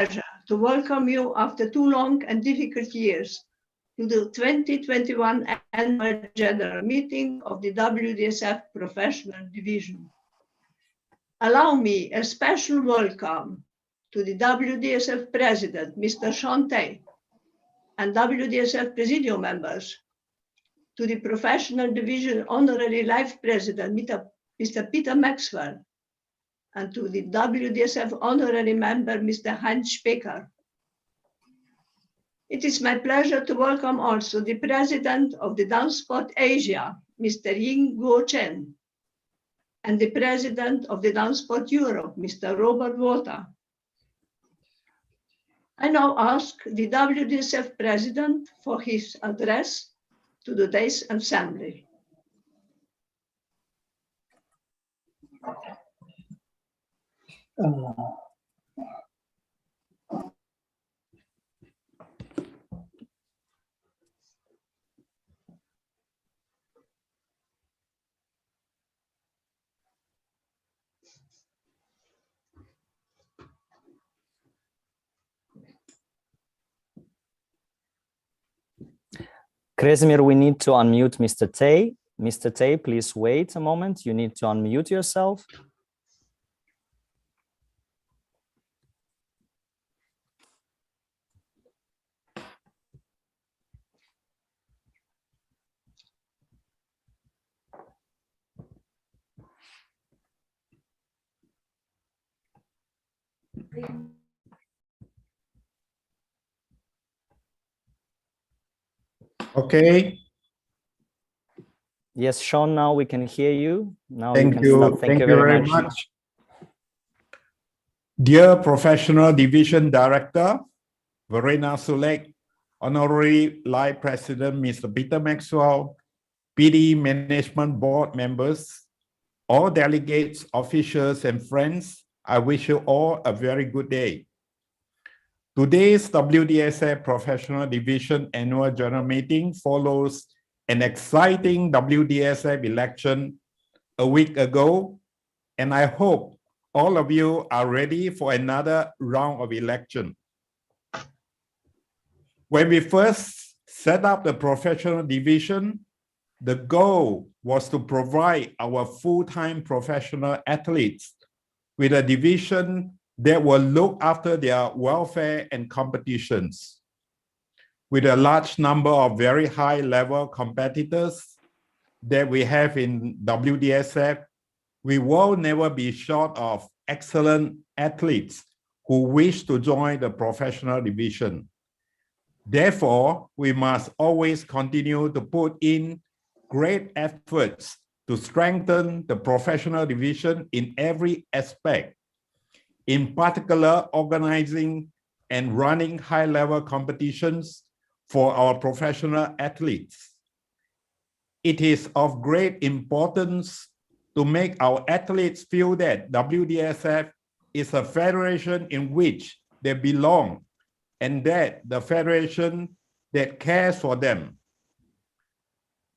pleasure to welcome you after 2 long and difficult years to the 2021 Annual General Meeting of the WDSF Professional Division. Allow me a special welcome to the WDSF President, Mr. Shante, and WDSF Presidium members, to the Professional Division Honorary Life President, Mr. Peter Maxwell, and to the WDSF Honorary Member, Mr. Heinz Specker. It is my pleasure to welcome also the President of the DanceSport Asia, Mr. Ying Guo Chen, and the President of the DanceSport Europe, Mr. Robert Wota. I now ask the WDSF President for his address to today's assembly. Kresimir, we need to unmute Mr. Tay. Mr. Tay, please wait a moment. You need to unmute yourself. Okay. Yes, Sean, now we can hear you. Now Thank you you. can start. Thank you very much. Dear Professional Division Director, Verena Sulek, Honorary Live President, Mr. Peter Maxwell, PD Management Board members, all delegates, officials, and friends, I wish you all a very good day. Today's WDSF Professional Division Annual General Meeting follows an exciting WDSF election a week ago, and I hope all of you are ready for another round of election. When we first set up the Professional Division, the goal was to provide our full-time professional athletes with a division that will look after their welfare and competitions. With a large number of very high-level competitors that we have in WDSF, we will never be short of excellent athletes who wish to join the professional division. Therefore, we must always continue to put in great efforts to strengthen the professional division in every aspect, in particular organizing and running high-level competitions for our professional athletes. It is of great importance to make our athletes feel that WDSF is a federation in which they belong and that the federation that cares for them.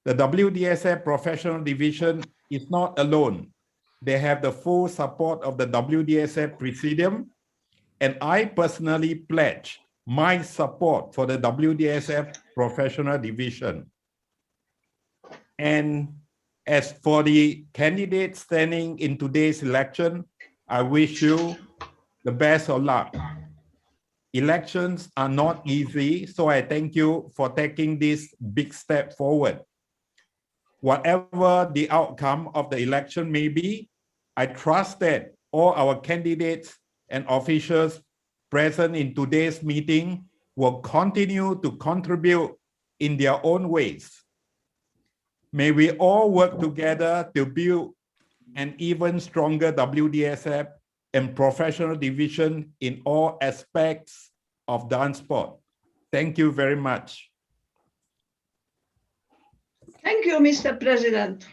The WDSF Professional Division is not alone. They have the full support of the WDSF Presidium, and I personally pledge my support for the WDSF Professional Division. And as for the candidates standing in today's election, I wish you the best of luck. Elections are not easy, so I thank you for taking this big step forward. Whatever the outcome of the election may be, I trust that all our candidates and officials present in today's meeting will continue to contribute in their own ways. May we all work together to build an even stronger WDSF and professional division in all aspects of dance sport. Thank you very much. Thank you, Mr. President.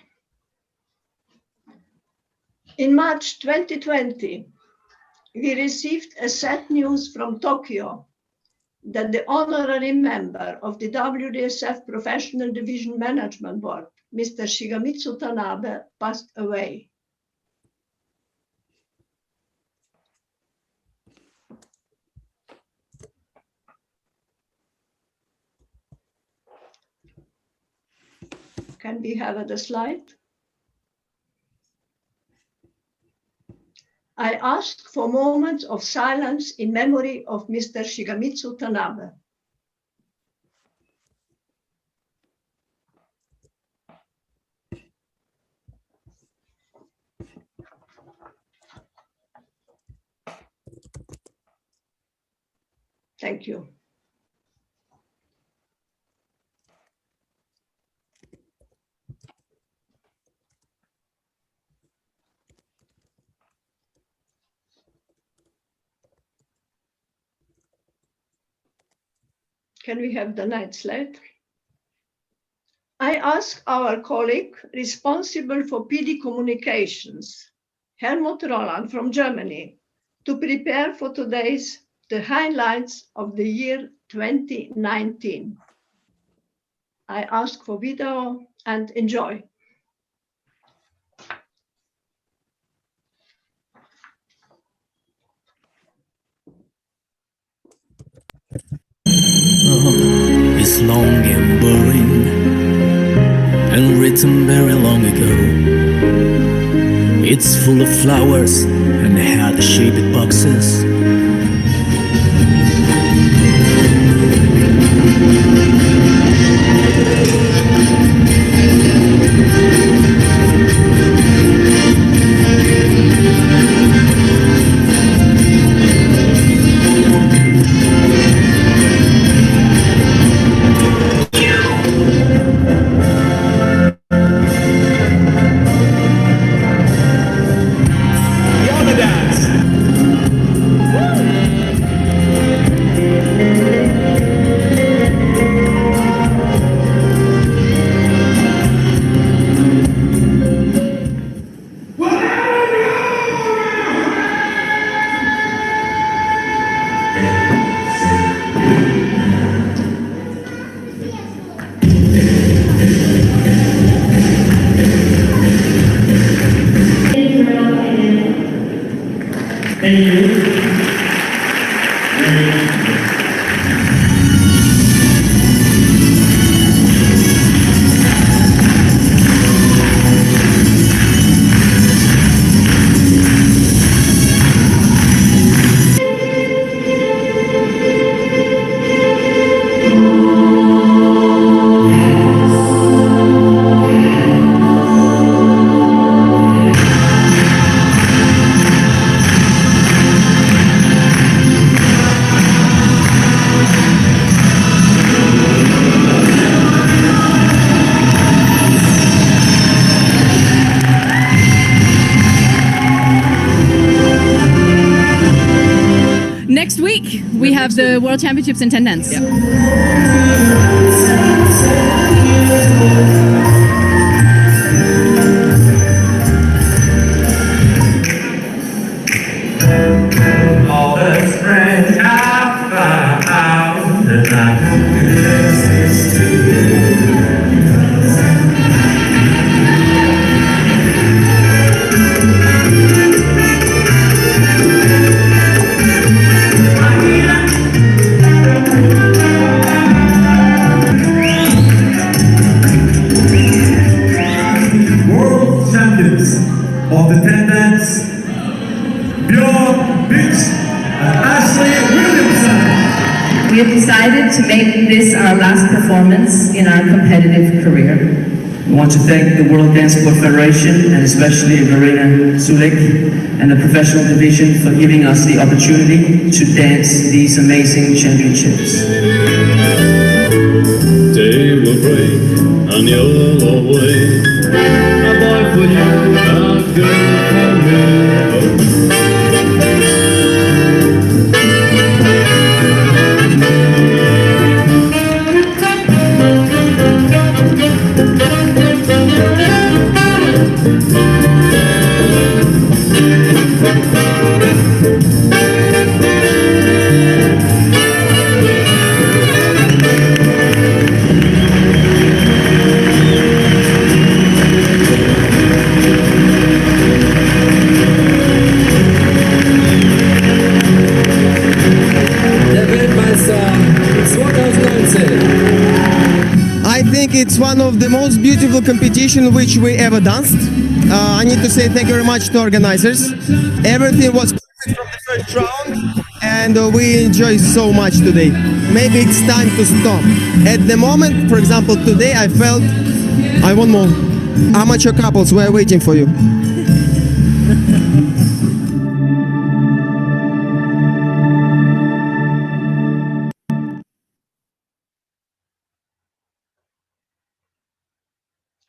In March 2020, we received a sad news from Tokyo that the honorary member of the WDSF Professional Division Management Board, Mr. Shigemitsu Tanabe, passed away. Can we have the slide? I ask for moments of silence in memory of Mr. Shigemitsu Tanabe. Thank you. Can we have the next slide? I ask our colleague responsible for PD communications, Helmut Roland from Germany, to prepare for today's the highlights of the year 2019. I ask for video and enjoy. It's long and boring and written very long ago. It's full of flowers and heart-shaped boxes. Next week, we have the World Championships in 10 dance. Yeah. All the friends I found that I could exist to you. World champions of the 10 dance, Bjorn Bitch and Ashley Williamson. We have decided to make this our last performance in our competitive career. We want to thank the World DanceSport Federation and especially Verena Zulik and the professional division for giving us the opportunity to dance these amazing championships. Day will break and you'll away. A boy for you, a girl for me. think it's one of the most beautiful competition which we ever danced. I need to say thank you very much to organizers. Everything was perfect from the first round, and we enjoy so much today. Maybe it's time to stop. At the moment, for example, today I felt I want more. Amateur couples were waiting for you.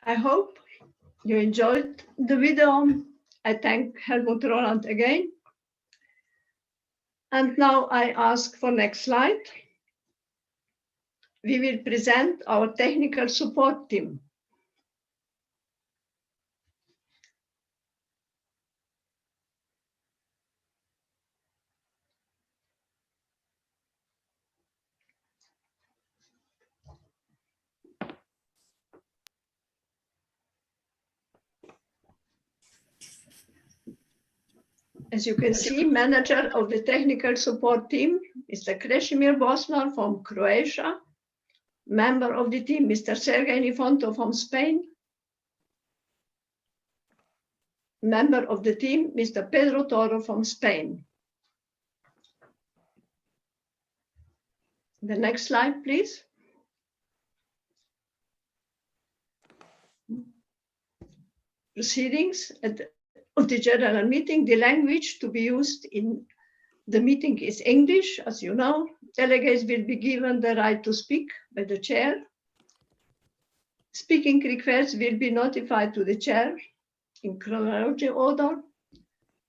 I hope you enjoyed the video. I thank Helmut Roland again. And now I ask for next slide. We will present our technical support team. As you can see, manager of the technical support team, Mr. Krešimir Bosnar from Croatia. Member of the team, Mr. Sergei Nifontov from Spain. Member of the team, Mr. Pedro Toro from Spain. The next slide, please. Proceedings of the general meeting. The language to be used in the meeting is English, as you know. Delegates will be given the right to speak by the chair. Speaking requests will be notified to the chair in chronological order.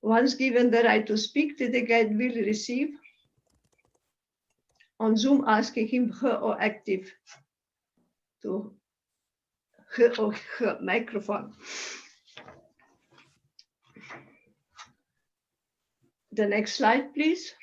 Once given the right to speak, the delegate will receive on Zoom asking him her or active to her or her microphone. The next slide, please.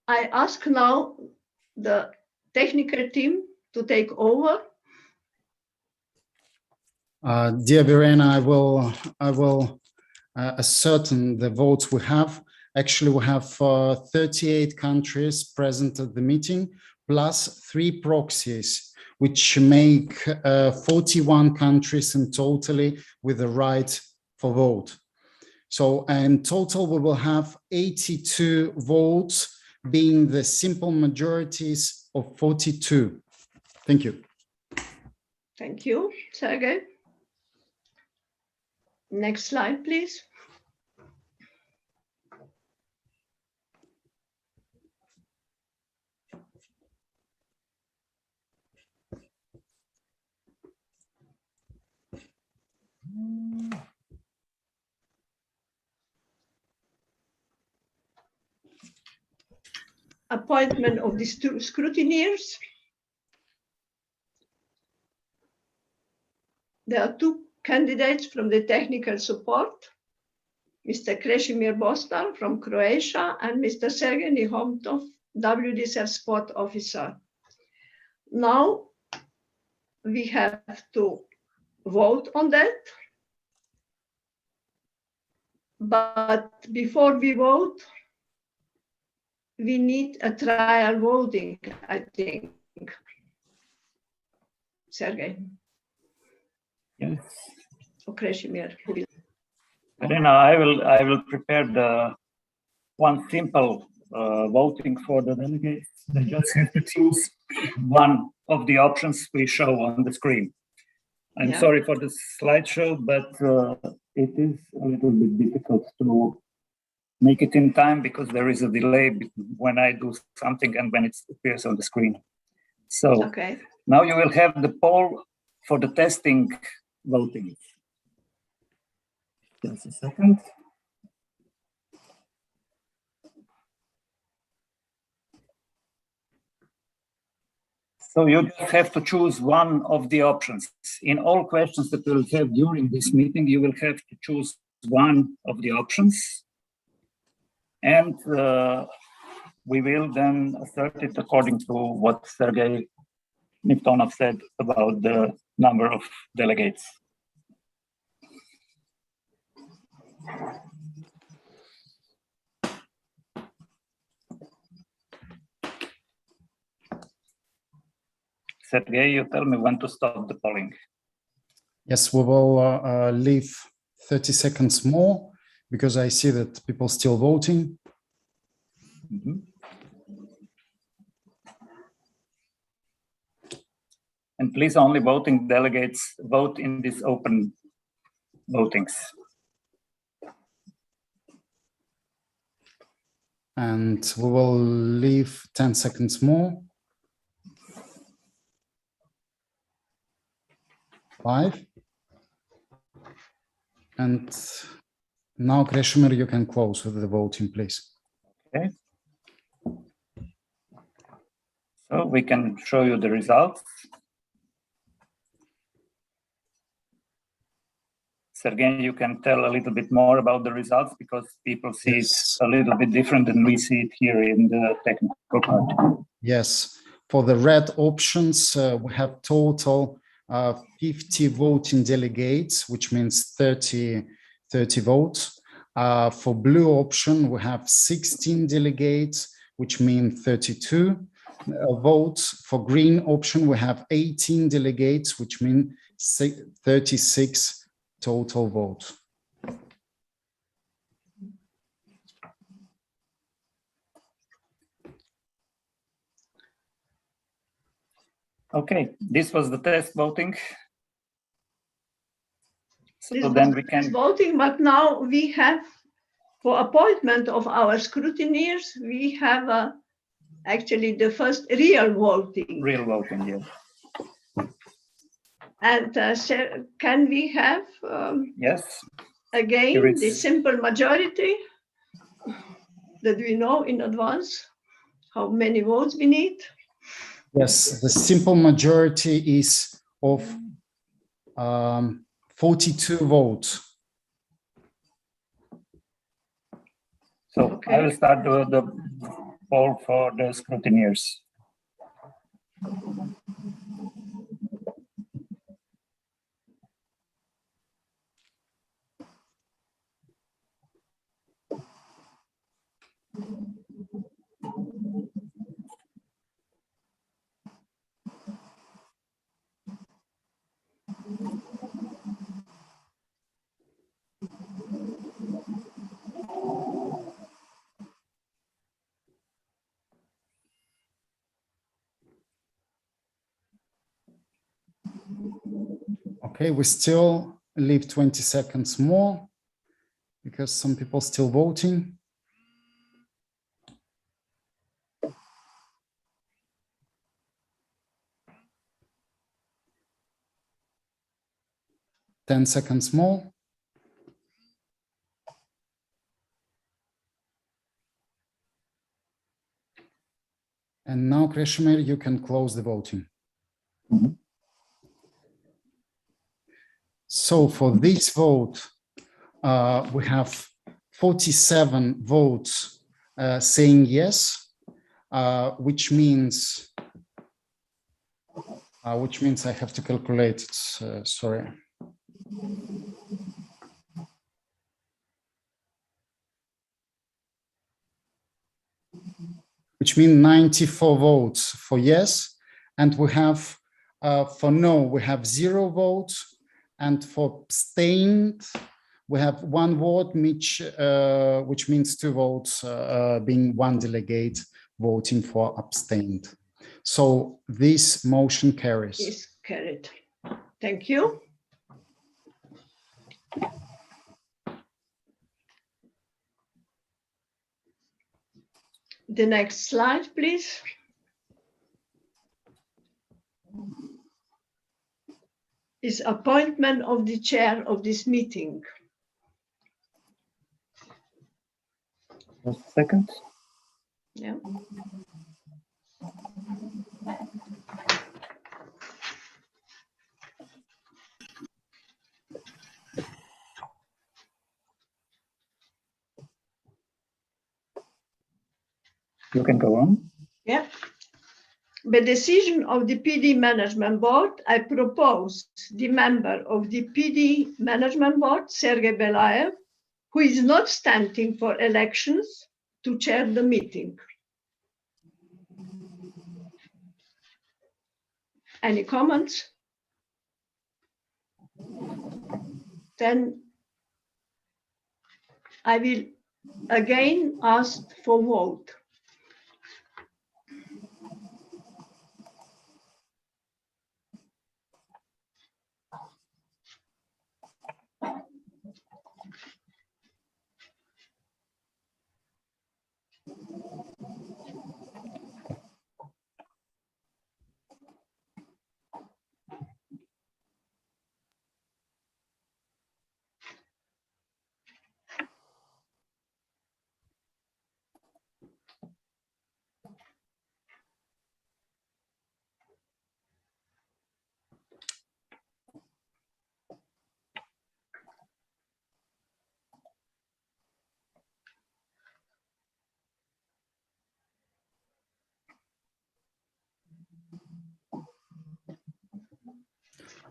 I ask now the technical team to take over. Dear Verena, I will ascertain the votes we have. Actually, we have 38 countries present at the meeting, plus 3 proxies, which make 41 countries in totally with the right for vote. So in total, we will have 82 votes, being the simple majorities of 42. Thank you. Thank you, Sergei. Next slide, please. Appointment of the scrutineers. There are 2 candidates from the technical support, Mr. Krešimir Bosnar from Croatia and Mr. Sergei Nifontov, Wdsf sport officer. Now we have to vote on that. But before we vote, we need a trial voting, I think. Sergei. Yes. Or Krešimir. Elena, I will prepare the one simple voting for the delegates. They just have to choose one of the options we show on the screen. I'm sorry for the slideshow, but it is a little bit difficult to make it in time because there is a delay when I do something and when it appears on the screen. So now you will have the poll for the testing voting. Just a second. So you just have to choose one of the options. In all questions that we'll have during this meeting, you will have to choose one of the options. And we will then assert it according to what Sergei Nifontov said about the number of delegates. Sergey, you tell me when to stop the polling. Yes, we will leave 30 seconds more because I see that people still voting. Mhm. And please, only voting delegates vote in these open votings. And we will leave 10 seconds more. 5. And now, Krešimir, you can close with the voting, please. Okay. So we can show you the results. Sergey, you can tell a little bit more about the results because people see Yes. it a little bit different than we see it here in the technical part. Yes, for the red options, we have total 50 voting delegates, which means 30 votes. For blue option, we have 16 delegates, which means 32 votes. For green option, we have 18 delegates, which means 36 total votes. Okay, this was the test voting. So This then was we the can voting, but now we have, for appointment of our scrutineers, we have actually the first real voting. real voting, yes. And can we have Yes, again Here it's- the simple majority that we know in advance how many votes we need? Yes, the simple majority is of 42 votes. so Okay. I will start the poll for the scrutineers. Okay, we still leave 20 seconds more because some people still voting. Ten seconds more. And now, Krešimir, you can close the voting. Mhm. So for this vote, we have 47 votes saying yes, which means I have to calculate it. Sorry. Which means 94 votes for yes, and we have for no, we have 0 votes, and for abstained, we have 1 vote, which means 2 votes, being 1 delegate voting for abstained. So this motion carries. Is carried. Thank you. The next slide, please. Is appointment of the chair of this meeting. Just a second. Yeah. You can go on. Yeah. By decision of the PD Management Board, I propose the member of the PD Management Board, Sergey Belayev, who is not standing for elections to chair the meeting. Any comments? Then I will again ask for vote.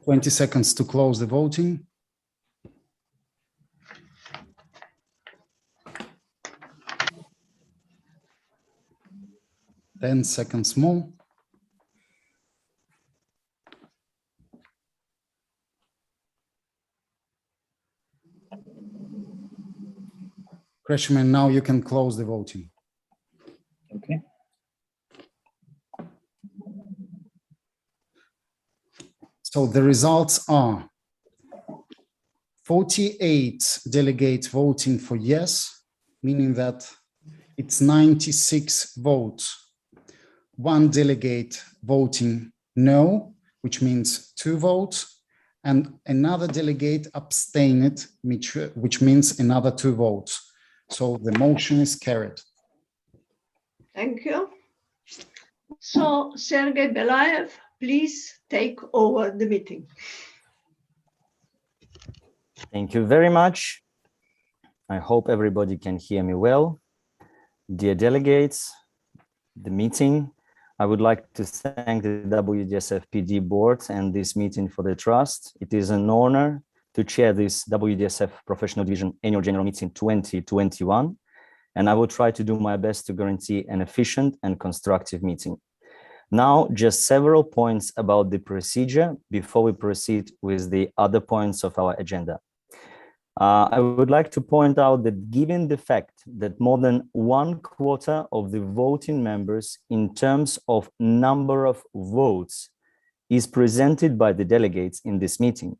Twenty seconds to close the voting. Ten seconds more. Kreshman, now you can close the voting. Okay. So the results are 48 delegates voting for yes, meaning that it's 96 votes. One delegate voting no, which means 2 votes, and another delegate abstained, which means another 2 votes. So the motion is carried. Thank you. So Sergei Belayev, please take over the meeting. Thank you very much. I hope everybody can hear me well. Dear delegates, the meeting, I would like to thank the Wdsfpd board and this meeting for the trust. It is an honor to chair this WDSF Professional Division Annual General Meeting 2021, and I will try to do my best to guarantee an efficient and constructive meeting. Now, just several points about the procedure before we proceed with the other points of our agenda. I would like to point out that given the fact that more than 1/4 of the voting members in terms of number of votes is presented by the delegates in this meeting,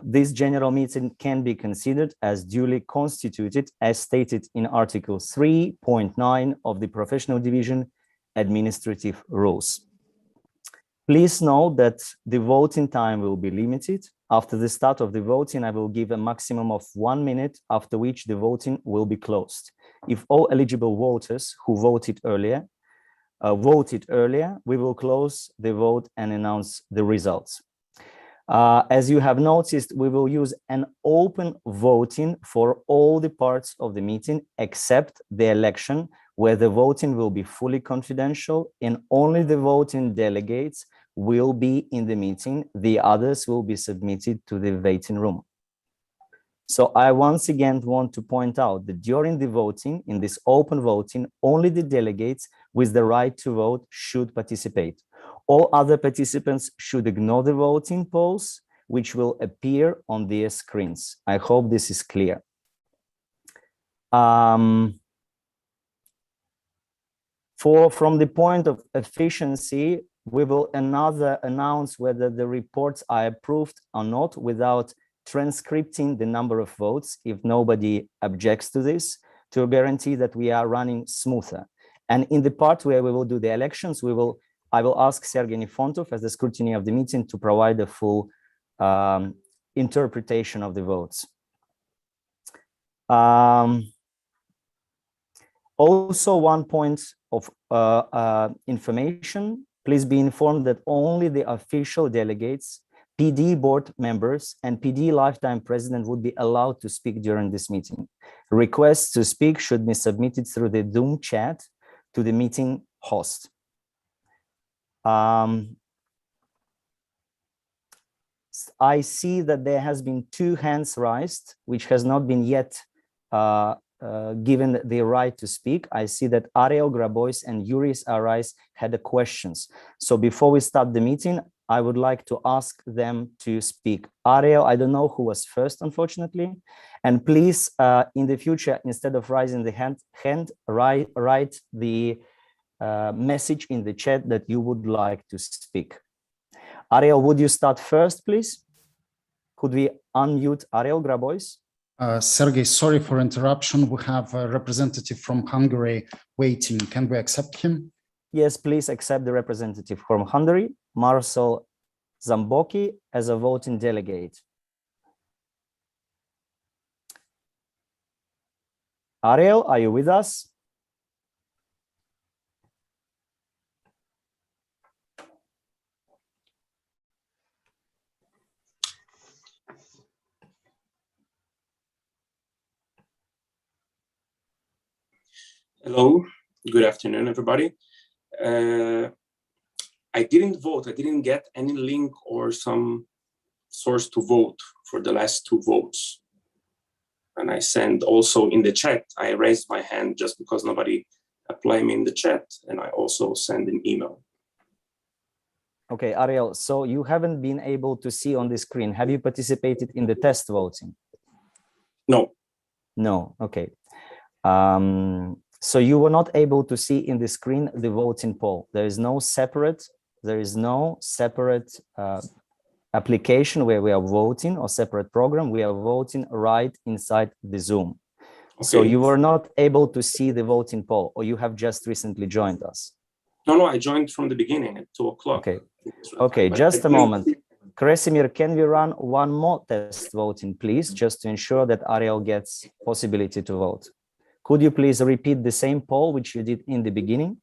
this general meeting can be considered as duly constituted as stated in Article 3.9 of the Professional Division Administrative Rules. Please note that the voting time will be limited. After the start of the voting, I will give a maximum of 1 minute, after which the voting will be closed. If all eligible voters who voted earlier, we will close the vote and announce the results. As you have noticed, we will use an open voting for all the parts of the meeting except the election, where the voting will be fully confidential and only the voting delegates will be in the meeting. The others will be submitted to the waiting room. So I once again want to point out that during the voting, in this open voting, only the delegates with the right to vote should participate. All other participants should ignore the voting polls, which will appear on their screens. I hope this is clear. From the point of efficiency, we will announce whether the reports are approved or not without transcripting the number of votes, if nobody objects to this, to guarantee that we are running smoother. And in the part where we will do the elections, I will ask Sergei Nifontov as the scrutiny of the meeting to provide a full interpretation of the votes. Also, one point of information, please be informed that only the official delegates, PD board members, and PD lifetime president would be allowed to speak during this meeting. Requests to speak should be submitted through the Zoom chat to the meeting host. I see that there has been 2 hands raised, which has not been yet given the right to speak. I see that Ariel, Grabois, and Yuris Arais had the questions. So before we start the meeting, I would like to ask them to speak. Ariel, I don't know who was first, unfortunately. And please, in the future, instead of raising the hand, write the message in the chat that you would like to speak. Ariel, would you start first, please? Could we unmute Ariel Grabois? Sergey, sorry for interruption. We have a representative from Hungary waiting. Can we accept him? Yes, please accept the representative from Hungary, Marcel Zamboki, as a voting delegate. Ariel, are you with us? Hello, good afternoon, everybody. I didn't vote. I didn't get any link or some source to vote for the last 2 votes. And I sent also in the chat, I raised my hand just because nobody applied me in the chat. And I also sent an email. Okay, Ariel, so you haven't been able to see on the screen. Have you participated in the test voting? No. No, okay. So you were not able to see in the screen the voting poll. There is no separate application where we are voting or separate program. We are voting right inside the Zoom. Okay. So you were not able to see the voting poll, or you have just recently joined us? No, I joined from the beginning at 2 o'clock. Okay, okay, just a moment. Kresimir, can we run one more test voting, please, just to ensure that Ariel gets possibility to vote? Could you please repeat the same poll which you did in the beginning?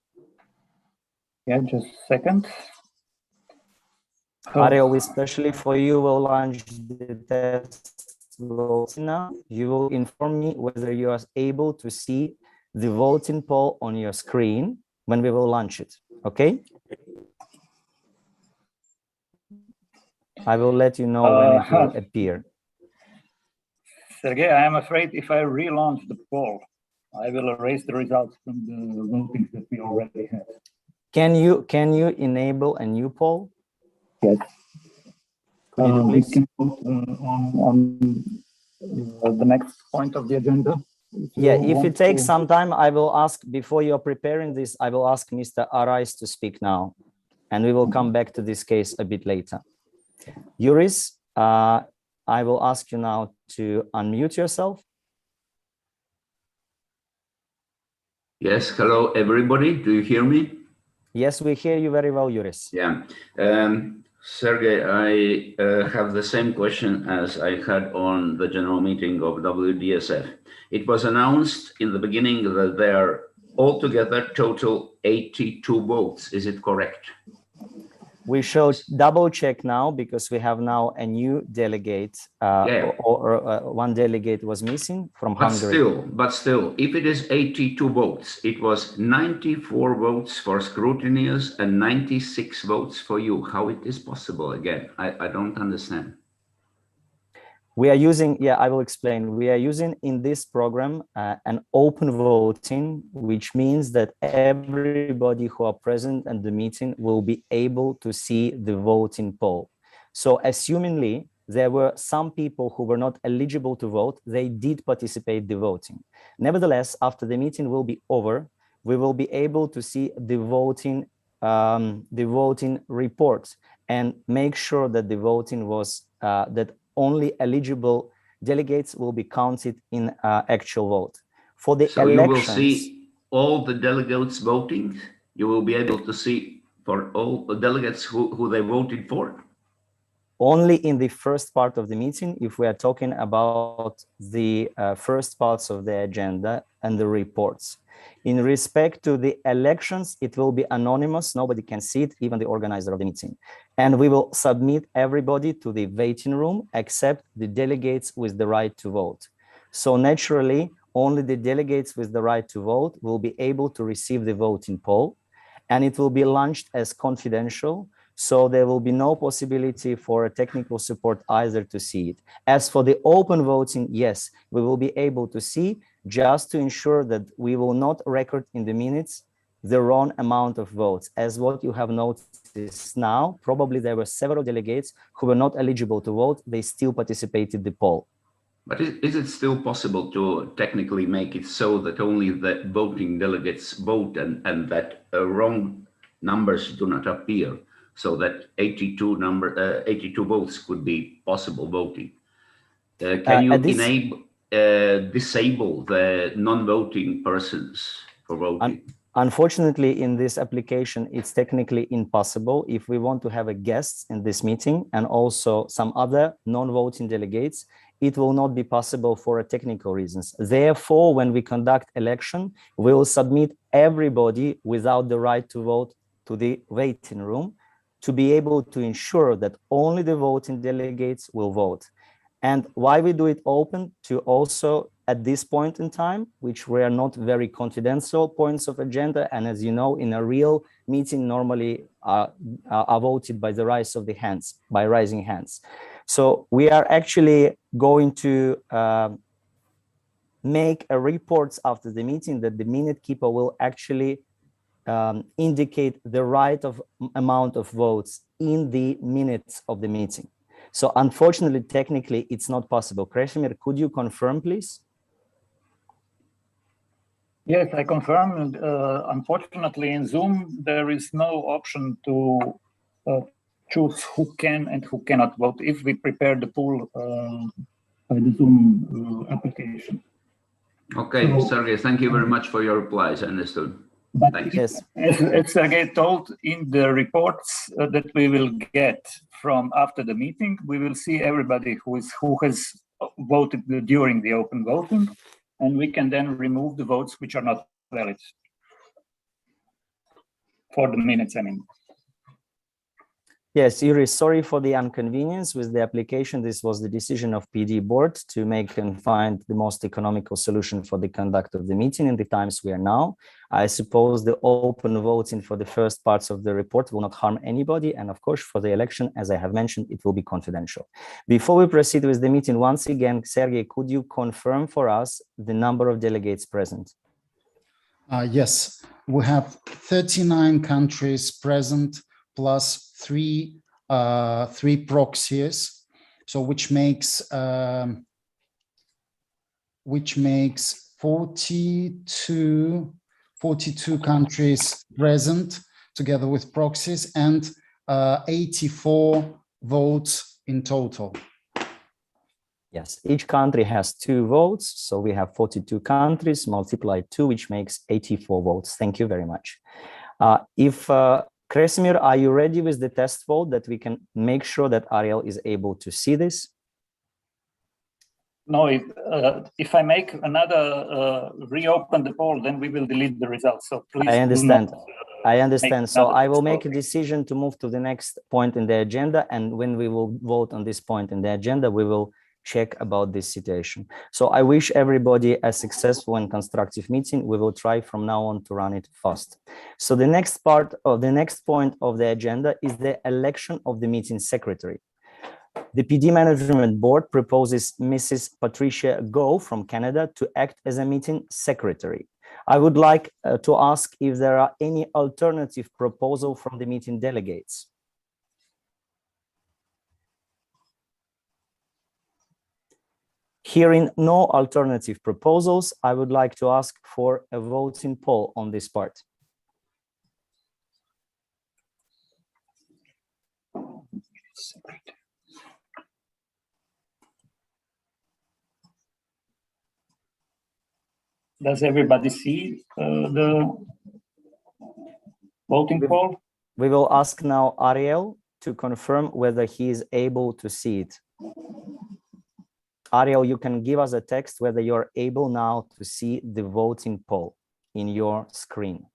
Yeah, just a second. Ariel, especially for you, will launch the test voting now. You will inform me whether you are able to see the voting poll on your screen when we will launch it, okay? I will let you know when it will appear. Sergey, I am afraid if I relaunch the poll, I will erase the results from the voting that we already had. Can you enable a new poll? Yes. Could you do, please? We can vote on the next point of the agenda. Yeah, if it takes some time, I will ask, before you're preparing this, I will ask Mr. Arais to speak now, and we will come back to this case a bit later. Yuris, I will ask you now to unmute yourself. Yes, hello, everybody. Do you hear me? Yes, we hear you very well, Yuris. Yeah. Sergey, I have the same question as I had on the general meeting of WDSF. It was announced in the beginning that there are altogether total 82 votes. Is it correct? We shall double check now because we have now a new delegate, one delegate was missing from Hungary. But still, if it is 82 votes, it was 94 votes for scrutineers and 96 votes for you. How it is possible again? I don't understand. We are using, yeah, I will explain. We are using in this program an open voting, which means that everybody who are present at the meeting will be able to see the voting poll. So assumingly, there were some people who were not eligible to vote, they did participate in the voting. Nevertheless, after the meeting will be over, we will be able to see the voting reports and make sure that the voting was, that only eligible delegates will be counted in actual vote. For the so elections, you will see all the delegates voting? You will be able to see for all the delegates who they voted for? Only in the first part of the meeting, if we are talking about the first parts of the agenda and the reports. In respect to the elections, it will be anonymous. Nobody can see it, even the organizer of the meeting. And we will submit everybody to the waiting room, except the delegates with the right to vote. So naturally, only the delegates with the right to vote will be able to receive the voting poll, and it will be launched as confidential. So there will be no possibility for a technical support either to see it. As for the open voting, yes, we will be able to see, just to ensure that we will not record in the minutes the wrong amount of votes. As what you have noticed now, probably there were several delegates who were not eligible to vote. They still participated in the poll. But is it still possible to technically make it so that only the voting delegates vote and that wrong numbers do not appear, so that 82 votes could be possible voting? Can you disable the non-voting persons for voting? Unfortunately, in this application, it's technically impossible. If we want to have a guest in this meeting and also some other non-voting delegates, it will not be possible for technical reasons. Therefore, when we conduct election, we will submit everybody without the right to vote to the waiting room to be able to ensure that only the voting delegates will vote. And why we do it open to also at this point in time, which were not very confidential points of agenda. And as you know, in a real meeting, normally are voted by the rise of the hands, by rising hands. So we are actually going to make a report after the meeting that the minute keeper will actually indicate the right of amount of votes in the minutes of the meeting. So unfortunately, technically, it's not possible. Krasimir, could you confirm, please? Yes, I confirm. Unfortunately, in Zoom, there is no option to choose who can and who cannot vote if we prepare the poll by the Zoom application. Okay, so, Sergey, thank you very much for your replies. I understood. But yes, as Sergey told in the reports that we will get from after the meeting, we will see everybody who has voted during the open voting, and we can then remove the votes which are not valid for the minutes, I mean. Yes, Yuri, sorry for the inconvenience with the application. This was the decision of PD board to make and find the most economical solution for the conduct of the meeting in the times we are now. I suppose the open voting for the first parts of the report will not harm anybody. And of course, for the election, as I have mentioned, it will be confidential. Before we proceed with the meeting, once again, Sergey, could you confirm for us the number of delegates present? Yes, we have 39 countries present, plus three proxies, so which makes 42 countries present together with proxies, and 84 votes in total. Yes, each country has 2 votes, so we have 42 countries multiplied 2, which makes 84 votes. Thank you very much. Krasimir, are you ready with the test vote that we can make sure that Ariel is able to see this? No, if I make another reopen the poll, then we will delete the results. So please. I understand. So I will make a decision to move to the next point in the agenda, and when we will vote on this point in the agenda, we will check about this situation. So I wish everybody a successful and constructive meeting. We will try from now on to run it fast. So the next point of the agenda is the election of the meeting secretary. The PD Management Board proposes Mrs. Patricia Go from Canada to act as a meeting secretary. I would like to ask if there are any alternative proposal from the meeting delegates. Hearing no alternative proposals, I would like to ask for a voting poll on this part. Does everybody see the voting poll? We will ask now Ariel to confirm whether he is able to see it. Ariel, you can give us a text whether you're able now to see the voting poll in your screen.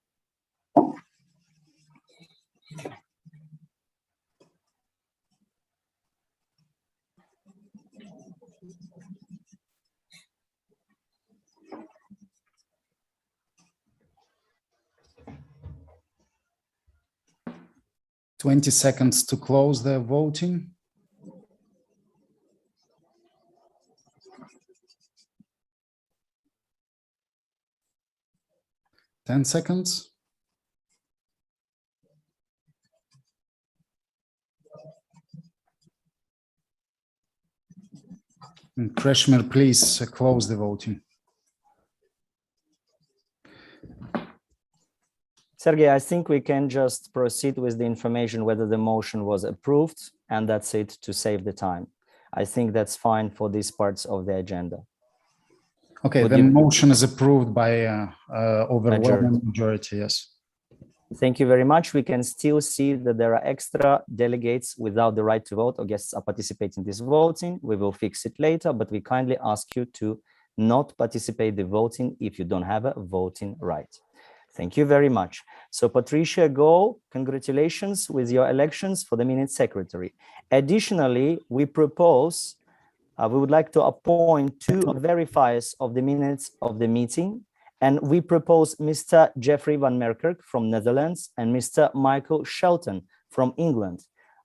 20 seconds to close the voting. Ten seconds. And Kreshmir, please close the voting. Sergey, I think we can just proceed with the information whether the motion was approved, and that's it to save the time. I think that's fine for these parts of the agenda. Okay, the motion is approved by overwhelming majority, yes. Thank you very much. We can still see that there are extra delegates without the right to vote or guests are participating in this voting. We will fix it later, but we kindly ask you to not participate in the voting if you don't have a voting right. Thank you very much. So Patricia, go, congratulations with your elections for the minute secretary. Additionally, we propose, we would like to appoint 2 verifiers of the minutes of the meeting. And we propose Mr. Jeffrey Van Merkerk from Netherlands and Mr. Michael Shelton from England.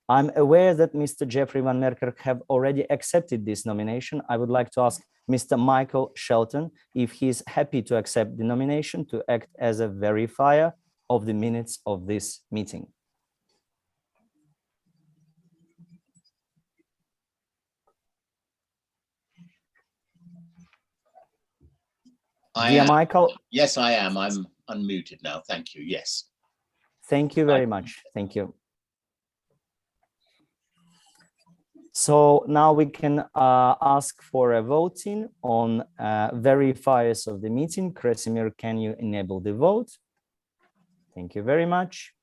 I'm aware that Mr. Jeffrey Van Merkerk have already accepted this nomination. I would like to ask Mr. Michael Shelton if he's happy to accept the nomination to act as a verifier of the minutes of this meeting. Dear Michael. Yes, I am. I'm unmuted now. Thank you. Yes. Thank you very much. Thank you. So now we can ask for a voting on verifiers of the meeting. Kresimir, can you enable the vote? Thank you very much.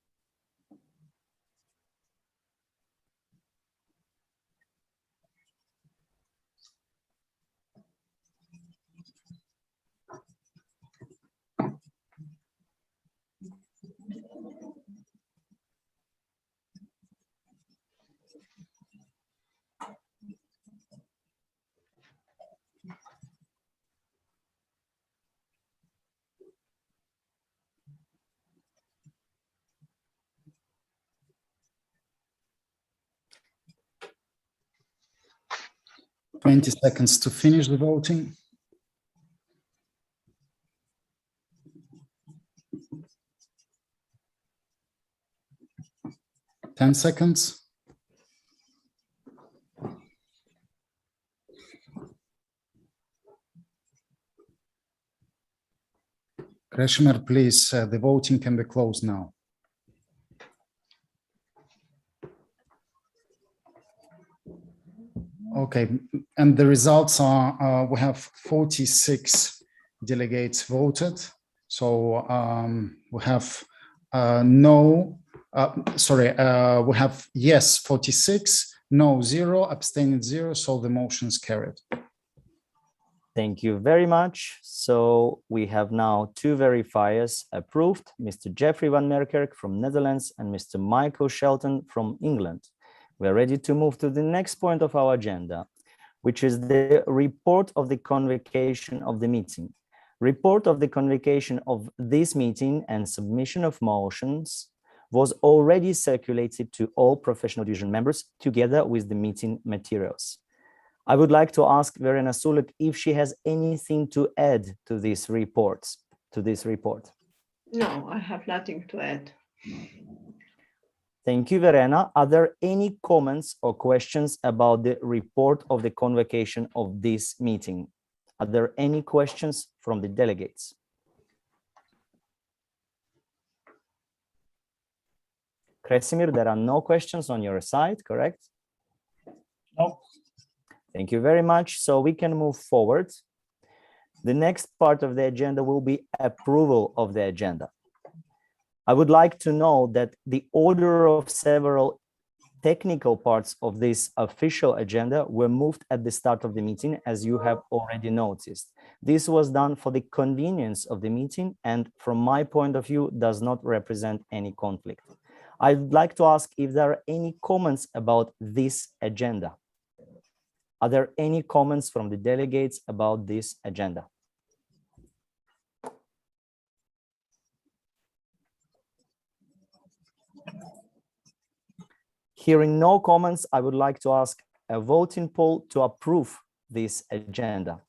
Twenty seconds to finish the voting. Ten seconds. Kreshmir, please, the voting can be closed now. Okay, and the results are, we have 46 delegates voted. So we have we have yes 46, no 0, abstaining 0, so the motion is carried. Thank you very much. So we have now 2 verifiers approved, Mr. Jeffrey Van Merkerk from Netherlands and Mr. Michael Shelton from England. We're ready to move to the next point of our agenda, which is the report of the convocation of the meeting. Report of the convocation of this meeting and submission of motions was already circulated to all professional division members together with the meeting materials. I would like to ask Verena Sulik if she has anything to add to this report. No, I have nothing to add. Thank you, Verena. Are there any comments or questions about the report of the convocation of this meeting? Are there any questions from the delegates? Kresimir, there are no questions on your side, correct? No. Thank you very much. So we can move forward. The next part of the agenda will be approval of the agenda. I would like to know that the order of several technical parts of this official agenda were moved at the start of the meeting, as you have already noticed. This was done for the convenience of the meeting and from my point of view does not represent any conflict. I'd like to ask if there are any comments about this agenda. Are there any comments from the delegates about this agenda? Hearing no comments, I would like to ask a voting poll to approve this agenda.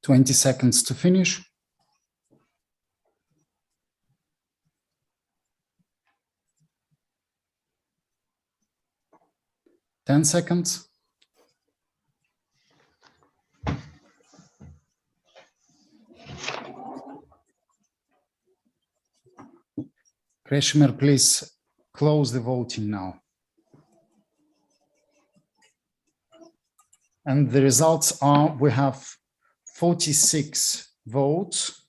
Twenty seconds to finish. Ten seconds. Krešimir, please close the voting now. And the results are, we have 46 votes.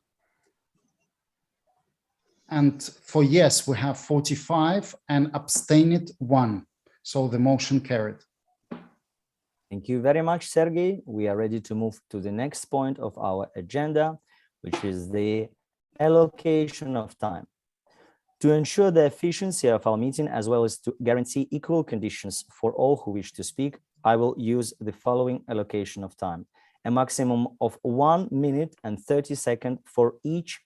And for yes, we have 45 and abstained 1. So the motion carried. Thank you very much, Sergey. We are ready to move to the next point of our agenda, which is the allocation of time. To ensure the efficiency of our meeting, as well as to guarantee equal conditions for all who wish to speak, I will use the following allocation of time: a maximum of 1 minute and 30 seconds for each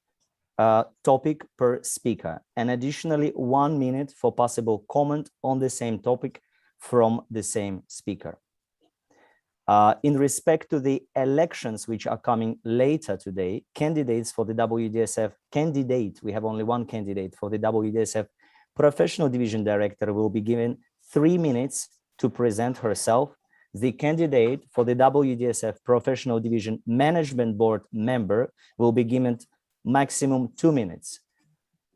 topic per speaker, and additionally 1 minute for possible comment on the same topic from the same speaker. In respect to the elections which are coming later today, candidates for the WDSF we have only one candidate for the WDSF Professional Division Director will be given 3 minutes to present herself. The candidate for the WDSF Professional Division Management Board member will be given maximum 2 minutes.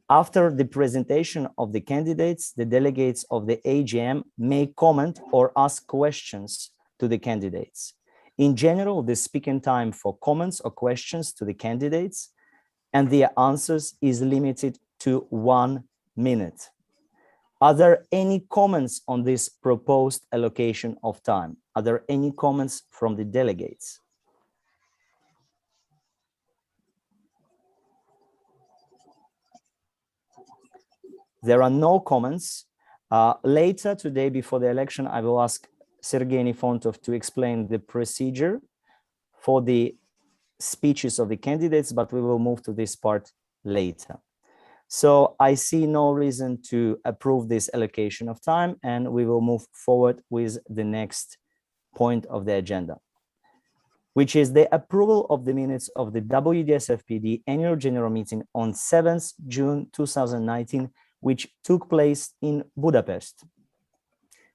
After the presentation of the candidates, the delegates of the AGM may comment or ask questions to the candidates. In general, the speaking time for comments or questions to the candidates and their answers is limited to 1 minute. Are there any comments on this proposed allocation of time? Are there any comments from the delegates? There are no comments. Later today, before the election, I will ask Sergei Nifontov to explain the procedure for the speeches of the candidates, but we will move to this part later. So I see no reason to approve this allocation of time, and we will move forward with the next point of the agenda, which is the approval of the minutes of the Wdsfpd annual general meeting on 7th June 2019, which took place in Budapest.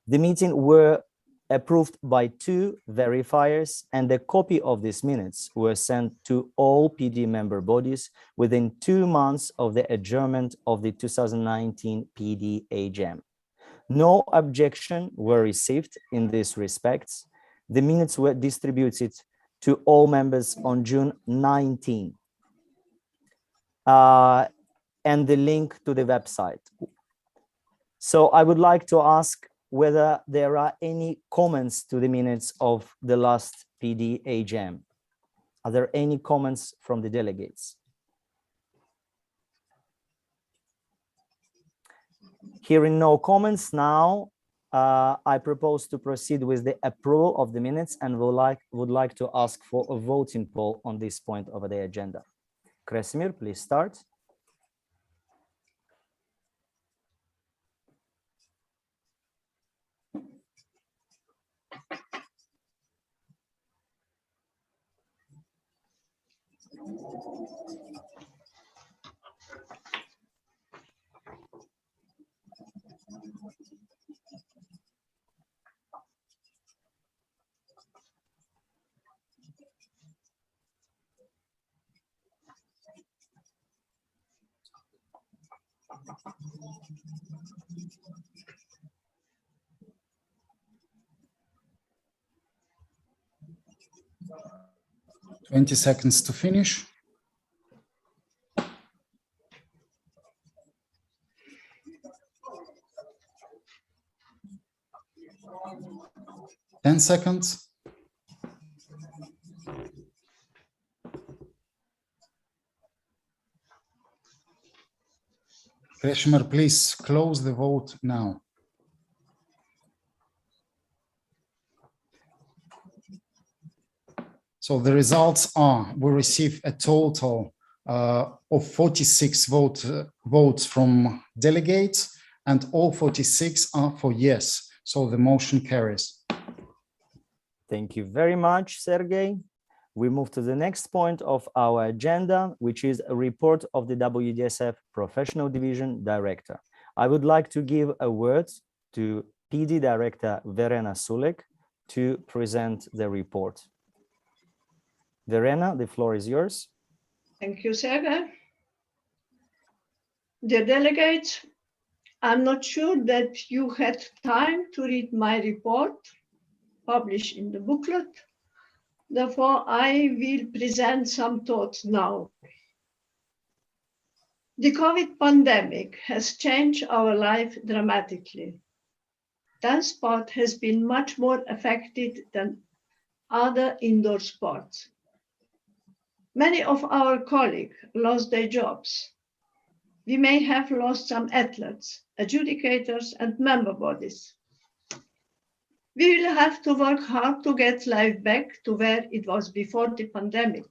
The meeting were approved by 2 verifiers, and a copy of these minutes were sent to all PD member bodies within 2 months of the adjournment of the 2019 PD AGM. No objection were received in this respect. The minutes were distributed to all members on June 19, and the link to the website. So I would like to ask whether there are any comments to the minutes of the last PD AGM. Are there any comments from the delegates? Hearing no comments now, I propose to proceed with the approval of the minutes and would like to ask for a voting poll on this point of the agenda. Krešimir, please start. 20 seconds to finish. Ten seconds. Kreshmer, please close the vote now. So the results are, we receive a total of 46 votes from delegates, and all 46 are for yes. So the motion carries. Thank you very much, Sergey. We move to the next point of our agenda, which is a report of the WDSF Professional Division Director. I would like to give a word to PD Director Verena Sulek to present the report. Verena, the floor is yours. Thank you, Sergey. Dear delegates, I'm not sure that you had time to read my report published in the booklet. Therefore, I will present some thoughts now. The COVID pandemic has changed our life dramatically. DanceSport has been much more affected than other indoor sports. Many of our colleagues lost their jobs. We may have lost some athletes, adjudicators, and member bodies. We will have to work hard to get life back to where it was before the pandemic.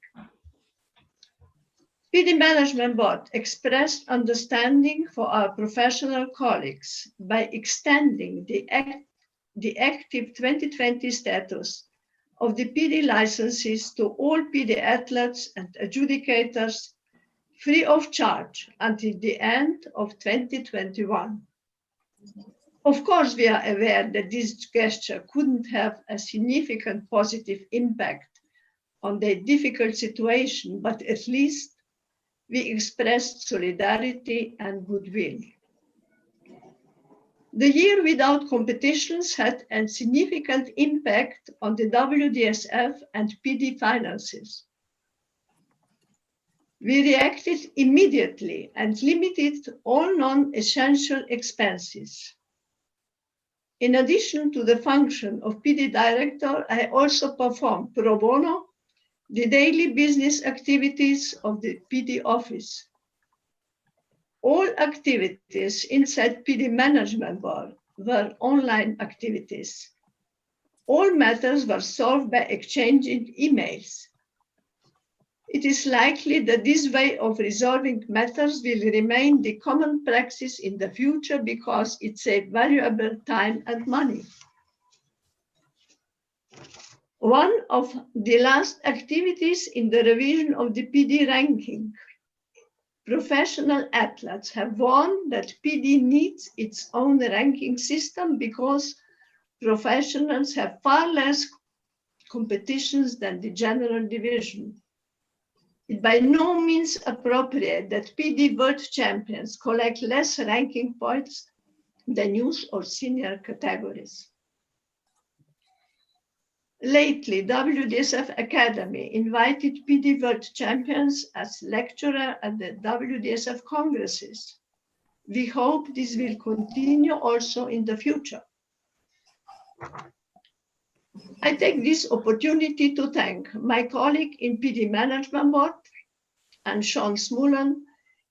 PD Management Board expressed understanding for our professional colleagues by extending the active 2020 status of the PD licenses to all PD athletes and adjudicators free of charge until the end of 2021. Of course, we are aware that this gesture couldn't have a significant positive impact on their difficult situation, but at least we expressed solidarity and goodwill. The year without competitions had a significant impact on the WDSF and PD finances. We reacted immediately and limited all non-essential expenses. In addition to the function of PD director, I also perform pro bono the daily business activities of the PD office. All activities inside PD Management Board were online activities. All matters were solved by exchanging emails. It is likely that this way of resolving matters will remain the common practice in the future because it saves valuable time and money. One of the last activities in the revision of the PD ranking, professional athletes have warned that PD needs its own ranking system because professionals have far less competitions than the general division. It by no means appropriate that PD world champions collect less ranking points than youth or senior categories. Lately, WDSF Academy invited PD world champions as lecturer at the WDSF congresses. We hope this will continue also in the future. I take this opportunity to thank my colleague in PD Management Board and Sean Smullen,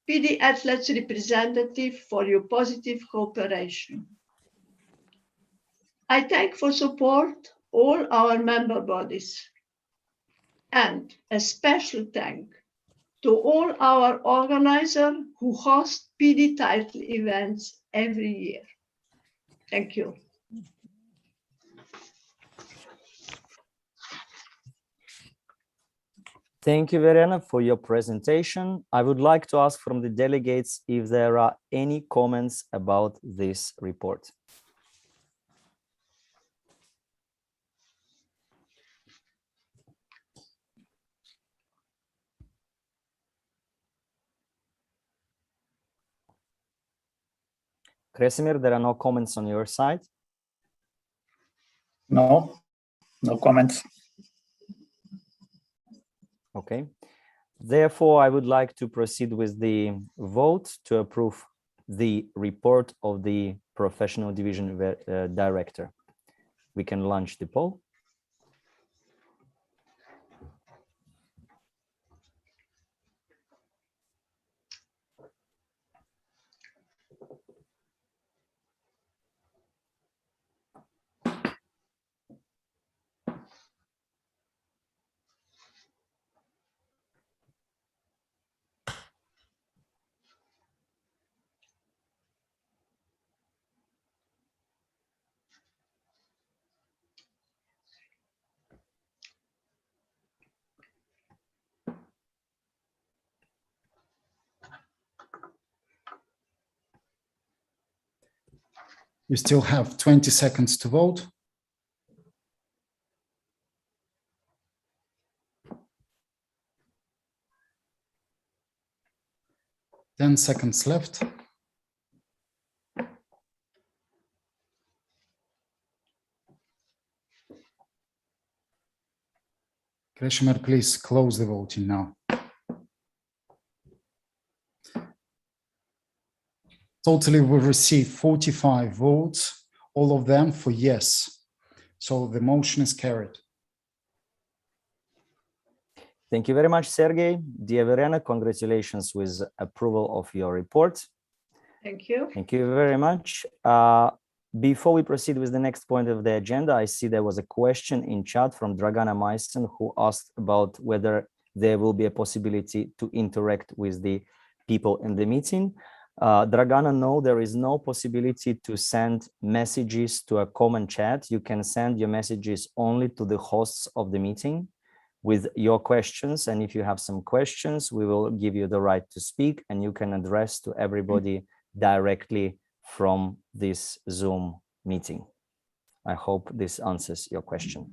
PD Athletes representative, for your positive cooperation. I thank for support all our member bodies, and a special thank to all our organizers who host PD title events every year. Thank you. Thank you, Verena, for your presentation. I would like to ask from the delegates if there are any comments about this report. Kresimir, there are no comments on your side? No, no comments. Okay. Therefore, I would like to proceed with the vote to approve the report of the professional division director. We can launch the poll. You still have 20 seconds to vote. Ten seconds left. Kresimir, please close the voting now. Totally, we received 45 votes, all of them for yes. So the motion is carried. Thank you very much, Sergey. Dear Verena, congratulations with approval of your report. Thank you. Thank you very much. Before we proceed with the next point of the agenda, I see there was a question in chat from Dragana Maisen who asked about whether there will be a possibility to interact with the people in the meeting. Dragana, no, there is no possibility to send messages to a common chat. You can send your messages only to the hosts of the meeting with your questions. And if you have some questions, we will give you the right to speak and you can address to everybody directly from this Zoom meeting. I hope this answers your question.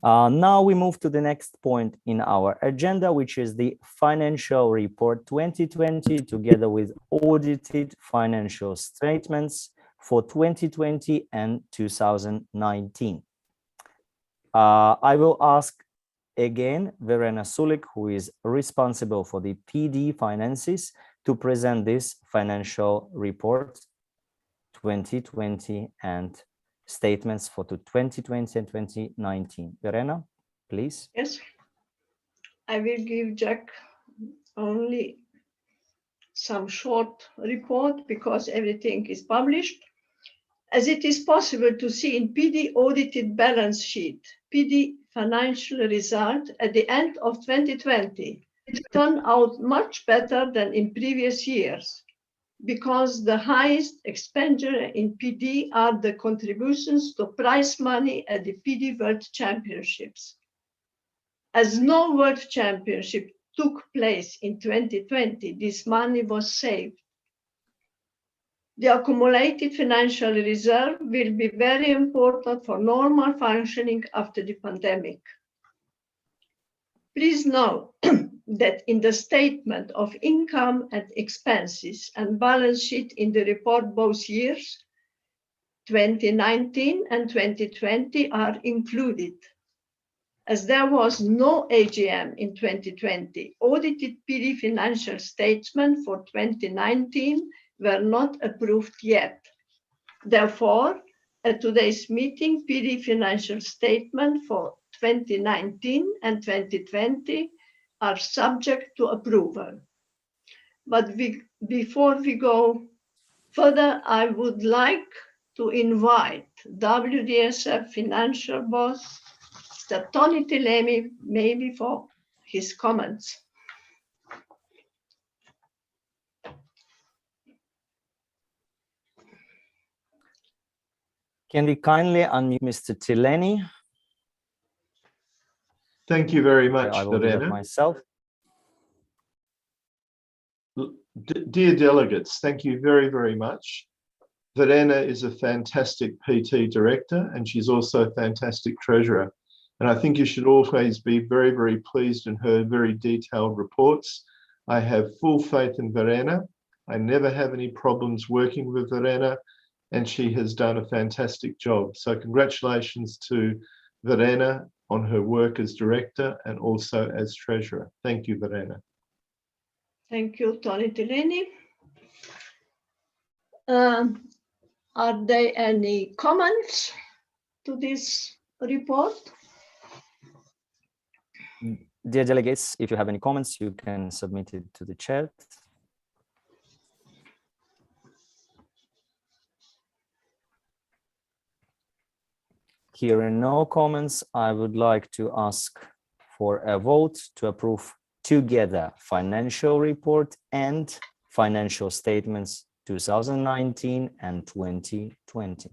Now we move to the next point in our agenda, which is the financial report 2020, together with audited financial statements for 2020 and 2019. I will ask again Verena Sulik, who is responsible for the PD finances, to present this financial report 2020 and statements for 2020 and 2019. Verena, please. Yes, I will give Jack only some short report because everything is published. As it is possible to see in PD audited balance sheet, PD financial result at the end of 2020 turned out much better than in previous years, because the highest expenditure in PD are the contributions to prize money at the PD World Championships. As no World Championship took place in 2020, this money was saved. The accumulated financial reserve will be very important for normal functioning after the pandemic. Please note that in the statement of income and expenses and balance sheet in the report both years, 2019 and 2020, are included. As there was no AGM in 2020, audited PD financial statements for 2019 were not approved yet. Therefore, at today's meeting, PD financial statements for 2019 and 2020 are subject to approval. But before we go further, I would like to invite WDSF financial boss, Mr. Tony Tilemi, maybe for his comments. Can we kindly unmute Mr. Tileni? Thank you very much, I will do that Verena. myself. Dear delegates, thank you very, very much. Verena is a fantastic PT director and she's also a fantastic treasurer. And I think you should always be very, very pleased in her very detailed reports. I have full faith in Verena I never have any problems working with Verena, and she has done a fantastic job. So congratulations to Verena on her work as director and also as treasurer. Thank you, Verena. Thank you, Tony Delaney. Are there any comments to this report? Dear delegates, if you have any comments, you can submit it to the chat. Hearing no comments, I would like to ask for a vote to approve together financial report and financial statements 2019 and 2020.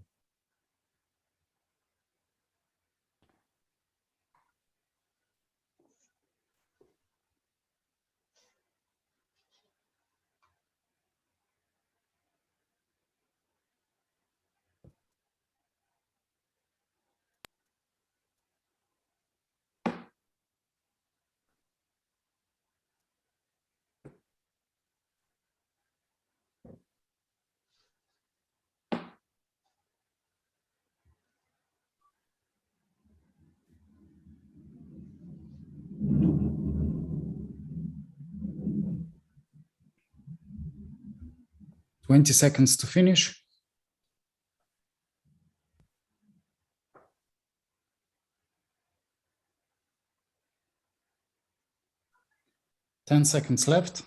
Twenty seconds to finish. Ten seconds left.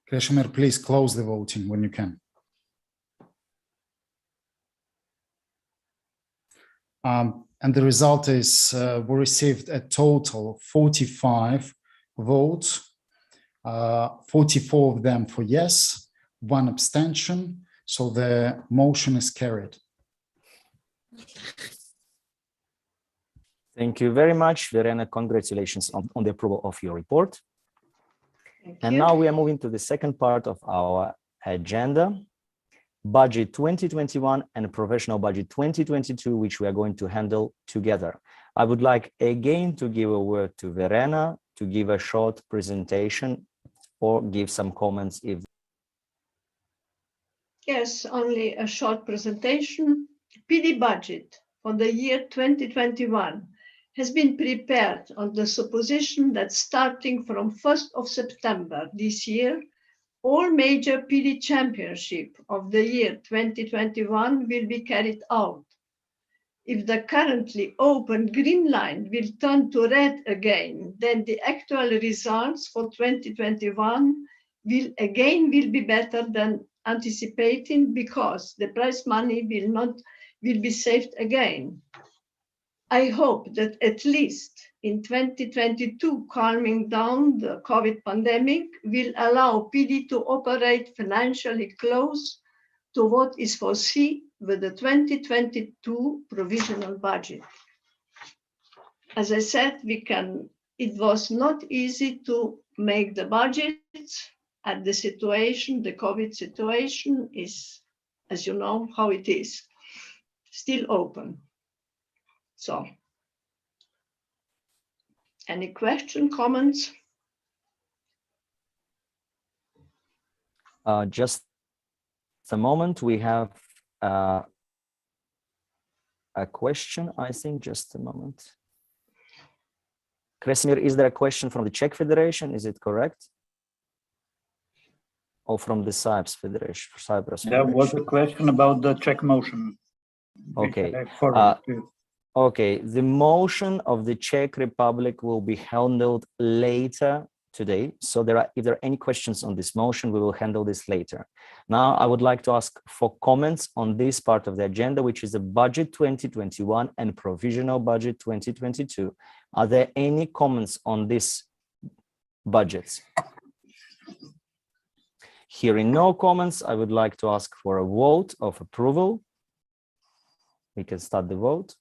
Krešimir, please close the voting when you can. And the result is we received a total of 45 votes, 44 of them for yes, 1 abstention. So the motion is carried. Thank you very much, Verena. Congratulations on the approval of your report. And now we are moving to the second part of our agenda, Budget 2021 and Professional Budget 2022, which we are going to handle together. I would like again to give a word to Verena to give a short presentation or give some comments if. Yes, only a short presentation. PD budget for the year 2021 has been prepared on the supposition that starting from 1st of September this year, all major PD championship of the year 2021 will be carried out. If the currently open green line will turn to red again, then the actual results for 2021 will be better than anticipating because the prize money will be saved again. I hope that at least in 2022, calming down the COVID pandemic will allow PD to operate financially close to what is foreseen with the 2022 provisional budget. As I said, it was not easy to make the budget at the situation. The COVID situation is, as you know, how it is, still open. So, any question, comments? Just a moment, we have a question, I think, just a moment. Kresimir, is there a question from the Czech Federation? Is it correct? Or from the Cyprus Federation? There was a question about the Czech motion. Okay. Okay, the motion of the Czech Republic will be handled later today. So if there are any questions on this motion, we will handle this later. Now, I would like to ask for comments on this part of the agenda, which is the budget 2021 and provisional budget 2022. Are there any comments on this budgets? Hearing no comments, I would like to ask for a vote of approval. We can start the vote.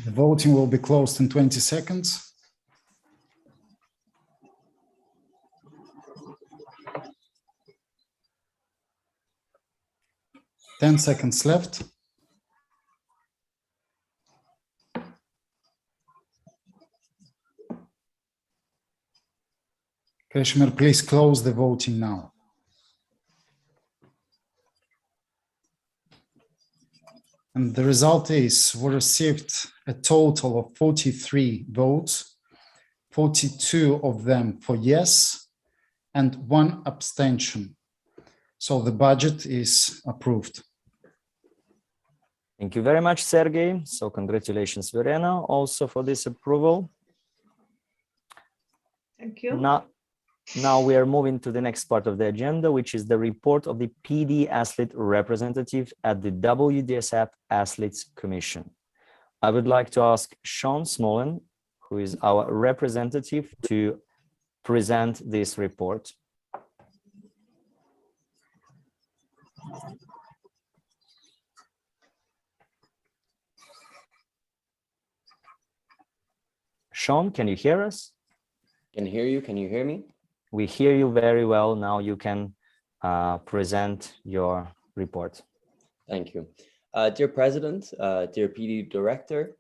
The voting will be closed in 20 seconds. Ten seconds left. Kashmir, please close the voting now. And the result is we received a total of 43 votes, 42 of them for yes, and 1 abstention. So the budget is approved. Thank you very much, Sergey. So congratulations, Verena, also for this approval. Thank you. Now we are moving to the next part of the agenda, which is the report of the PD athlete representative at the WDSF Athletes Commission. I would like to ask Sean Smolin, who is our representative, to present this report. Sean, can you hear us? Can hear you. Can you hear me? We hear you very well. Now you can present your report. Thank you. Dear President, dear PD Director,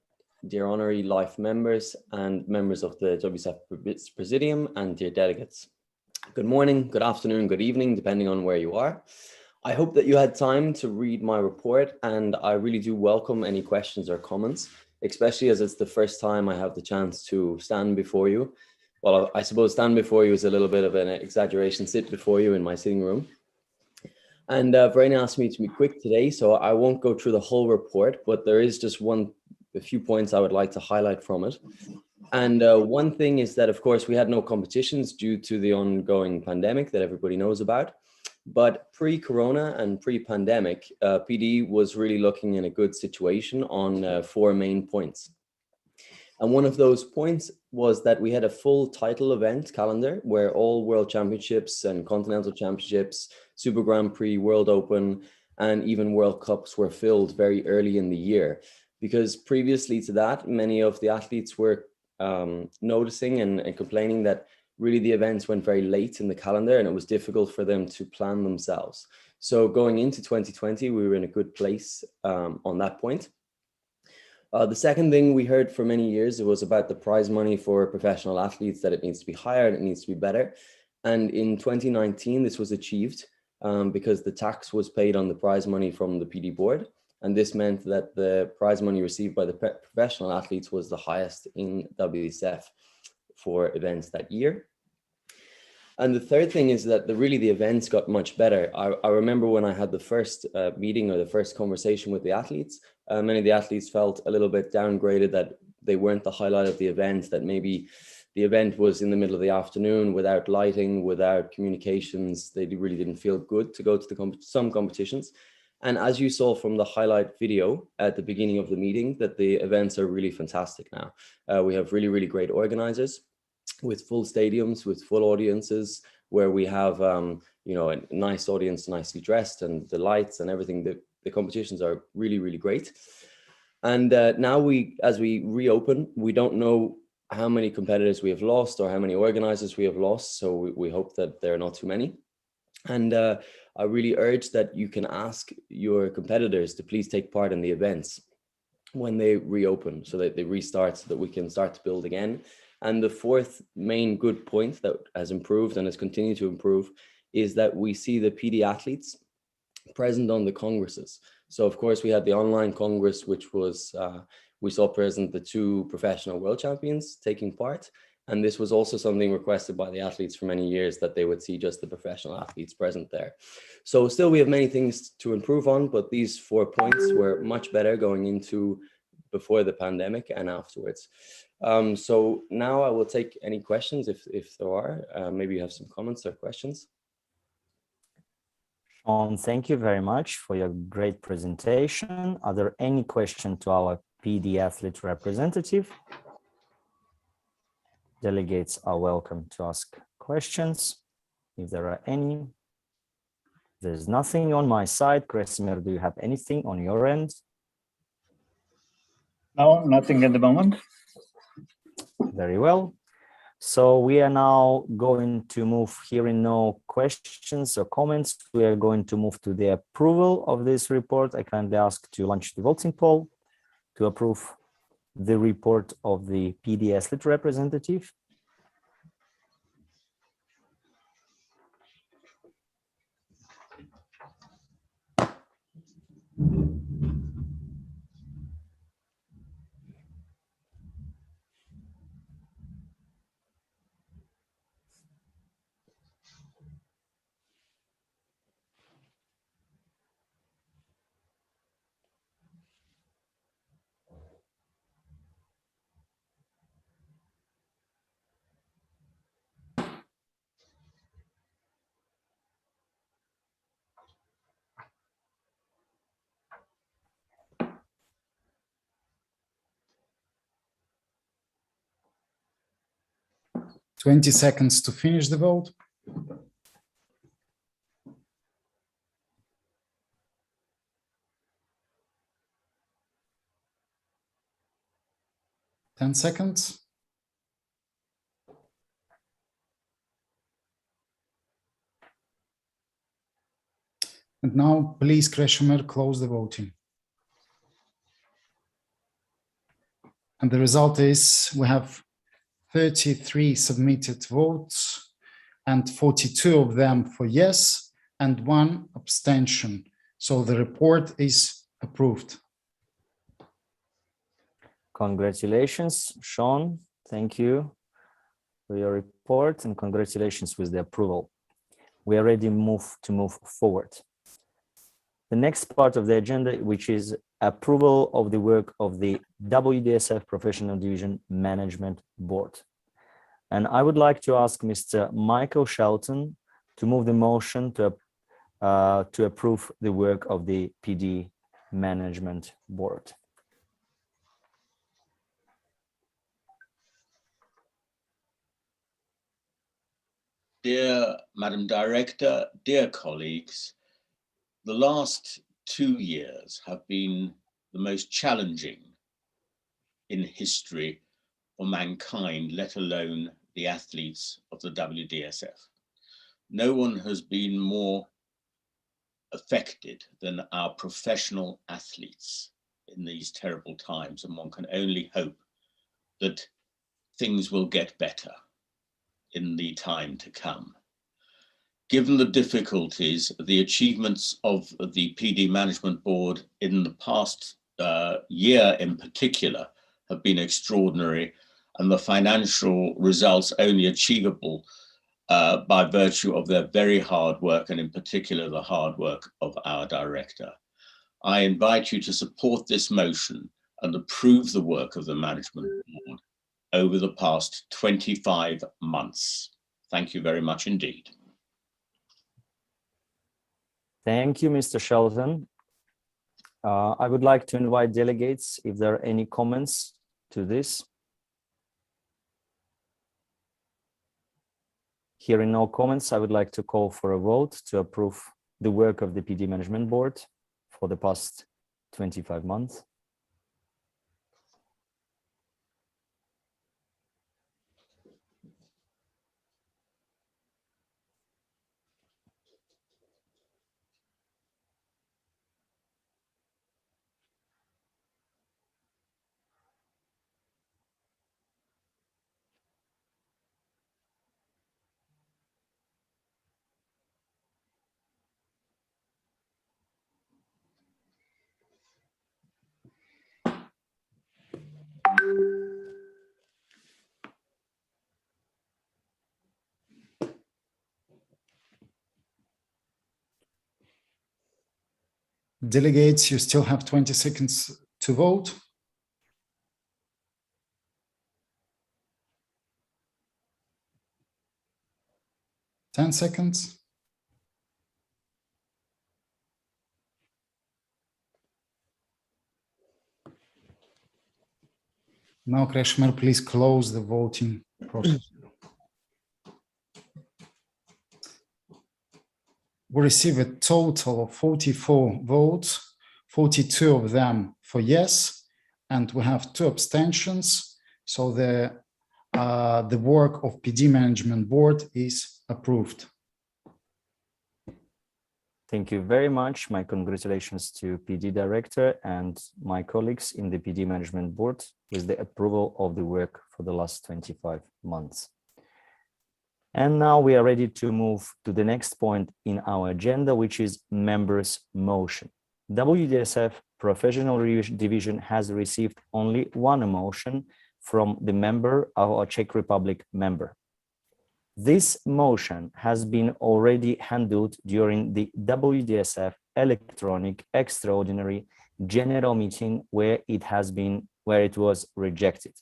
dear Honorary Life members and members of the Wdsf Presidium, and dear delegates. Good morning, good afternoon, good evening, depending on where you are. I hope that you had time to read my report, and I really do welcome any questions or comments, especially as it's the first time I have the chance to stand before you. Well, I suppose stand before you is a little bit of an exaggeration, sit before you in my sitting room. And Verena asked me to be quick today, so I won't go through the whole report, but there is just a few points I would like to highlight from it. And one thing is that, of course, we had no competitions due to the ongoing pandemic that everybody knows about. But pre-corona and pre-pandemic, PD was really looking in a good situation on 4 main points. And one of those points was that we had a full title event calendar where all World Championships and Continental Championships, Super Grand Prix, World Open, and even World Cups were filled very early in the year. Because previously to that, many of the athletes were noticing and complaining that really the events went very late in the calendar and it was difficult for them to plan themselves. So going into 2020, we were in a good place on that point. The second thing we heard for many years, it was about the prize money for professional athletes, that it needs to be higher and it needs to be better. And in 2019, this was achieved because the tax was paid on the prize money from the PD board. And this meant that the prize money received by the professional athletes was the highest in WDSF for events that year. And the third thing is that the events got much better. I remember when I had the first meeting or the first conversation with the athletes, many of the athletes felt a little bit downgraded, that they weren't the highlight of the event, that maybe the event was in the middle of the afternoon without lighting, without communications. They really didn't feel good to go to some competitions. And as you saw from the highlight video at the beginning of the meeting, that the events are really fantastic now. We have really great organizers with full stadiums, with full audiences, where we have you know, a nice audience, nicely dressed, and the lights and everything. The competitions are really great. And now as we reopen, we don't know how many competitors we have lost or how many organizers we have lost. So we hope that there are not too many. And I really urge that you can ask your competitors to please take part in the events when they reopen, so that they restart, so that we can start to build again. And the fourth main good point that has improved and has continued to improve is that we see the PD athletes present on the congresses. So of course we had the online congress, which was, we saw present the 2 professional world champions taking part. And this was also something requested by the athletes for many years, that they would see just the professional athletes present there. So still we have many things to improve on, but these 4 points were much better going into before the pandemic and afterwards. So now I will take any questions if there are. Maybe you have some comments or questions. Sean, thank you very much for your great presentation. Are there any questions to our PD athlete representative? Delegates are welcome to ask questions if there are any. There's nothing on my side. Kresimir, do you have anything on your end? No, nothing at the moment. Very well. So we are now going to move, hearing no questions or comments, we are going to move to the approval of this report. I kindly ask to launch the voting poll to approve the report of the PD athlete representative. Twenty seconds to finish the vote. Ten seconds. And now, please, Kresimir, close the voting. And the result is we have 33 submitted votes and 42 of them for yes and 1 abstention. So the report is approved. Congratulations, Sean. Thank you for your report and congratulations with the approval. We are ready to move forward. The next part of the agenda, which is approval of the work of the WDSF Professional Division Management Board. And I would like to ask Mr. Michael Shelton to move the motion to approve the work of the PD Management Board. Dear Madam Director, dear colleagues, the last 2 years have been the most challenging in history for mankind, let alone the athletes of the WDSF. No one has been more affected than our professional athletes in these terrible times, and one can only hope that things will get better in the time to come. Given the difficulties, the achievements of the PD Management Board in the past year in particular have been extraordinary, and the financial results only achievable by virtue of their very hard work, and in particular the hard work of our director. I invite you to support this motion and approve the work of the Management Board over the past 25 months. Thank you very much indeed. Thank you, Mr. Shelton. I would like to invite delegates if there are any comments to this. Hearing no comments, I would like to call for a vote to approve the work of the PD Management Board for the past 25 months. Delegates, you still have 20 seconds to vote. Ten seconds. Now, Kreshmer, please close the voting process. We receive a total of 44 votes, 42 of them for yes, and we have 2 abstentions. So the work of PD Management Board is approved. Thank you very much. My congratulations to PD Director and my colleagues in the PD Management Board with the approval of the work for the last 25 months. And now we are ready to move to the next point in our agenda, which is members' motion. WDSF Professional Division has received only 1 motion from the member, our Czech Republic member. This motion has been already handled during the WDSF Electronic Extraordinary General Meeting where it was rejected.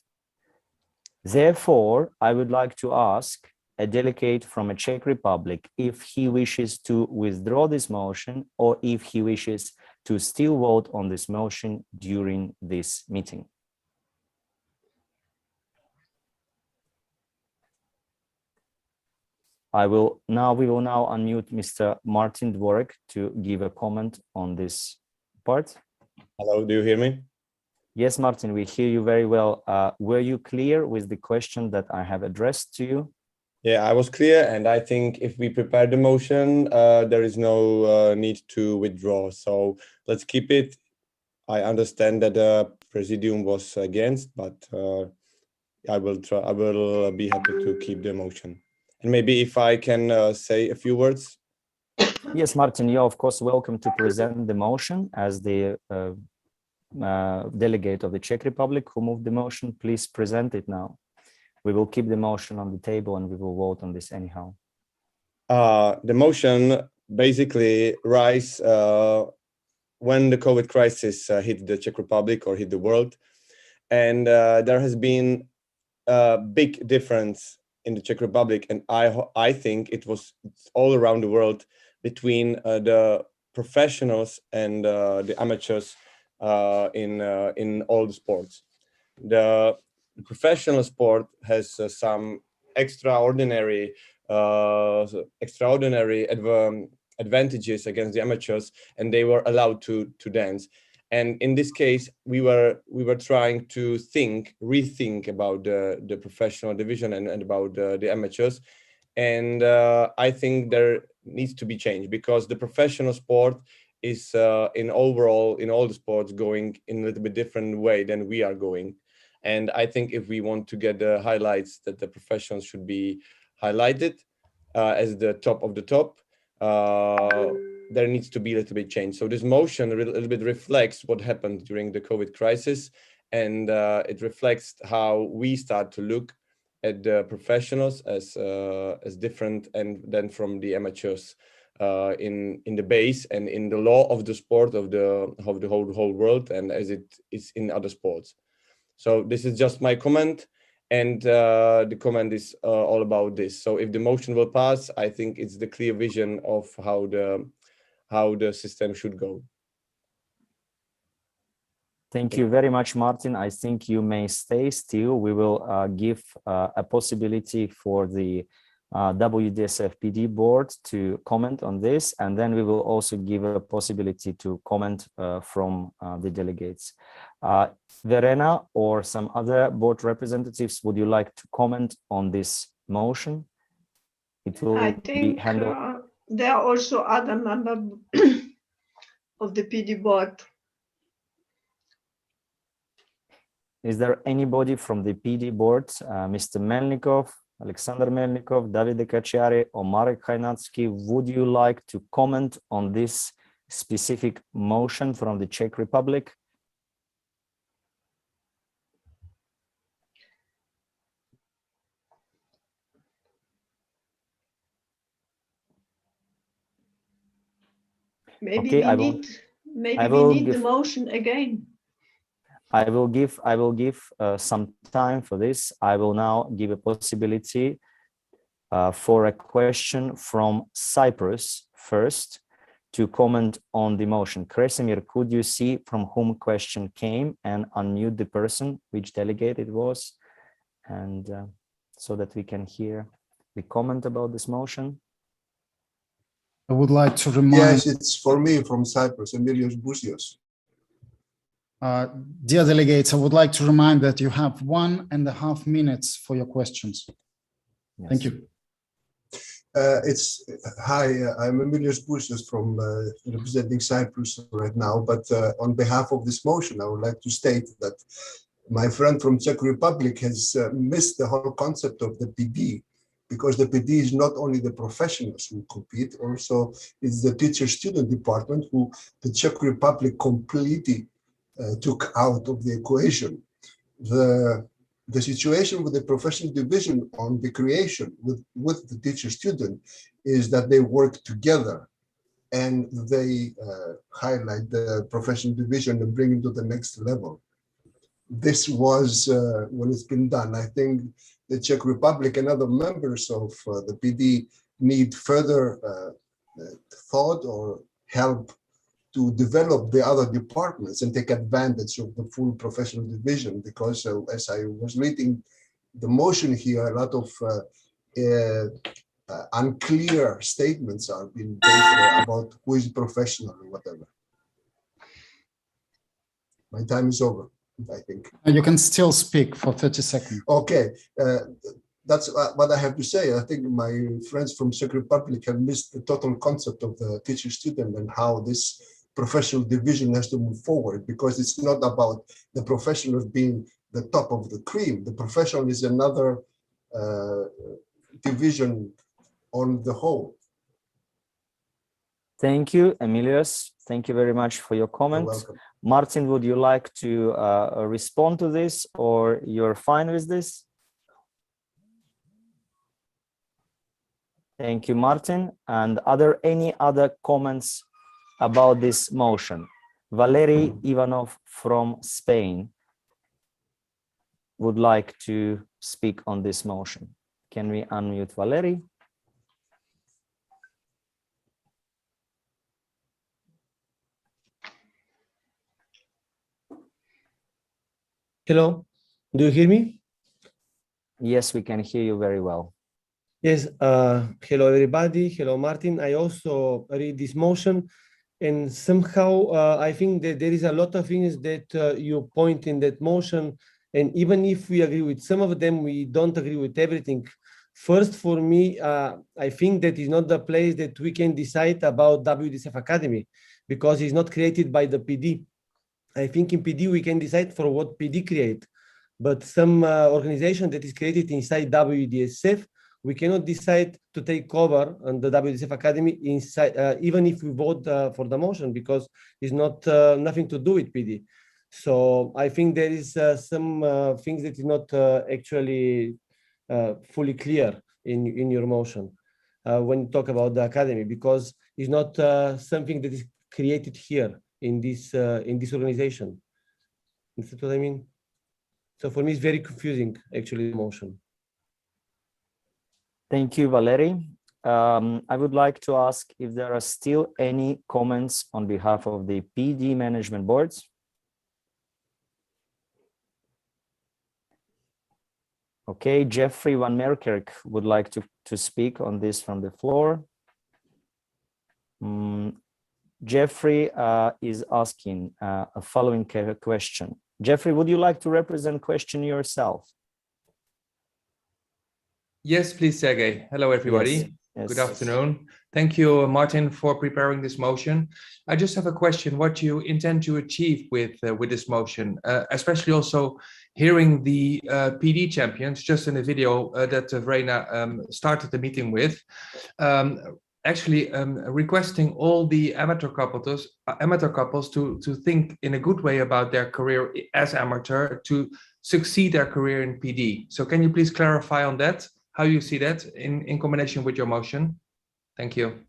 Therefore, I would like to ask a delegate from a Czech Republic if he wishes to withdraw this motion or if he wishes to still vote on this motion during this meeting. We will now unmute Mr. Martin Dvorek to give a comment on this part. Hello, do you hear me? Yes, Martin, we hear you very well. Were you clear with the question that I have addressed to you? Yeah, I was clear, and I think if we prepare the motion, there is no need to withdraw. So let's keep it. I understand that the Presidium was against, but I will be happy to keep the motion. And maybe if I can say a few words. Yes, Martin, you're of course welcome to present the motion as the delegate of the Czech Republic who moved the motion. Please present it now. We will keep the motion on the table and we will vote on this anyhow. The motion basically rise when the COVID crisis hit the Czech Republic or hit the world. And there has been a big difference in the Czech Republic, and I think it's all around the world between the professionals and the amateurs in all the sports. The professional sport has some extraordinary advantages against the amateurs, and they were allowed to dance. And in this case, we were trying to rethink about the professional division and about the amateurs. And I think there needs to be change because the professional sport is in all the sports going in a little bit different way than we are going. And I think if we want to get the highlights that the professionals should be highlighted as the top of the top, there needs to be a little bit change. So this motion a little bit reflects what happened during the COVID crisis, and it reflects how we start to look at the professionals as different and then from the amateurs in the base and in the law of the sport of the whole world and as it is in other sports. So this is just my comment, and the comment is all about this. So if the motion will pass, I think it's the clear vision of how the system should go. Thank you very much, Martin. I think you may stay still. We will give a possibility for the Wdsfpd board to comment on this, and then we will also give a possibility to comment from the delegates. Verena or some other board representatives, would you like to comment on this motion? It will I think be handled. there are also other members of the PD board. Is there anybody from the PD board, Mr. Melikov, Alexander Melikov, Davide Kacchari, or Marek Koinatsky? Would you like to comment on this specific motion from the Czech Republic? Maybe Okay, we need the motion again. I will give some time for this. I will now give a possibility for a question from Cyprus first. to comment on the motion. Kresimir, could you see from whom question came and unmute the person, which delegate it was, and so that we can hear the comment about this motion? I would like to remind. Yes, it's for me from Cyprus, Emilios Bouzios. Dear delegates, I would like to remind that you have 1.5 minutes for your questions. Yes. Thank you. Hi, I'm Emilios Bouzios from representing Cyprus right now, but on behalf of this motion, I would like to state that my friend from Czech Republic has missed the whole concept of the PD, because the PD is not only the professionals who compete, also it's the teacher-student department who the Czech Republic completely took out of the equation. The situation with the professional division on the creation with the teacher-student is that they work together and they highlight the professional division and bring it to the next level. This was when it's been done. I think the Czech Republic and other members of the PD need further thought or help to develop the other departments and take advantage of the full professional division, because as I was reading the motion here, a lot of unclear statements are being made about who is professional or whatever. My time is over, I think. You can still speak for 30 seconds. Okay, that's what I have to say. I think my friends from Czech Republic have missed the total concept of the teacher-student and how this professional division has to move forward, because it's not about the professionals being the top of the cream. The professional is another division on the whole. Thank you, Emilios. Thank you very much for your comment. You're welcome. Martin, would you like to respond to this, or you're fine with this? Thank you, Martin. And are there any other comments about this motion? Valery Ivanov from Spain would like to speak on this motion. Can we unmute Valery? Hello, do you hear me? Yes, we can hear you very well. Yes, hello everybody. Hello, Martin. I also read this motion, and somehow I think that there is a lot of things that you point in that motion, and even if we agree with some of them, we don't agree with everything. First, for me, I think that is not the place that we can decide about WDSF Academy, because it's not created by the PD. I think in PD we can decide for what PD create, but some organization that is created inside WDSF, we cannot decide to take over on the WDSF Academy inside, even if we vote for the motion, because it's not nothing to do with PD. So I think there is some things that is not actually fully clear in your motion when you talk about the academy, because it's not something that is created here in this organization. Is that what I mean? So for me, it's very confusing, actually, the motion. Thank you, Valery. I would like to ask if there are still any comments on behalf of the PD management boards. Okay, Jeffrey Van Merkerk would like to speak on this from the floor. Jeffrey is asking a following question. Jeffrey, would you like to represent question yourself? Yes, please, Sergey. Hello, everybody. Yes, yes. Good afternoon. Thank you, Martin, for preparing this motion. I just have a question: what you intend to achieve with this motion, especially also hearing the PD champions just in the video that Verena started the meeting with, actually requesting all the amateur couples to think in a good way about their career as amateur to succeed their career in PD. So can you please clarify on that, how you see that in combination with your motion? Thank you.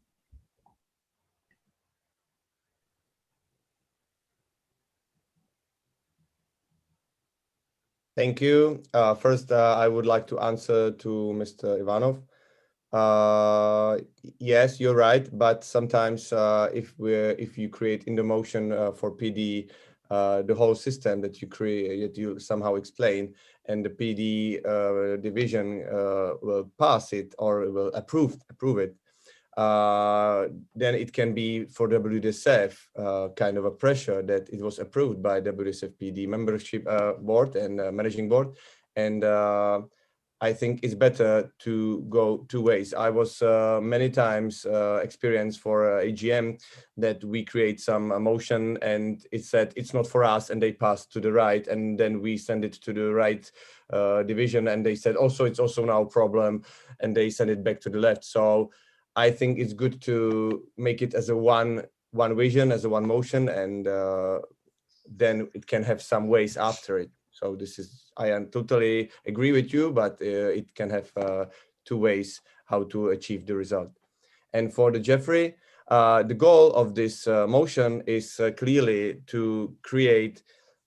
Thank you. First, I would like to answer to Mr. Ivanov. Yes, you're right. But sometimes if you create in the motion for PD the whole system that you create, that you somehow explain, and the PD division will pass it or will approve it, then it can be for WDSF kind of a pressure that it was approved by Wdsfpd membership board and managing board. And I think it's better to go two ways. I was many times experienced for AGM that we create some motion and it said it's not for us, and they passed to the right, and then we send it to the right division, and they said also it's also now a problem, and they send it back to the left. So I think it's good to make it as a one vision, as a one motion, and then it can have some ways after it. So this is, I am totally agree with you, but it can have two ways how to achieve the result. And for the Jeffrey, the goal of this motion is clearly to create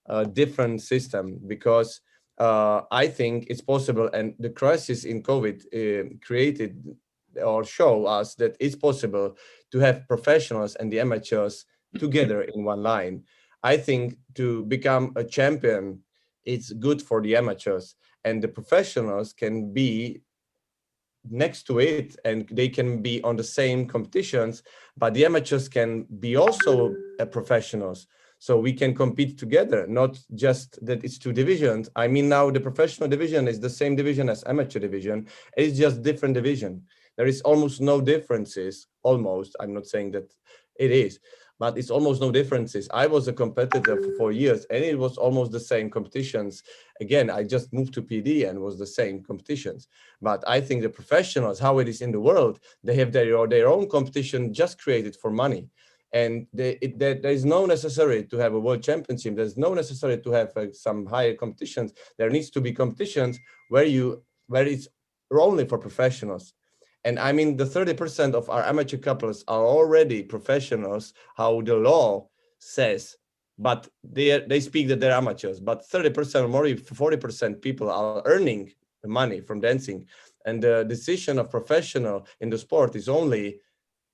a different system, because I think it's possible, and the crisis in COVID created or show us that it's possible to have professionals and the amateurs together in one line. I think to become a champion, it's good for the amateurs, and the professionals can be next to it, and they can be on the same competitions, but the amateurs can be also professionals. So we can compete together, not just that it's two divisions. I mean, now the professional division is the same division as amateur division. It's just different division. There is almost no differences, almost. I'm not saying that it is, but it's almost no differences. I was a competitor for 4 years, and it was almost the same competitions. Again, I just moved to PD and was the same competitions. But I think the professionals, how it is in the world, they have their own competition just created for money. And there is no necessary to have a world championship. There's no necessary to have some higher competitions. There needs to be competitions where it's only for professionals. And I mean, the 30% of our amateur couples are already professionals, how the law says, but they speak that they're amateurs, but 30% or more, 40% people are earning the money from dancing. And the decision of professional in the sport is only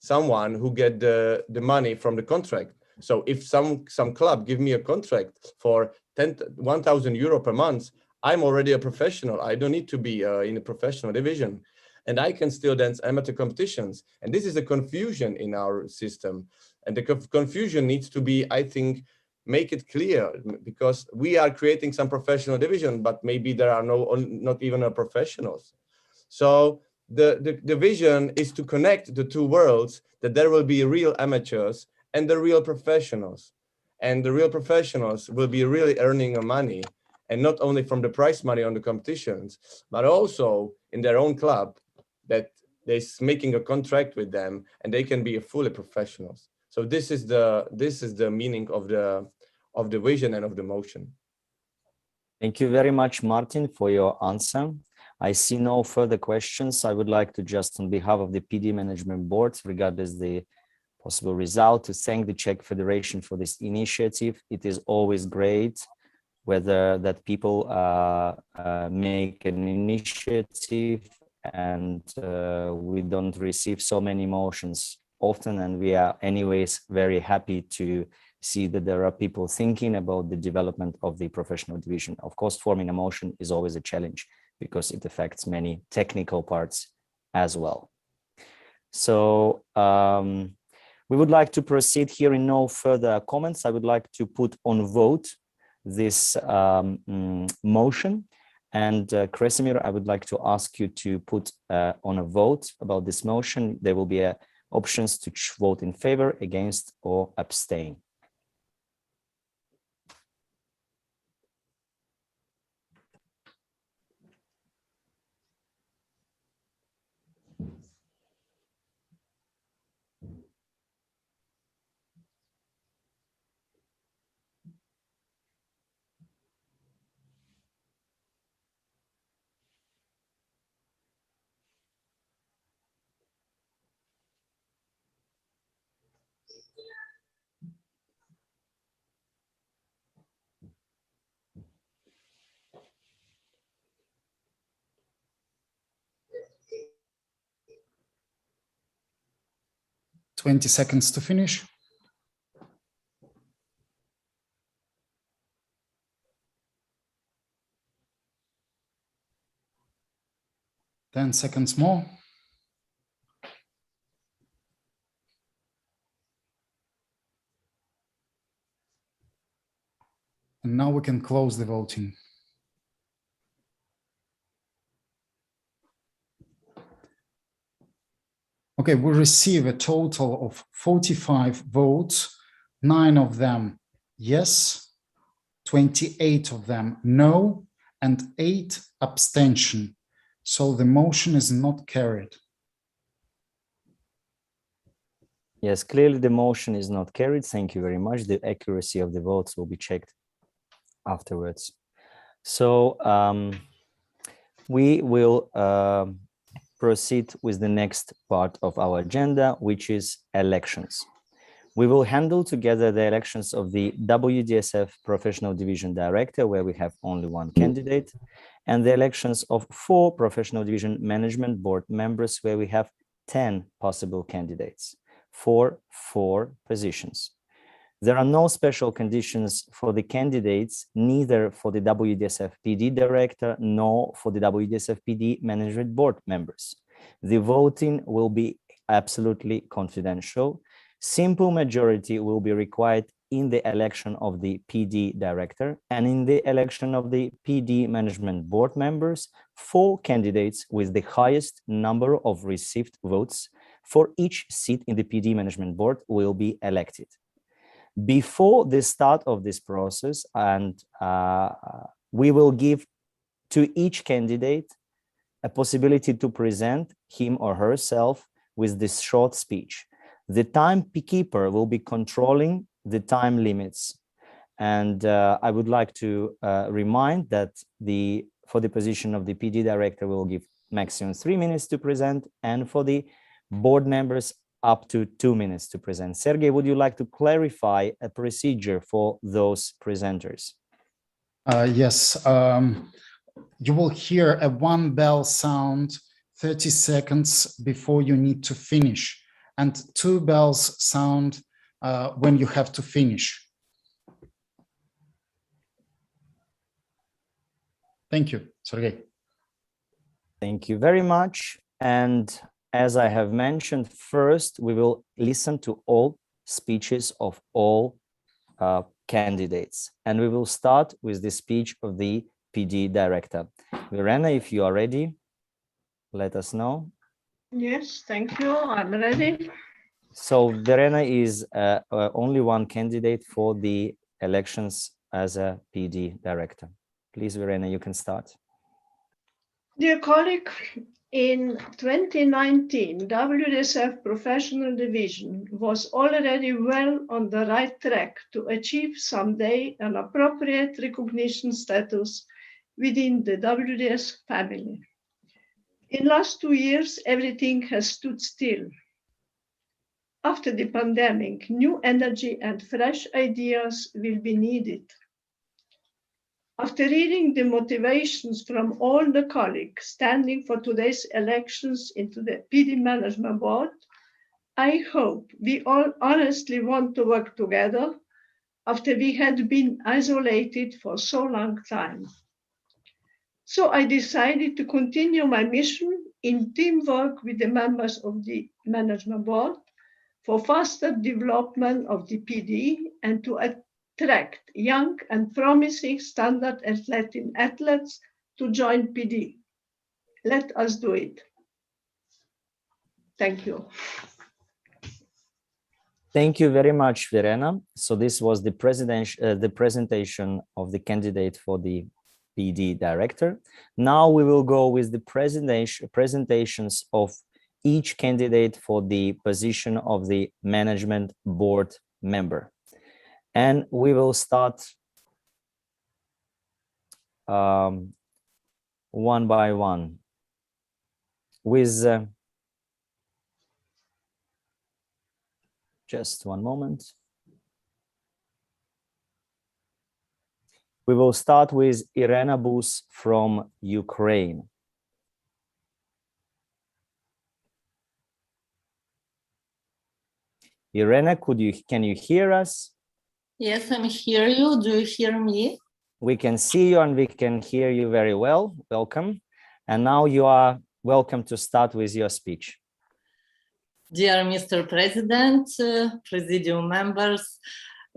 someone who get the money from the contract. So if some club give me a contract for 1,000 euro per month, I'm already a professional. I don't need to be in a professional division. And I can still dance amateur competitions. And this is a confusion in our system. And the confusion needs to be, I think, make it clear, because we are creating some professional division, but maybe there are not even professionals. So the vision is to connect the two worlds, that there will be real amateurs and the real professionals. And the real professionals will be really earning money, and not only from the prize money on the competitions, but also in their own club, that they're making a contract with them, and they can be fully professionals. So this is the meaning of the vision and of the motion. Thank you very much, Martin, for your answer. I see no further questions. I would like to just, on behalf of the PD management board, regardless the possible result, to thank the Czech Federation for this initiative. It is always great whether that people make an initiative, and we don't receive so many motions often, and we are anyways very happy to see that there are people thinking about the development of the professional division. Of course, forming a motion is always a challenge, because it affects many technical parts as well. So we would like to proceed here in no further comments. I would like to put on vote this motion. And Kresimir, I would like to ask you to put on a vote about this motion. There will be options to vote in favor, against, or abstain. 20 seconds to finish. Ten seconds more. And now we can close the voting. Okay, we receive a total of 45 votes, 9 of them yes, 28 of them no, and 8 abstention. So the motion is not carried. Yes, clearly the motion is not carried. Thank you very much. The accuracy of the votes will be checked afterwards. So we will proceed with the next part of our agenda, which is elections. We will handle together the elections of the WDSF Professional Division Director, where we have only one candidate, and the elections of 4 Professional Division Management Board members, where we have 10 possible candidates for 4 positions. There are no special conditions for the candidates, neither for the Wdsfpd director nor for the Wdsfpd management board members. The voting will be absolutely confidential. Simple majority will be required in the election of the PD director, and in the election of the PD management board members, 4 candidates with the highest number of received votes for each seat in the PD management board will be elected. Before the start of this process, and we will give to each candidate a possibility to present him or herself with this short speech. The timekeeper will be controlling the time limits. And I would like to remind that for the position of the PD director, we'll give maximum 3 minutes to present, and for the board members, up to 2 minutes to present. Sergey, would you like to clarify a procedure for those presenters? Yes, you will hear a 1 bell sound 30 seconds before you need to finish, and 2 bells sound when you have to finish. Thank you, Sergey. Thank you very much. And as I have mentioned, first, we will listen to all speeches of all candidates. And we will start with the speech of the PD director. Verena, if you are ready, let us know. Yes, thank you. I'm ready. So Verena is only one candidate for the elections as a PD director. Please, Verena, you can start. Dear colleague, in 2019, WDSF Professional Division was already well on the right track to achieve someday an appropriate recognition status within the WDS family. In the last 2 years, everything has stood still. After the pandemic, new energy and fresh ideas will be needed. After reading the motivations from all the colleagues standing for today's elections into the PD Management Board, I hope we all honestly want to work together after we had been isolated for so long time. So I decided to continue my mission in teamwork with the members of the Management Board for faster development of the PD and to attract young and promising standard athletes to join PD. Let us do it. Thank you. Thank you very much, Verena. So this was the presentation of the candidate for the PD director. Now we will go with the presentations of each candidate for the position of the management board member. And we will start one by one with just one moment. We will start with Irena Bus from Ukraine. Irena, can you hear us? Yes, I'm hear you. Do you hear me? We can see you and we can hear you very well. Welcome. And now you are welcome to start with your speech. Dear Mr. President, Presidium members,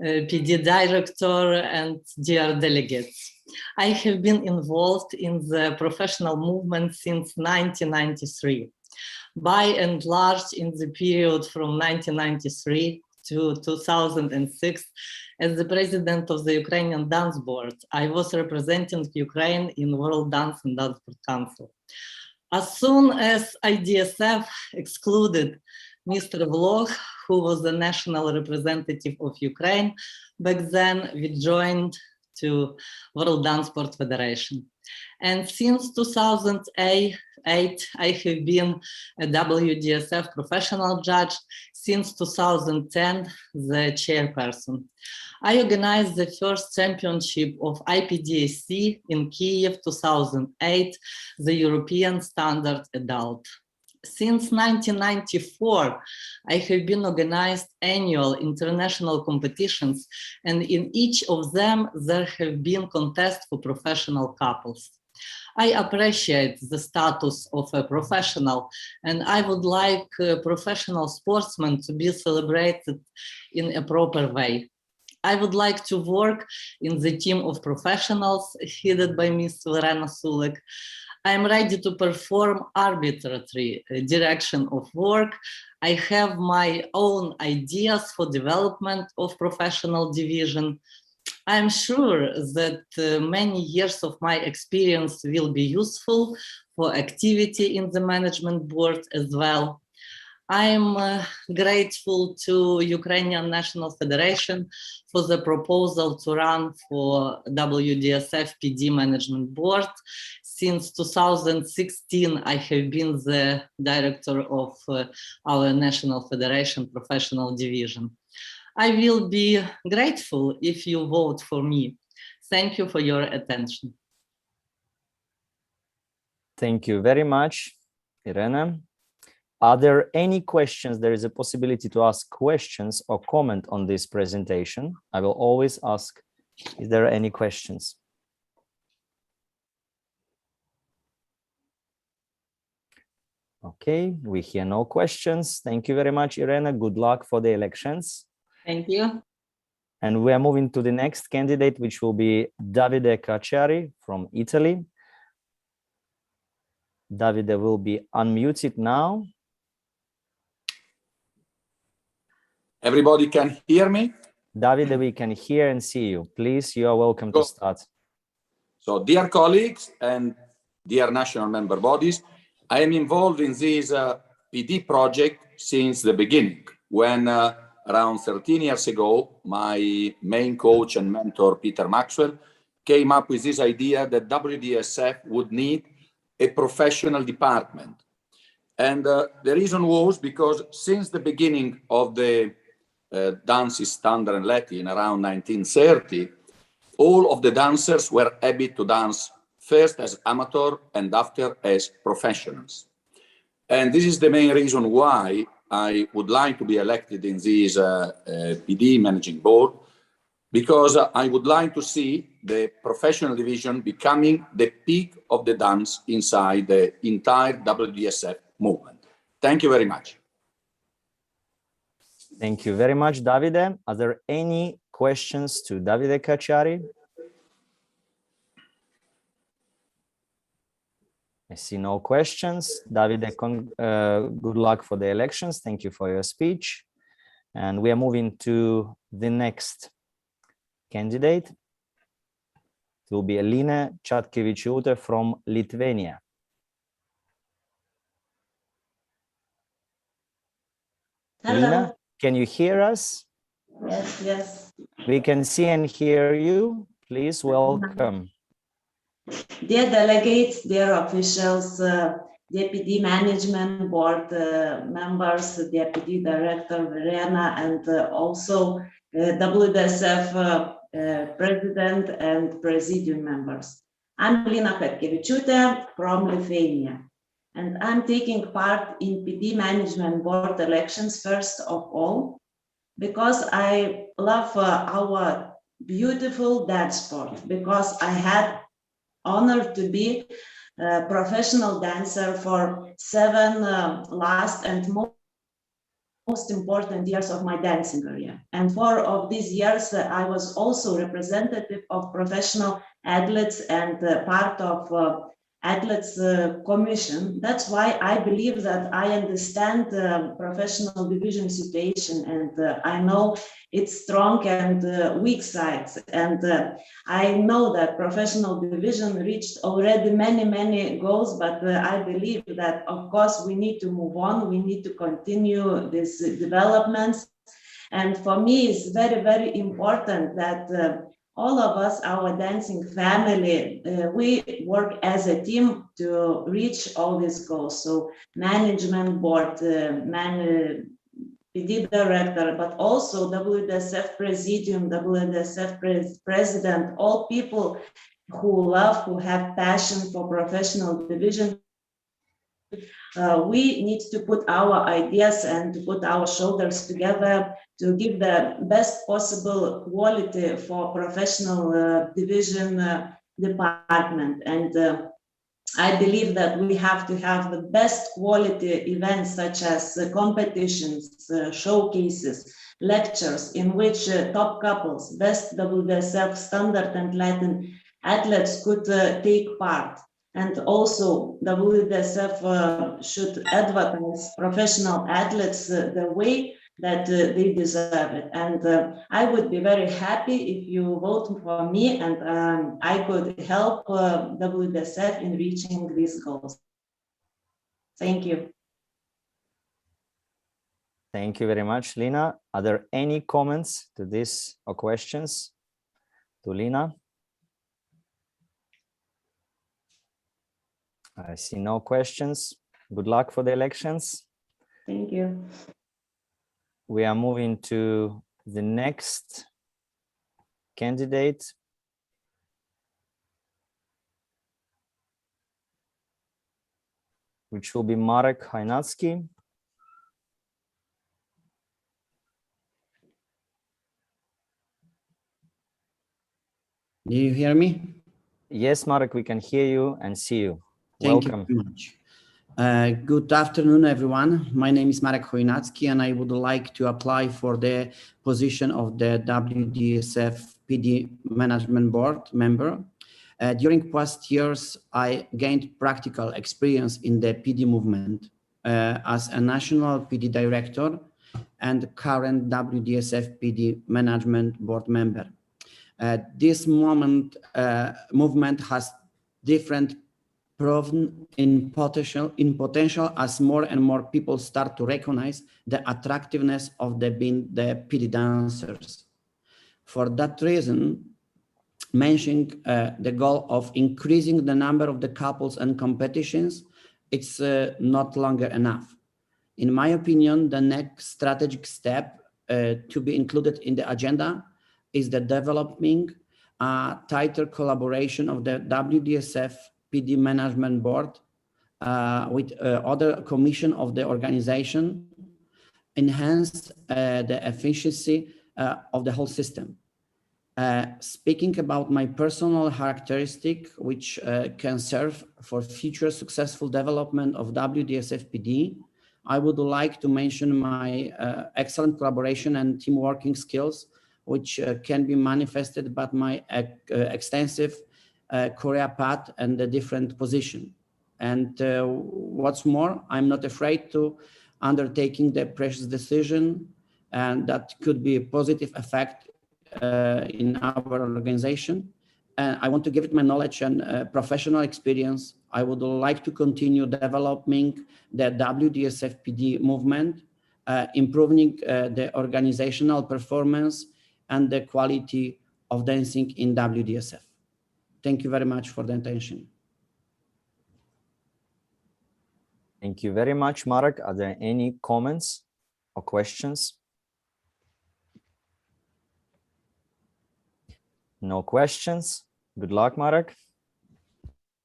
PD Director, and dear delegates. I have been involved in the professional movement since 1993. By and large, in the period from 1993 to 2006, as the president of the Ukrainian Dance Board, I was representing Ukraine in World Dance and Dance Sport Council. As soon as IDSF excluded Mr. Vlog, who was the national representative of Ukraine, back then we joined to World Dance Sport Federation. And since 2008, I have been a WDSF professional judge. Since 2010, the chairperson. I organized the first championship of IPDSC in Kiev 2008, the European Standard Adult. Since 1994, I have been organized annual international competitions, and in each of them, there have been contests for professional couples. I appreciate the status of a professional, and I would like professional sportsmen to be celebrated in a proper way. I would like to work in the team of professionals headed by Ms. Verena Sulek. I am ready to perform arbitrary direction of work. I have my own ideas for development of professional division. I am sure that many years of my experience will be useful for activity in the management board as well. I am grateful to Ukrainian National Federation for the proposal to run for Wdsfpd management board. Since 2016, I have been the director of our National Federation Professional Division. I will be grateful if you vote for me. Thank you for your attention. Thank you very much, Irena. Are there any questions? There is a possibility to ask questions or comment on this presentation. I will always ask, is there any questions? Okay, we hear no questions. Thank you very much, Irena. Good luck for the elections. Thank you. And we are moving to the next candidate, which will be Davide Kacchari from Italy. Davide will be unmuted now. Everybody can hear me? Davide, we can hear and see you. Please, you are welcome to start. So, dear colleagues and dear national member bodies, I am involved in this PD project since the beginning, when around 13 years ago, my main coach and mentor, Peter Maxwell, came up with this idea that WDSF would need a professional department. And the reason was because since the beginning of the dances standard and Latin around 1930, all of the dancers were able to dance first as amateur and after as professionals. And this is the main reason why I would like to be elected in this PD managing board, because I would like to see the professional division becoming the peak of the dance inside the entire WDSF movement. Thank you very much. Thank you very much, Davide. Are there any questions to Davide Kacchari? I see no questions. Davide, good luck for the elections. Thank you for your speech. And we are moving to the next candidate. It will be Elina Chatkevičiūtė from Lithuania. Hello. Elina, can you hear us? Yes, yes. We can see and hear you. Please welcome. Dear delegates, dear officials, dear PD management board members, dear PD director Verena, and also WDSF president and presidium members. I'm Elina Chatkevičiūtė from Lithuania, and I'm taking part in PD management board elections first of all because I love our beautiful dance sport, because I had honor to be a professional dancer for 7 last and most important years of my dancing career. And 4 of these years, I was also representative of professional athletes and part of athletes commission. That's why I believe that I understand the professional division situation, and I know its strong and weak sides. And I know that professional division reached already many goals, but I believe that, of course, we need to move on. We need to continue these developments. And for me, it's very important that all of us, our dancing family, we work as a team to reach all these goals. So management board, PD director, but also WDSF presidium, WDSF president, all people who love, who have passion for professional division. We need to put our ideas and to put our shoulders together to give the best possible quality for professional division department. And I believe that we have to have the best quality events such as competitions, showcases, lectures in which top couples, best WDSF standard and Latin athletes could take part. And also WDSF should advertise professional athletes the way that they deserve it. And I would be very happy if you vote for me and I could help WDSF in reaching these goals. Thank you. Thank you very much, Lina. Are there any comments to this or questions to Lina? I see no questions. Good luck for the elections. Thank you. We are moving to the next candidate. Which will be Marek Koinatsky. Do you hear me? Yes, Marek, we can hear you and see you. Thank Welcome. you very much. Good afternoon, everyone. My name is Marek Koinatsky, and I would like to apply for the position of the Wdsfpd Management Board member. During past years, I gained practical experience in the PD movement as a national PD director and current Wdsfpd Management Board member. This movement has different proven in potential as more and more people start to recognize the attractiveness of being the PD dancers. For that reason, mentioning the goal of increasing the number of the couples and competitions, it's not longer enough. In my opinion, the next strategic step to be included in the agenda is the developing a tighter collaboration of the Wdsfpd Management Board with other commission of the organization, enhance the efficiency of the whole system. Speaking about my personal characteristic, which can serve for future successful development of Wdsfpd, I would like to mention my excellent collaboration and team working skills, which can be manifested by my extensive career path and the different position. And what's more, I'm not afraid to undertaking the precious decision, and that could be a positive effect in our organization. And I want to give it my knowledge and professional experience. I would like to continue developing the Wdsfpd movement, improving the organizational performance and the quality of dancing in WDSF. Thank you very much for the attention. Thank you very much, Marek. Are there any comments or questions? No questions. Good luck, Marek.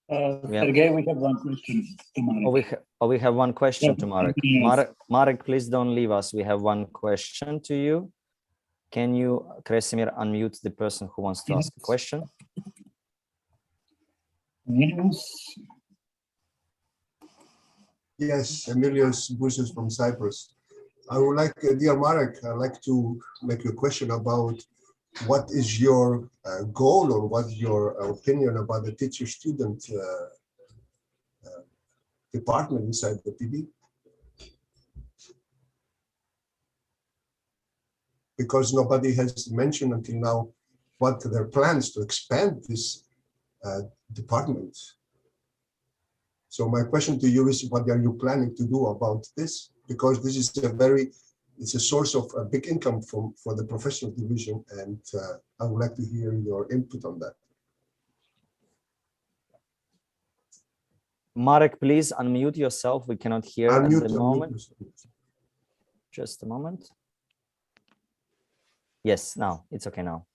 Sergey, we have one question to Marek. We have one question to Marek. Yes. Marek, please don't leave us. We have one question to you. Can you, Kresimir, unmute the person who wants to ask a question? Yes, Emilios Bousis from Cyprus. I would like, dear Marek, I'd like to make you a question about what is your goal or what's your opinion about the teacher-student department inside the PD? Because nobody has mentioned until now what their plans to expand this department. So my question to you is, what are you planning to do about this? Because this is it's a source of a big income for the professional division, and I would like to hear your input on that. Marek, please unmute yourself. We cannot hear at the moment. Just a moment. Yes, now it's okay now.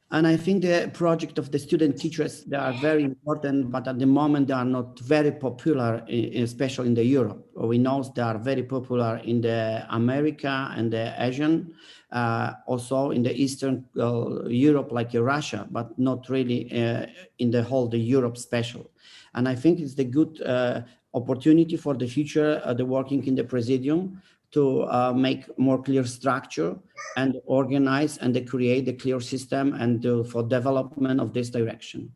And I think the project of the student teachers, they are very important, but at the moment they are not very popular, especially in the Europe. We know they are very popular in the America and the Asian, also in the Eastern Europe, like Russia, but not really in the whole the Europe special. And I think it's the good opportunity for the future, the working in the Presidium, to make more clear structure and organize and create the clear system and for development of this direction.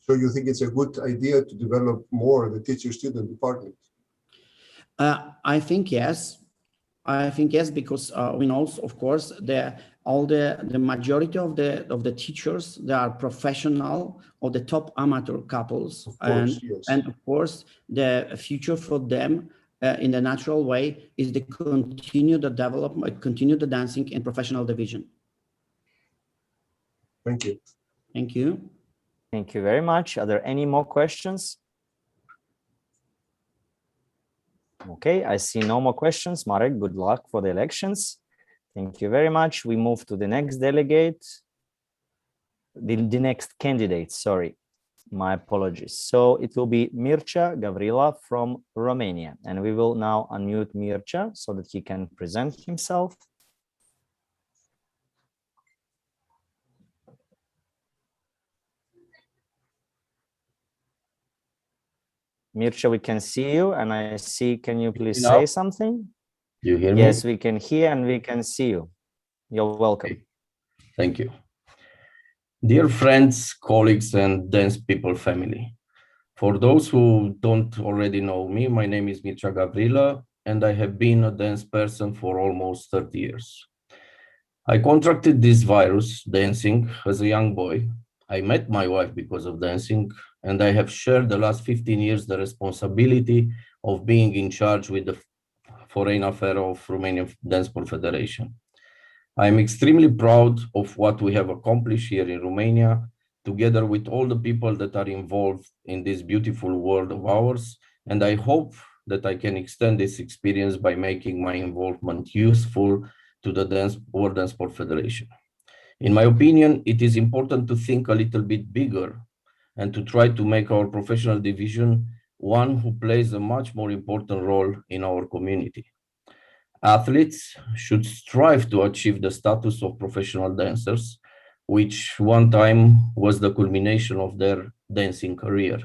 So you think it's a good idea to develop more the teacher-student department? I think yes. I think yes, because we know, of course, the majority of the teachers, they are professional or the top amateur couples, and of course the future for them in the natural way is to continue the development, continue the dancing in professional division. Thank you. Thank you. Thank you very much. Are there any more questions? Okay, I see no more questions. Marek, good luck for the elections. Thank you very much. We move to the next delegate, the next candidate, sorry. My apologies. So it will be Mircea Gavrila from Romania. And we will now unmute Mircea so that he can present himself. Mircea, we can see you and I see, can you please say something? You hear me? Yes, we can hear and we can see you. You're welcome. Okay. Thank you. Dear friends, colleagues, and dance people family. For those who don't already know me, my name is Mircea Gavrila, and I have been a dance person for almost 30 years. I contracted this virus, dancing, as a young boy. I met my wife because of dancing, and I have shared the last 15 years the responsibility of being in charge with the foreign affair of Romanian DanceSport Federation. I am extremely proud of what we have accomplished here in Romania, together with all the people that are involved in this beautiful world of ours, and I hope that I can extend this experience by making my involvement useful to the World DanceSport Federation. In my opinion, it is important to think a little bit bigger and to try to make our professional division one who plays a much more important role in our community. Athletes should strive to achieve the status of professional dancers, which one time was the culmination of their dancing career.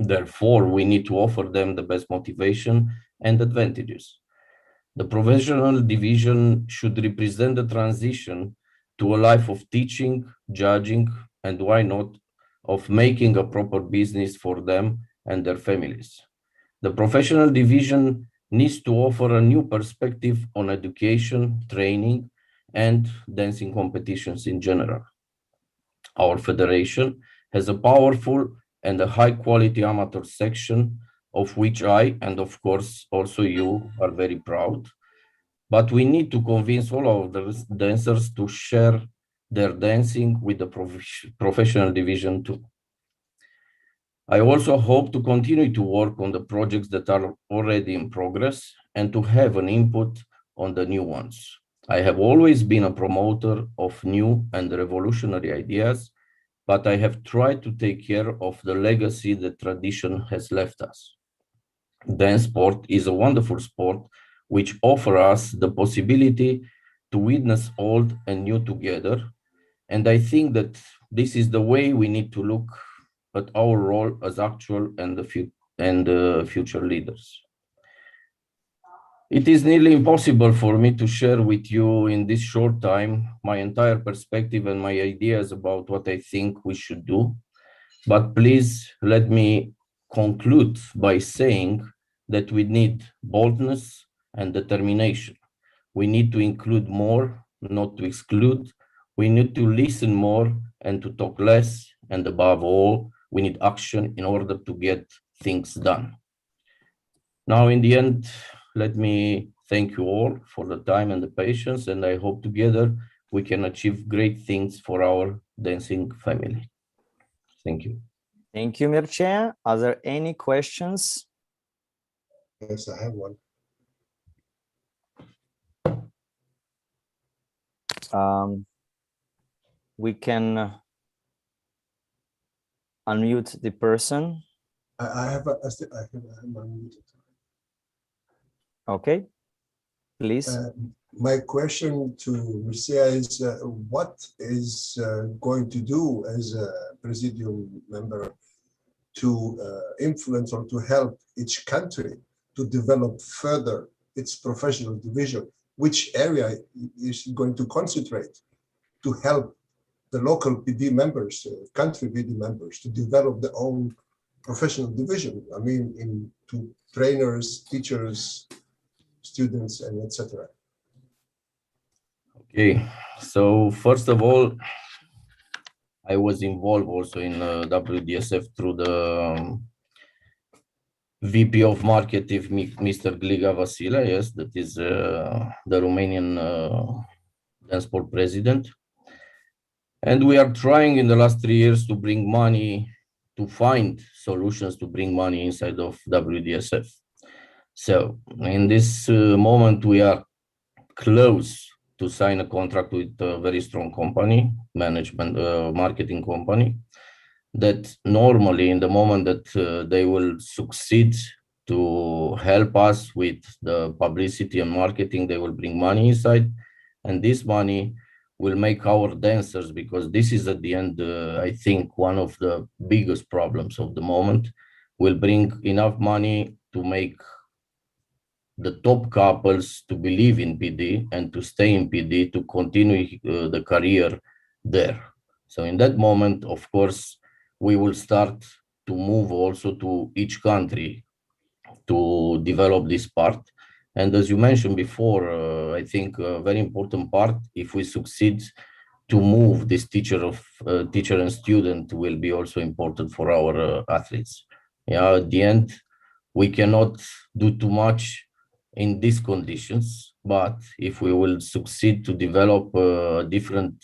Therefore, we need to offer them the best motivation and advantages. The professional division should represent the transition to a life of teaching, judging, and why not, of making a proper business for them and their families. The professional division needs to offer a new perspective on education, training, and dancing competitions in general. Our federation has a powerful and a high-quality amateur section, of which I, and of course also you, are very proud. But we need to convince all of the dancers to share their dancing with the professional division too. I also hope to continue to work on the projects that are already in progress and to have an input on the new ones. I have always been a promoter of new and revolutionary ideas, but I have tried to take care of the legacy that tradition has left us. Dance sport is a wonderful sport which offer us the possibility to witness old and new together. And I think that this is the way we need to look at our role as actual and future leaders. It is nearly impossible for me to share with you in this short time my entire perspective and my ideas about what I think we should do. But please let me conclude by saying that we need boldness and determination. We need to include more, not to exclude. We need to listen more and to talk less. And above all, we need action in order to get things done. Now, in the end, let me thank you all for the time and the patience, and I hope together we can achieve great things for our dancing family. Thank you. Thank you, Mircea. Are there any questions? Yes, I have one. We can unmute the person. I have unmuted. Okay, please. My question to Mircea is, what is going to do as a Presidium member to influence or to help each country to develop further its professional division? Which area is going to concentrate to help the local PD members, country PD members, to develop their own professional division? I mean, into trainers, teachers, students, and etc. Okay, so first of all, I was involved also in WDSF through the VP of Marketing, Mr. Gliga Vasile, yes, that is the Romanian DanceSport president. And we are trying in the last 3 years to bring money, to find solutions to bring money inside of WDSF. So in this moment, we are close to sign a contract with a very strong company, marketing company, that normally in the moment that they will succeed to help us with the publicity and marketing, they will bring money inside, and this money will make our dancers, because this is at the end, I think, one of the biggest problems of the moment, will bring enough money to make the top couples to believe in PD and to stay in PD, to continue the career there. So in that moment, of course, we will start to move also to each country to develop this part. And as you mentioned before, I think a very important part, if we succeed to move this teacher and student, will be also important for our athletes. Yeah, at the end, we cannot do too much in these conditions, but if we will succeed to develop a different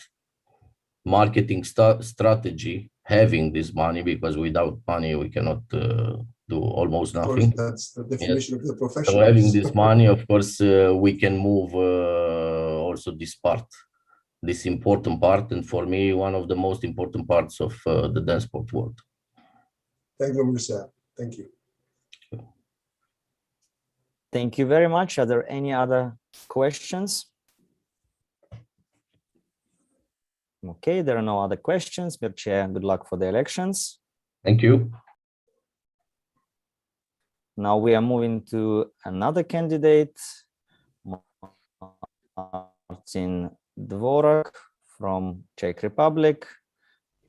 marketing strategy, having this money, because without money we cannot do almost nothing. Of course, that's the definition of the profession. So having this money, of course, we can move also this part, this important part, and for me, one of the most important parts of the dance sport world. Thank you, Mircea. Thank you. Thank you very much. Are there any other questions? Okay, there are no other questions. Mircea, good luck for the elections. Thank you. Now we are moving to another candidate, Martin Dvorak from Czech Republic.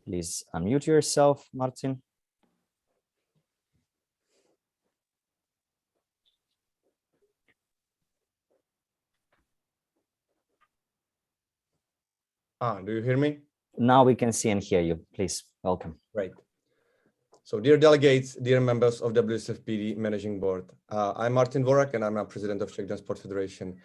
Please unmute yourself, Martin. Do you hear me? Now we can see and hear you. Please, welcome. Right. So dear delegates, dear members of Wdsfpd Managing Board, I'm Martin Dvorak and I'm a president of Czech Dance Sport Federation.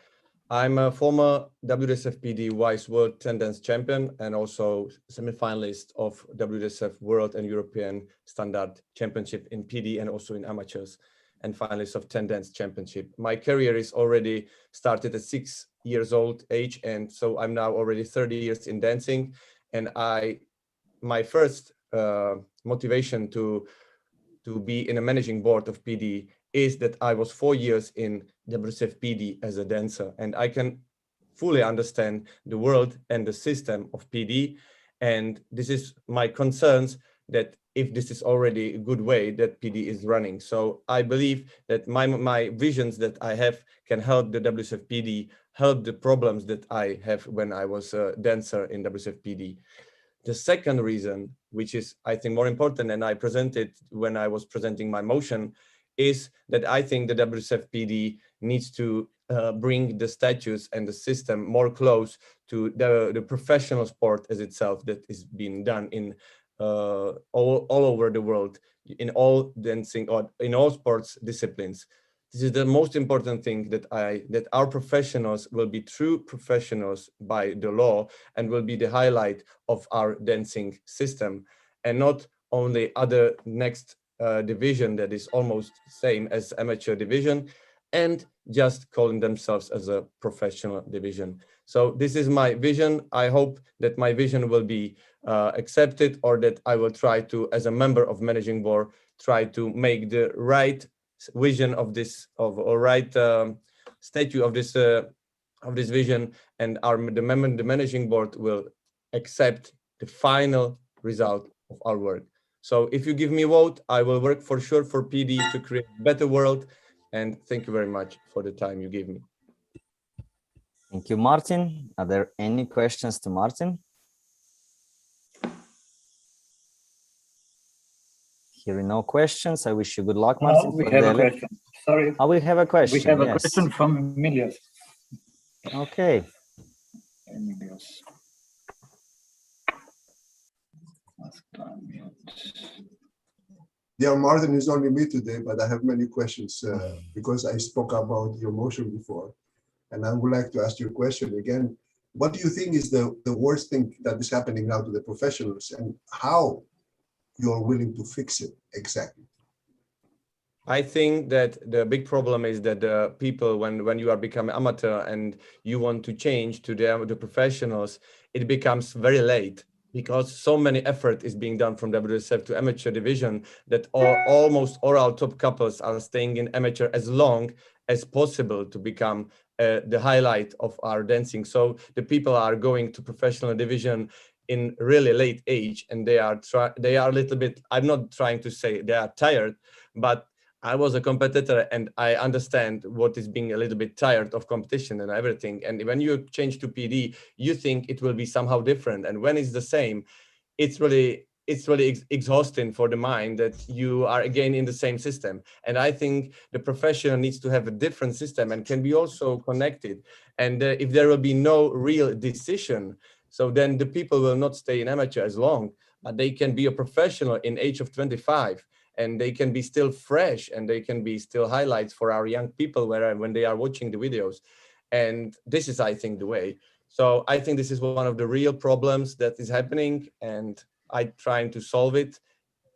I'm a former Wdsfpd Vice World 10 Dance Champion and also semi-finalist of WDSF World and European Standard Championship in PD and also in amateurs, and finalist of 10 Dance Championship. My career is already started at 6 years old age, and so I'm now already 30 years in dancing. And my first motivation to be in a managing board of PD is that I was 4 years in Wdsfpd as a dancer, and I can fully understand the world and the system of PD. And this is my concerns, that if this is already a good way that PD is running. So I believe that my visions that I have can help the Wdsfpd, help the problems that I have when I was a dancer in Wdsfpd. The second reason, which is I think more important, and I presented when I was presenting my motion, is that I think the Wdsfpd needs to bring the statutes and the system more close to the professional sport as itself that is being done in all over the world, in all dancing or in all sports disciplines. This is the most important thing, that our professionals will be true professionals by the law and will be the highlight of our dancing system, and not only other next division that is almost the same as amateur division and just calling themselves as a professional division. So this is my vision. I hope that my vision will be accepted, or that I will try to, as a member of managing board, try to make the right vision of this, statue of this vision, and the managing board will accept the final result of our work. So if you give me a vote, I will work for sure for PD to create a better world. And thank you very much for the time you gave me. Thank you, Martin. Are there any questions to Martin? Hearing no questions, I wish you good luck, Martin. We have a question. Sorry. Oh, we have a question. We have a yes. question from Emilios. Okay. Emilios. Dear Martin, it's only me today, but I have many questions because I spoke about your motion before. And I would like to ask you a question again. What do you think is the worst thing that is happening now to the professionals, and how you are willing to fix it exactly? I think that the big problem is that the people, when you are becoming amateur and you want to change to the professionals, it becomes very late, because so many effort is being done from WDSF to amateur division that almost all our top couples are staying in amateur as long as possible to become the highlight of our dancing. So the people are going to professional division in really late age, and they are a little bit, I'm not trying to say they are tired, but I was a competitor and I understand what is being a little bit tired of competition and everything. And when you change to PD, you think it will be somehow different. And when it's the same, it's really exhausting for the mind that you are again in the same system. And I think the professional needs to have a different system and can be also connected. And if there will be no real decision, so then the people will not stay in amateur as long, but they can be a professional in age of 25. And they can be still fresh, and they can be still highlights for our young people when they are watching the videos. And this is, I think, the way. So I think this is one of the real problems that is happening, and I'm trying to solve it.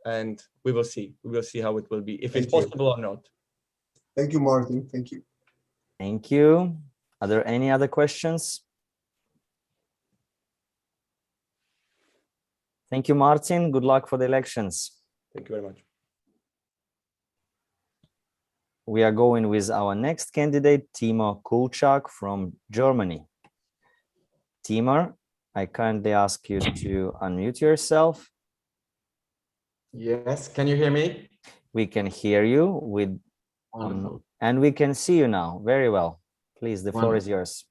And we will see. We will see how it will be, if it's possible or not. Thank you, Martin. Thank you. Thank you. Are there any other questions? Thank you, Martin. Good luck for the elections. Thank you very much. We are going with our next candidate, Teemo Kulchak from Germany. Teemo, I kindly ask you to unmute yourself. Yes, can you hear me? We can hear you and we can see you now very well. Please, the floor is yours.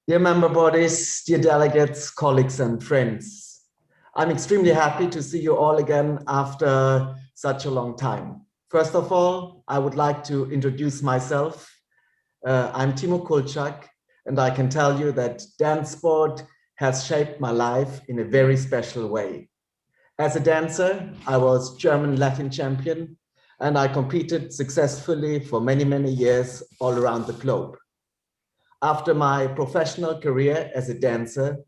Dear member bodies, dear delegates, colleagues and friends, I'm extremely happy to see you all again after such a long time. First of all, I would like to introduce myself. I'm Teemo Kulchak, and I can tell you that DanceSport has shaped my life in a very special way. As a dancer, I was German Latin champion, and I competed successfully for many, many years all around the globe. After my professional career as a dancer,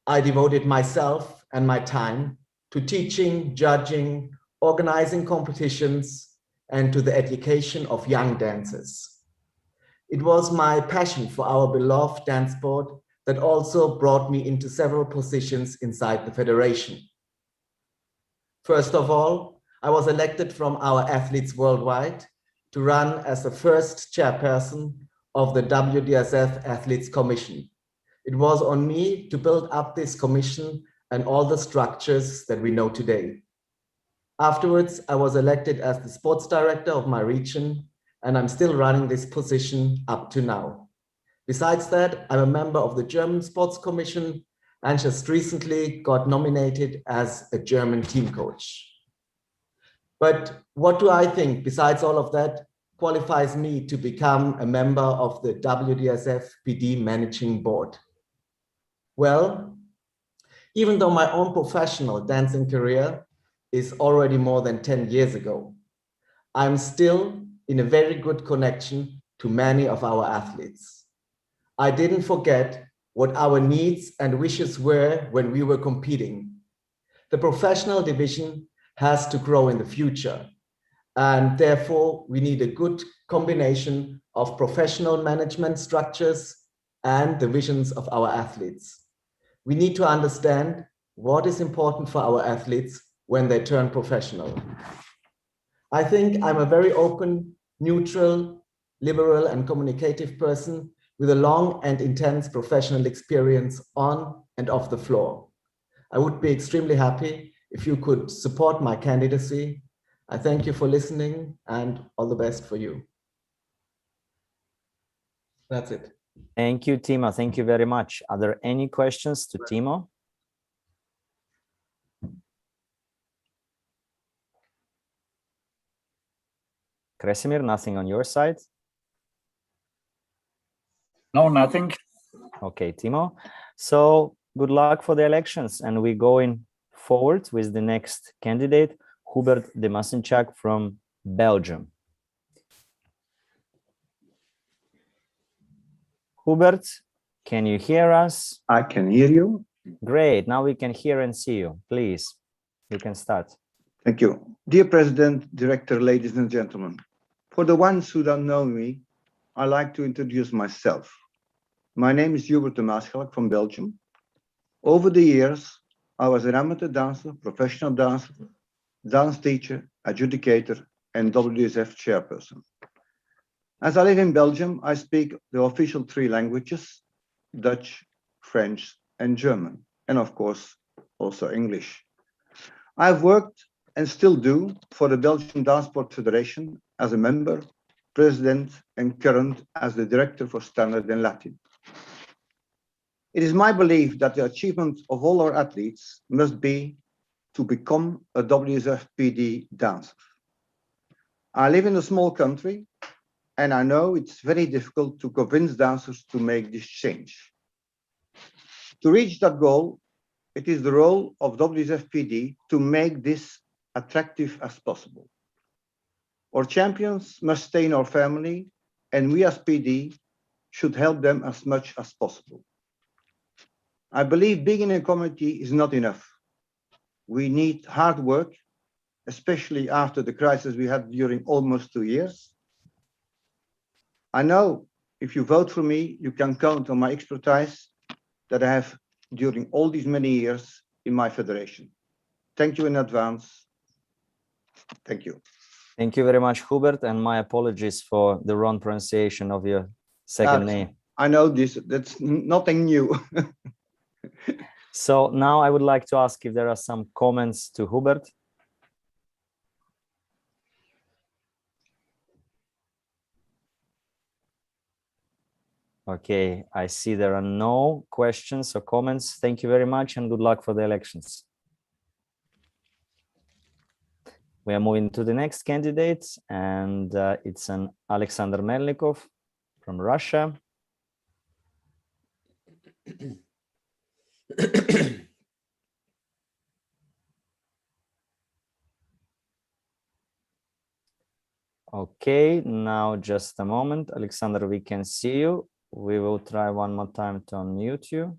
I devoted myself and my time to teaching, judging, organizing competitions, and to the education of young dancers. It was my passion for our beloved dance sport that also brought me into several positions inside the federation. First of all, I was elected from our athletes worldwide to run as the first chairperson of the WDSF Athletes Commission. It was on me to build up this commission and all the structures that we know today. Afterwards, I was elected as the sports director of my region, and I'm still running this position up to now. Besides that, I'm a member of the German Sports Commission and just recently got nominated as a German team coach. But what do I think, besides all of that, qualifies me to become a member of the Wdsfpd Managing Board? Well, even though my own professional dancing career is already more than 10 years ago, I'm still in a very good connection to many of our athletes. I didn't forget what our needs and wishes were when we were competing. The professional division has to grow in the future, and therefore we need a good combination of professional management structures and the visions of our athletes. We need to understand what is important for our athletes when they turn professional. I think I'm a very open, neutral, liberal, and communicative person with a long and intense professional experience on and off the floor. I would be extremely happy if you could support my candidacy. I thank you for listening and all the best for you. That's it. Thank you, Teemo. Thank you very much. Are there any questions to Teemo? Kresimir, nothing on your side? No, nothing. Okay, Teemo. So good luck for the elections, and we're going forward with the next candidate, Hubert de Massenchak from Belgium. Hubert, can you hear us? I can hear you. Great. Now we can hear and see you. Please, you can start. Thank you. Dear President, Director, ladies and gentlemen, for the ones who don't know me, I'd like to introduce myself. My name is Hubert de Massenchak from Belgium. Over the years, I was an amateur dancer, professional dancer, dance teacher, adjudicator, and WDSF chairperson. As I live in Belgium, I speak the official 3 languages, Dutch, French, and German, and of course, also English. I've worked and still do for the Belgian DanceSport Federation as a member, president, and current as the director for Standard and Latin. It is my belief that the achievement of all our athletes must be to become a Wdsfpd dancer. I live in a small country, and I know it's very difficult to convince dancers to make this change. To reach that goal, it is the role of Wdsfpd to make this attractive as possible. Our champions must stay in our family, and we as PD should help them as much as possible. I believe being in a committee is not enough. We need hard work, especially after the crisis we had during almost 2 years. I know if you vote for me, you can count on my expertise that I have during all these many years in my federation. Thank you in advance. Thank you. Thank you very much, Hubert, and my apologies for the wrong pronunciation of your second name. I know this, that's nothing new. So now I would like to ask if there are some comments to Hubert. Okay, I see there are no questions or comments. Thank you very much and good luck for the elections. We are moving to the next candidate, and it's an Alexander Melikov from Russia. Okay, now just a moment. Alexander, we can see you. We will try one more time to unmute you.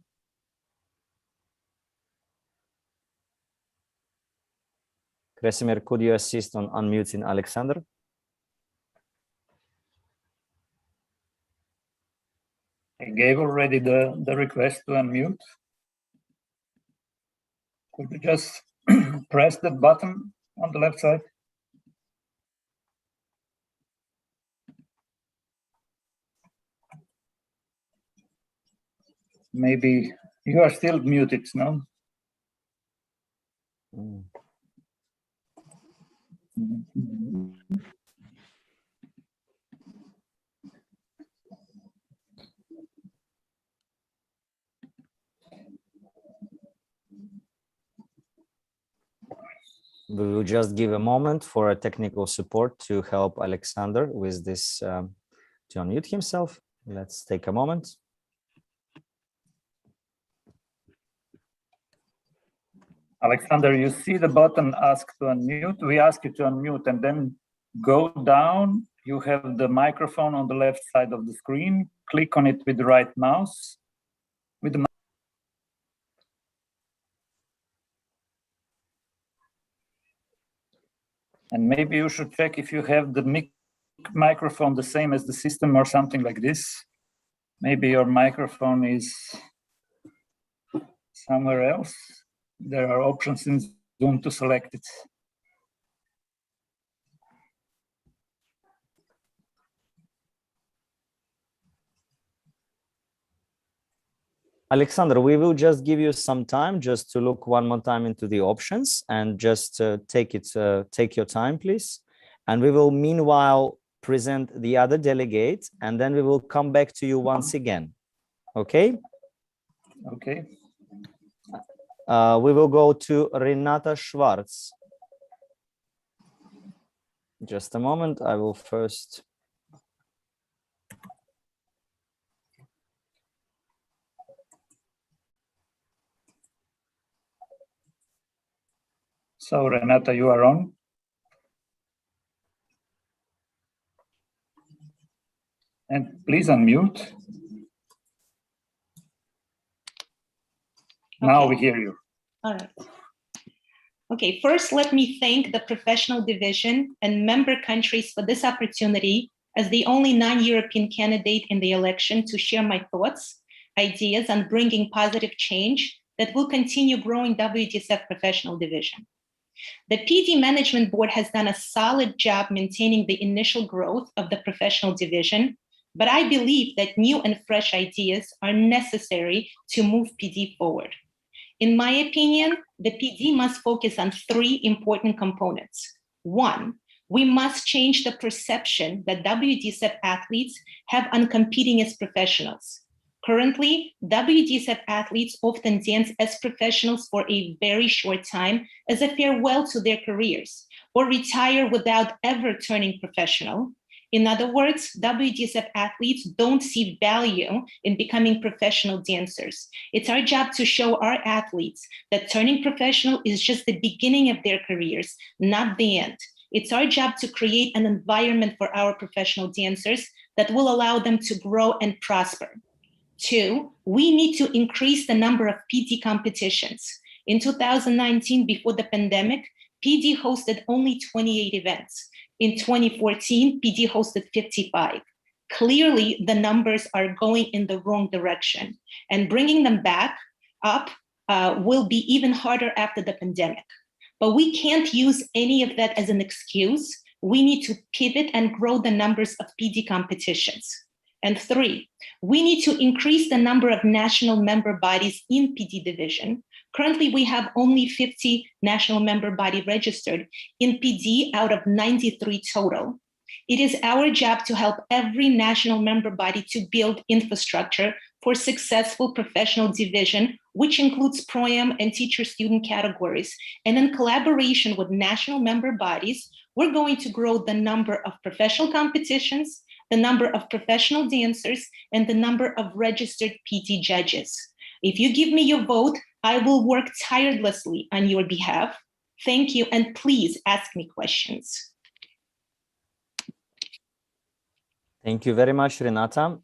Kresimir, could you assist on unmuting Alexander? I gave already the request to unmute. Could you just press that button on the left side? Maybe you are still muted, no? We will just give a moment for a technical support to help Alexander with this, to unmute himself. Let's take a moment. Alexander, you see the button ask to unmute. We ask you to unmute and then go down. You have the microphone on the left side of the screen. Click on it with the right mouse. With the and maybe you should check if you have the microphone the same as the system or something like this. Maybe your microphone is somewhere else. There are options in Zoom to select it. Alexander, we will just give you some time just to look one more time into the options and just take your time, please. And we will meanwhile present the other delegate, and then we will come back to you once again. Okay? Okay. We will go to Renata Schwartz. Just a moment, I will first. So Renata, you are on. And please unmute. Now we hear you. All right. Okay, first, let me thank the professional division and member countries for this opportunity as the only non-European candidate in the election to share my thoughts, ideas on bringing positive change that will continue growing WDSF professional division. The PD Management Board has done a solid job maintaining the initial growth of the professional division, but I believe that new and fresh ideas are necessary to move PD forward. In my opinion, the PD must focus on three important components. One, we must change the perception that WDSF athletes have on competing as professionals. Currently, WDSF athletes often dance as professionals for a very short time as a farewell to their careers, or retire without ever turning professional. In other words, WDSF athletes don't see value in becoming professional dancers. It's our job to show our athletes that turning professional is just the beginning of their careers, not the end. It's our job to create an environment for our professional dancers that will allow them to grow and prosper. Two, we need to increase the number of PD competitions. In 2019, before the pandemic, PD hosted only 28 events. In 2014, PD hosted 55. Clearly, the numbers are going in the wrong direction, and bringing them back up will be even harder after the pandemic. But we can't use any of that as an excuse. We need to pivot and grow the numbers of PD competitions. And three, we need to increase the number of national member bodies in PD division. Currently, we have only 50 national member body registered in PD out of 93 total. It is our job to help every national member body to build infrastructure for successful professional division, which includes pro-am and teacher-student categories. And in collaboration with national member bodies, we're going to grow the number of professional competitions, the number of professional dancers, and the number of registered PT judges. If you give me your vote, I will work tirelessly on your behalf. Thank you, and please ask me questions. Thank you very much, Renata.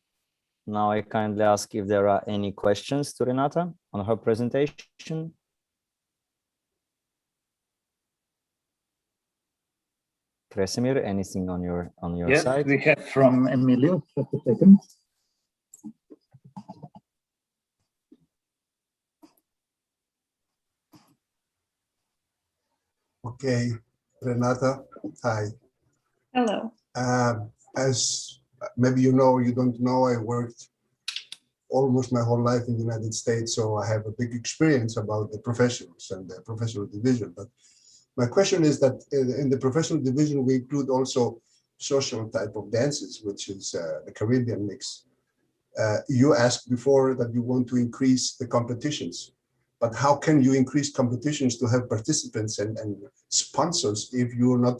Now I kindly ask if there are any questions to Renata on her presentation. Kresimir, anything on your side? Yes, we have from Emilio. Just a second. Okay, Renata, hi. Hello. As maybe you know, you don't know, I worked almost my whole life in the United States, so I have a big experience about the professionals and the professional division. But my question is that in the professional division, we include also social type of dances, which is the Caribbean mix. You asked before that you want to increase the competitions, but how can you increase competitions to have participants and sponsors if you're not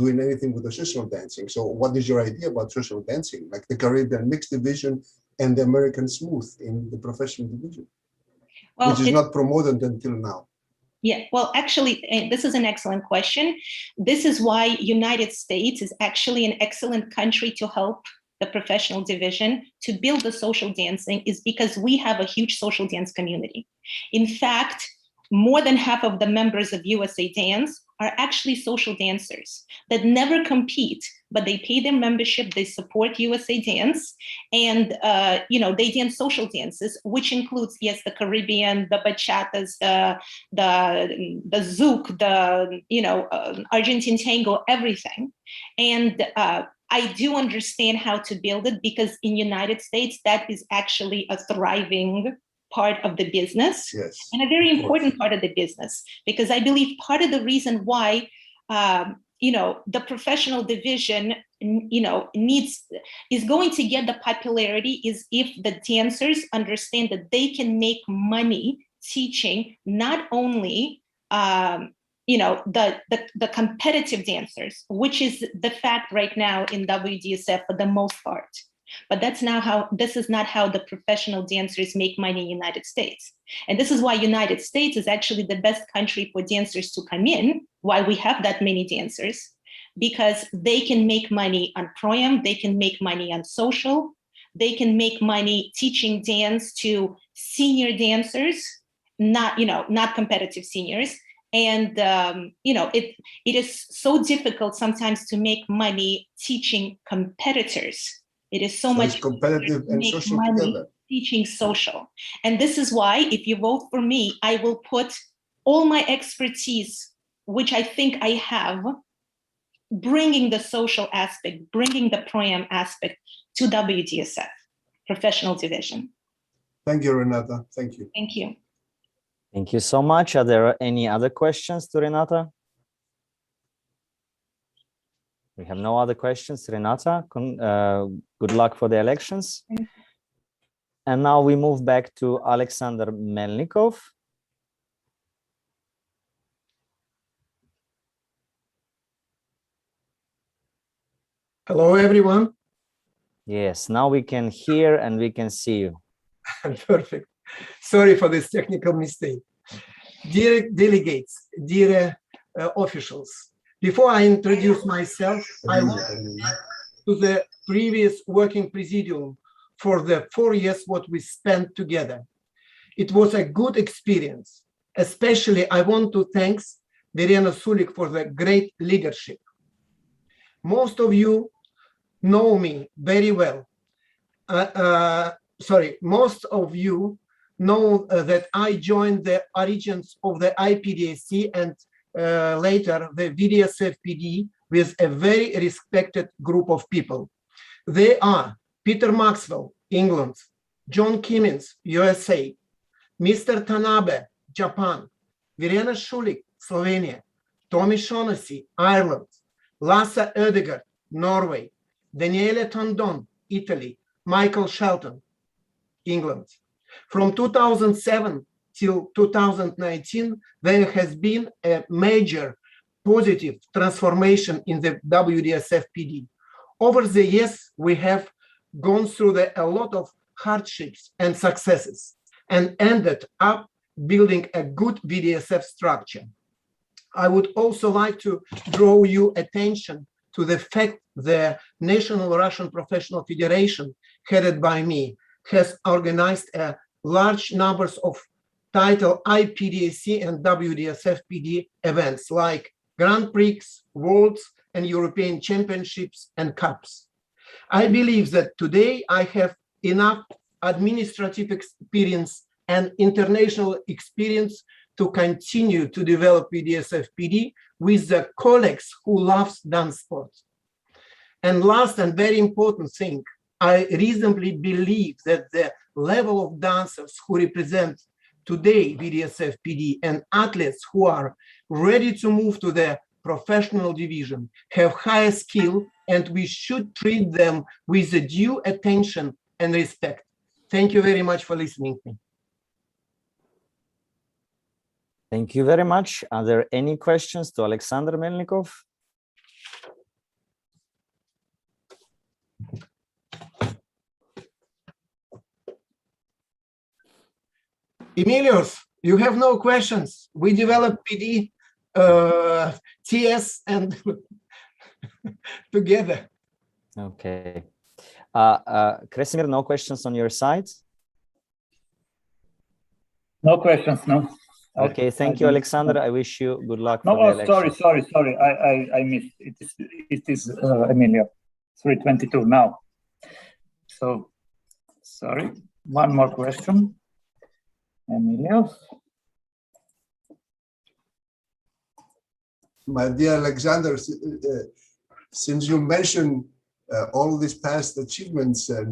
doing anything with the social dancing? So what is your idea about social dancing, like the Caribbean mixed division and the American smooth in the professional division, well, which is not promoted until now? Yeah, well, actually, this is an excellent question. This is why United States is actually an excellent country to help the professional division to build the social dancing, is because we have a huge social dance community. In fact, more than half of the members of USA Dance are actually social dancers that never compete, but they pay their membership, they support USA Dance, and they dance social dances, which includes, yes, the Caribbean, the bachatas, the zouk, the Argentine tango, everything. And I do understand how to build it, because in United States, that is actually a thriving part of the business, yes, and a very important part of the business, because I believe part of the reason why the professional division is going to get the popularity is if the dancers understand that they can make money teaching not only the competitive dancers, which is the fact right now in WDSF for the most part. But this is not how the professional dancers make money in the United States. And this is why United States is actually the best country for dancers to come in, why we have that many dancers, because they can make money on pro-am, they can make money on social, they can make money teaching dance to senior dancers, not competitive seniors. And it is so difficult sometimes to make money teaching competitors. It is so much competitive and social together. Teaching social. And this is why, if you vote for me, I will put all my expertise, which I think I have, bringing the social aspect, bringing the pro-am aspect to WDSF, professional division. Thank you, Renata. Thank you. Thank you. Thank you so much. Are there any other questions to Renata? We have no other questions. Renata, good luck for the elections. And now we move back to Alexander Melikov. Hello, everyone. Yes, now we can hear and we can see you. Perfect. Sorry for this technical mistake. Dear delegates, dear officials, before I introduce myself, I want to the previous working presidium for the 4 years what we spent together. It was a good experience. Especially, I want to thank Verena Sulik for the great leadership. Most of you know me very well. Most of you know that I joined the origins of the IPDSC and later the Wdsfpd with a very respected group of people. They are Peter Maxwell, England, John Kimmins, USA, Mr. Tanabe, Japan, Verena Schulik, Slovenia, Tommy Shaughnessy, Ireland, Lasse Ødegaard, Norway, Daniele Tondon, Italy, Michael Shelton, England. From 2007 till 2019, there has been a major positive transformation in the WDSFPD. Over the years, we have gone through a lot of hardships and successes and ended up building a good VDSF structure. I would also like to draw your attention to the fact the National Russian Professional Federation, headed by me, has organized a large numbers of title IPDSC and WDSFPD events like Grand Prix, Worlds, and European Championships and Cups. I believe that today I have enough administrative experience and international experience to continue to develop Wdsfpd with the colleagues who loves dance sport. And last and very important thing, I reasonably believe that the level of dancers who represent today Wdsfpd and athletes who are ready to move to the professional division have higher skill, and we should treat them with the due attention and respect. Thank you very much for listening to me. Thank you very much. Are there any questions to Alexander Melikov? Emilios, you have no questions. We developed PD, TS, and together. Okay. Kresimir, no questions on your side? No questions, no. Okay, thank you, Alexander. I wish you good luck No, for the oh, election. sorry. I missed. It is Emilio. 3:22 now. So, sorry. One more question. Emilio. My dear Alexander, since you mentioned all these past achievements and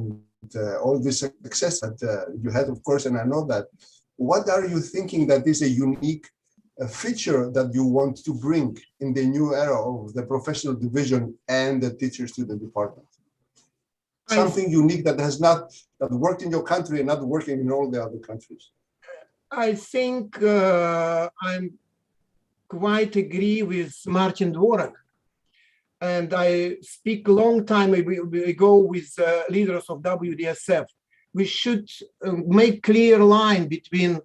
all this success that you had, of course, and I know that, what are you thinking that is a unique feature that you want to bring in the new era of the professional division and the teacher-student department? Something unique that has not worked in your country and not working in all the other countries. I think I'm quite agree with Martin Dvorak. And I speak a long time ago with leaders of WDSF. We should make clear line between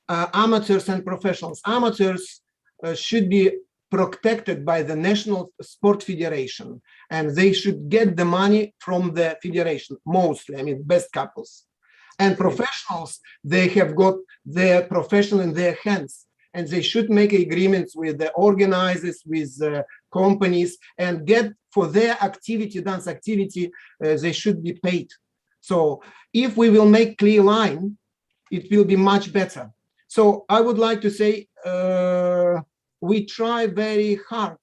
amateurs and professionals. Amateurs should be protected by the National Sport Federation, and they should get the money from the federation, mostly, I mean, best couples. And professionals, they have got their profession in their hands, and they should make agreements with the organizers, with companies, and get for their activity, dance activity, they should be paid. So if we will make clear line, it will be much better. So I would like to say, we try very hard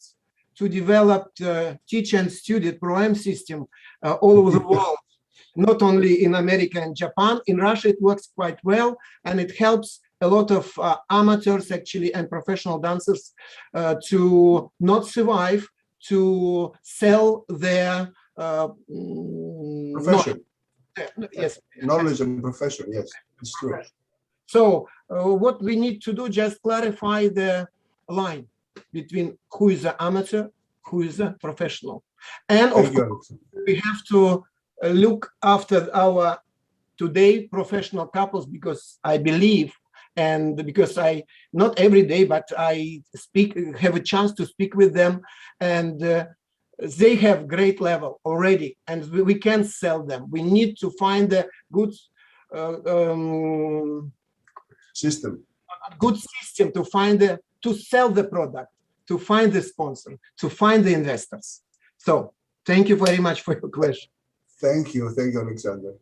to develop the teacher and student program system all over the world, not only in America and Japan. In Russia, it works quite well, and it helps a lot of amateurs actually and professional dancers to not survive, to sell their profession. Yes, knowledge and profession. Yes, it's true. So what we need to do, just clarify the line between who is an amateur, who is a professional. And of course, we have to look after our today professional couples, because I believe, and because I, not every day, but I have a chance to speak with them, and they have great level already, and we can sell them. We need to find a good system to find to sell the product, to find the sponsor, to find the investors. So thank you very much for your question. Thank you, Alexander.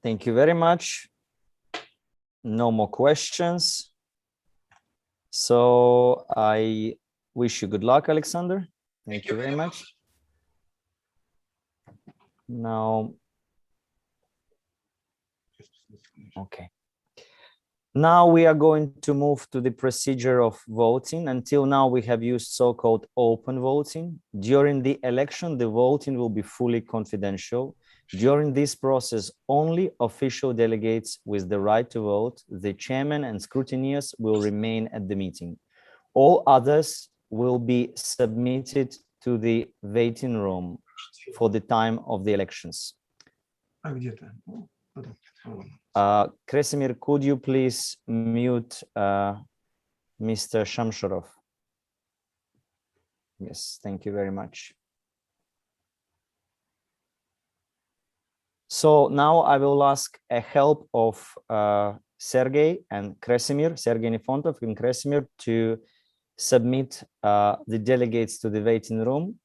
Thank you very much. No more questions. So I wish you good luck, Alexander. Thank you very much. Now, okay. Now we are going to move to the procedure of voting. Until now, we have used so-called open voting. During the election, the voting will be fully confidential. During this process, only official delegates with the right to vote, the chairman and scrutineers will remain at the meeting. All others will be submitted to the waiting room for the time of the elections. Kresimir, could you please mute Mr. Shamshorov? Yes, thank you very much. So now I will ask a help of Sergey and Kresimir, Sergey Nifontov and Kresimir, to submit the delegates to the waiting room.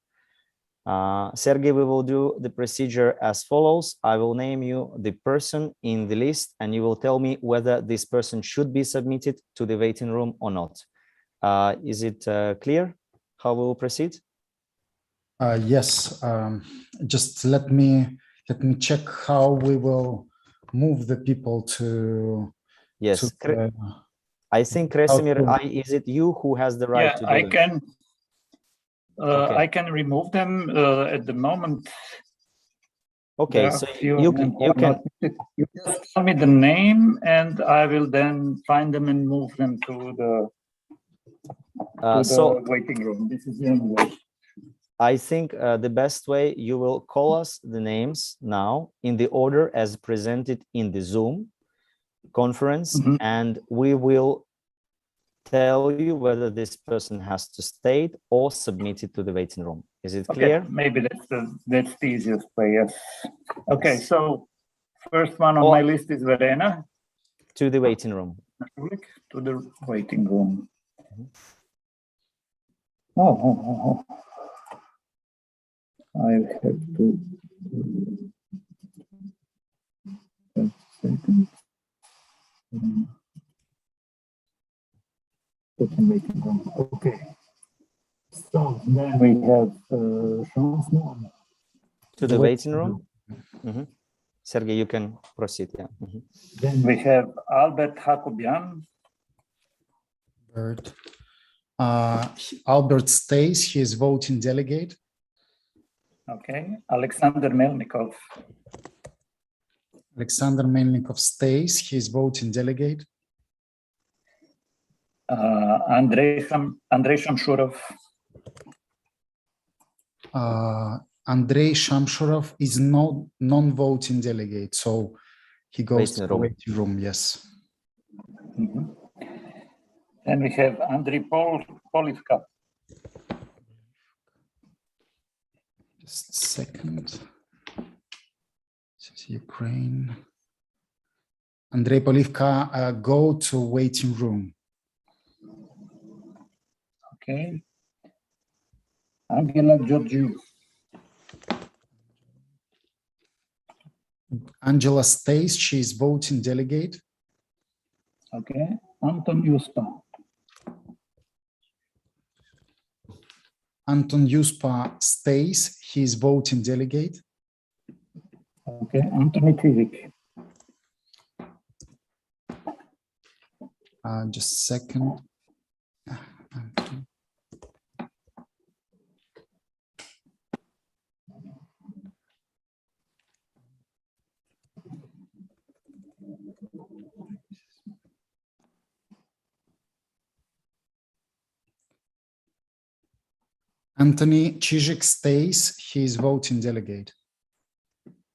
Sergey, we will do the procedure as follows. I will name you the person in the list, and you will tell me whether this person should be submitted to the waiting room or not. Is it clear how we will proceed? Yes, just let me check how we will move the people to. Yes, to, I think Kresimir, is it you who has the right to do I that? can. Okay. I can remove them at the moment. Okay, so you can. You just tell me the name, and I will then find them and move them to the waiting room. This is the only way. I think the best way, you will call us the names now in the order as presented in the Zoom conference, and we will tell you whether this person has to stay or submit it to the waiting room. Is it clear? Okay, maybe that's the easiest way, yes. Okay, so first one on my list is Verena. To the waiting room. To the waiting room. I have to. Just a second. Okay. So then we have to the waiting room. Sergey, you can proceed. Yeah. Then we have Albert Hakobian. Albert stays. He is voting delegate. Okay. Alexander Melikov. Alexander Melikov stays. He is voting delegate. Andrei Shamshurov. Andrei Shamshurov is non-voting delegate, so he goes to the waiting room. Yes. Then we have Andrei Polivka. Just a second. This is Ukraine. Andrei Polivka, go to waiting room. Okay. Angela Georgiou. Angela stays. She is voting delegate. Okay. Anton Yuspa. Anton Yuspa stays. He is voting delegate. Okay. Anthony Tivik. Just a second. Anthony Chizhik stays. He is voting delegate.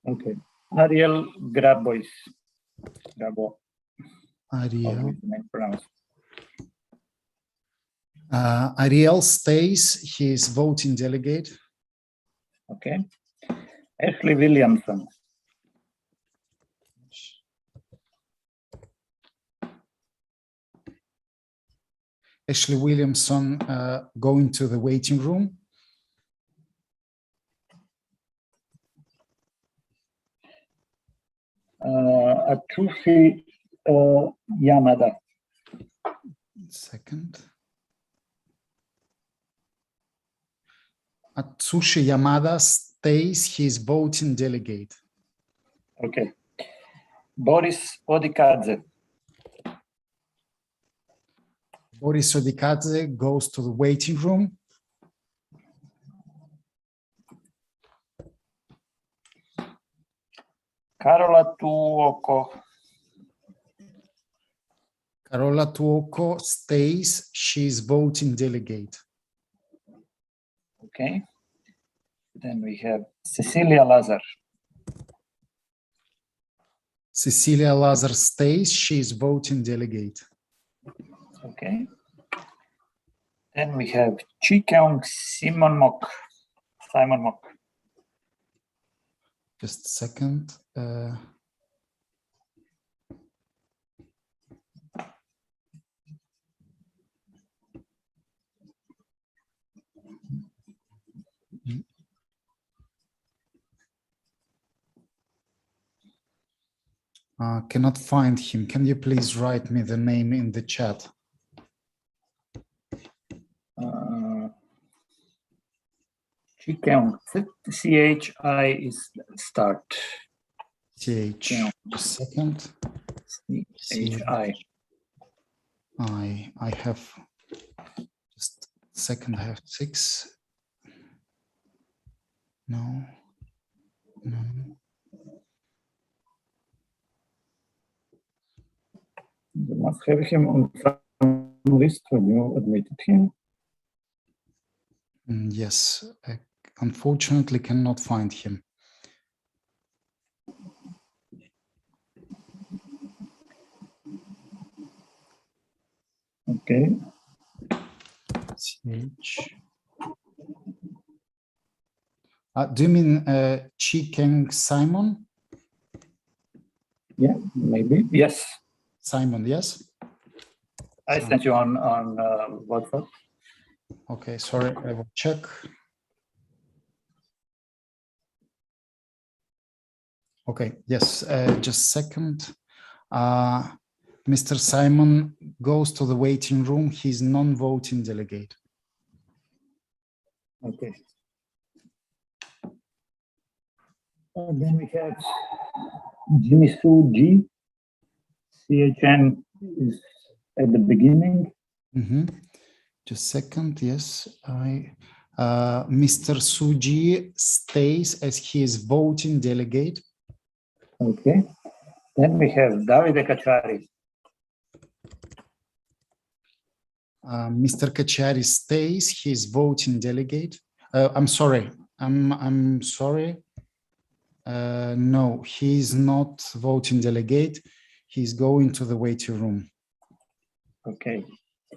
Okay. Ariel Grabois. Ariel. Ariel stays. He is voting delegate. Okay. Ashley Williamson. Ashley Williamson going to the waiting room. Atsushi Yamada. Second. Atsushi Yamada stays. He is voting delegate. Okay. Boris Odikadze. Boris Odikadze goes to the waiting room. Carola Tuoko. Carola Tuoko stays. She is voting delegate. Okay. Then we have Cecilia Lazar. Cecilia Lazar stays. She is voting delegate. Okay. Then we have Chikeong Simon Mok. Just a second. Cannot find him. Can you please write me the name in the chat? Chikeong. CHI is start. CH. Just a second. CHI. I have just a second. I have 6. No. No. You must have him on some list when you admitted him. Yes, I unfortunately cannot find him. Okay. CH. Do you mean Chikeng Simon? Yeah, maybe. Yes. Simon, yes? I sent you on WhatsApp. Okay, sorry, I will check. Okay, yes, just a second. Mr. Simon goes to the waiting room. He's non-voting delegate. Okay. Then we have Jimisu G. CHN is at the beginning. Just a second, yes. Mr. Suji stays as he is voting delegate. Okay. Then we have Davide Kacchari. Mr. Kacchari stays, he is voting delegate. I'm sorry. I'm sorry. No, he is not voting delegate. He's going to the waiting room. Okay.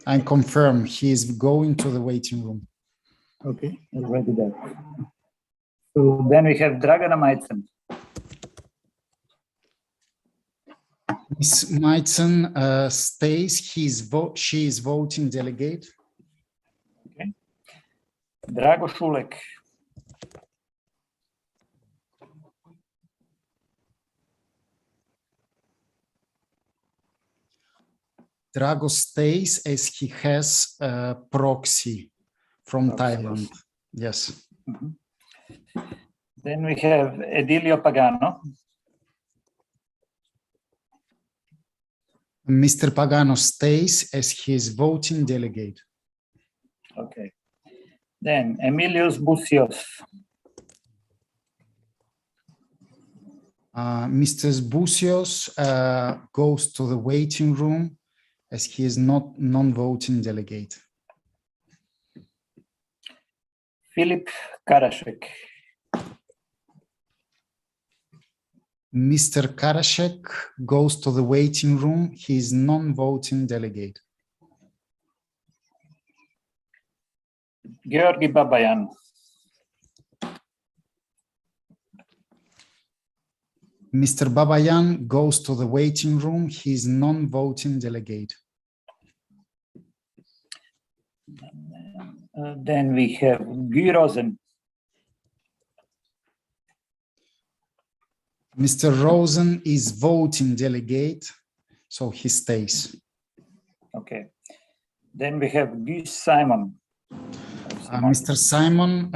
I confirm he is going to the waiting room. Okay, already there. So then we have Dragana Maitzen. Ms. Maitzen stays. She is voting delegate. Okay. Drago Šulek. Drago stays as he has a proxy from Thailand. Yes. Then we have Edilio Pagano. Mr. Pagano stays as he is voting delegate. Okay. Then Emilios Busios. Mr. Busios goes to the waiting room as he is not non-voting delegate. Filip Karaszek. Mr. Karaszek goes to the waiting room. He is non-voting delegate. Georgi Babayan. Mr. Babayan goes to the waiting room. He is non-voting delegate. Then we have Guy Rosen. Mr. Rosen is voting delegate, so he stays. Okay. Then we have Guy Simon. Mr. Simon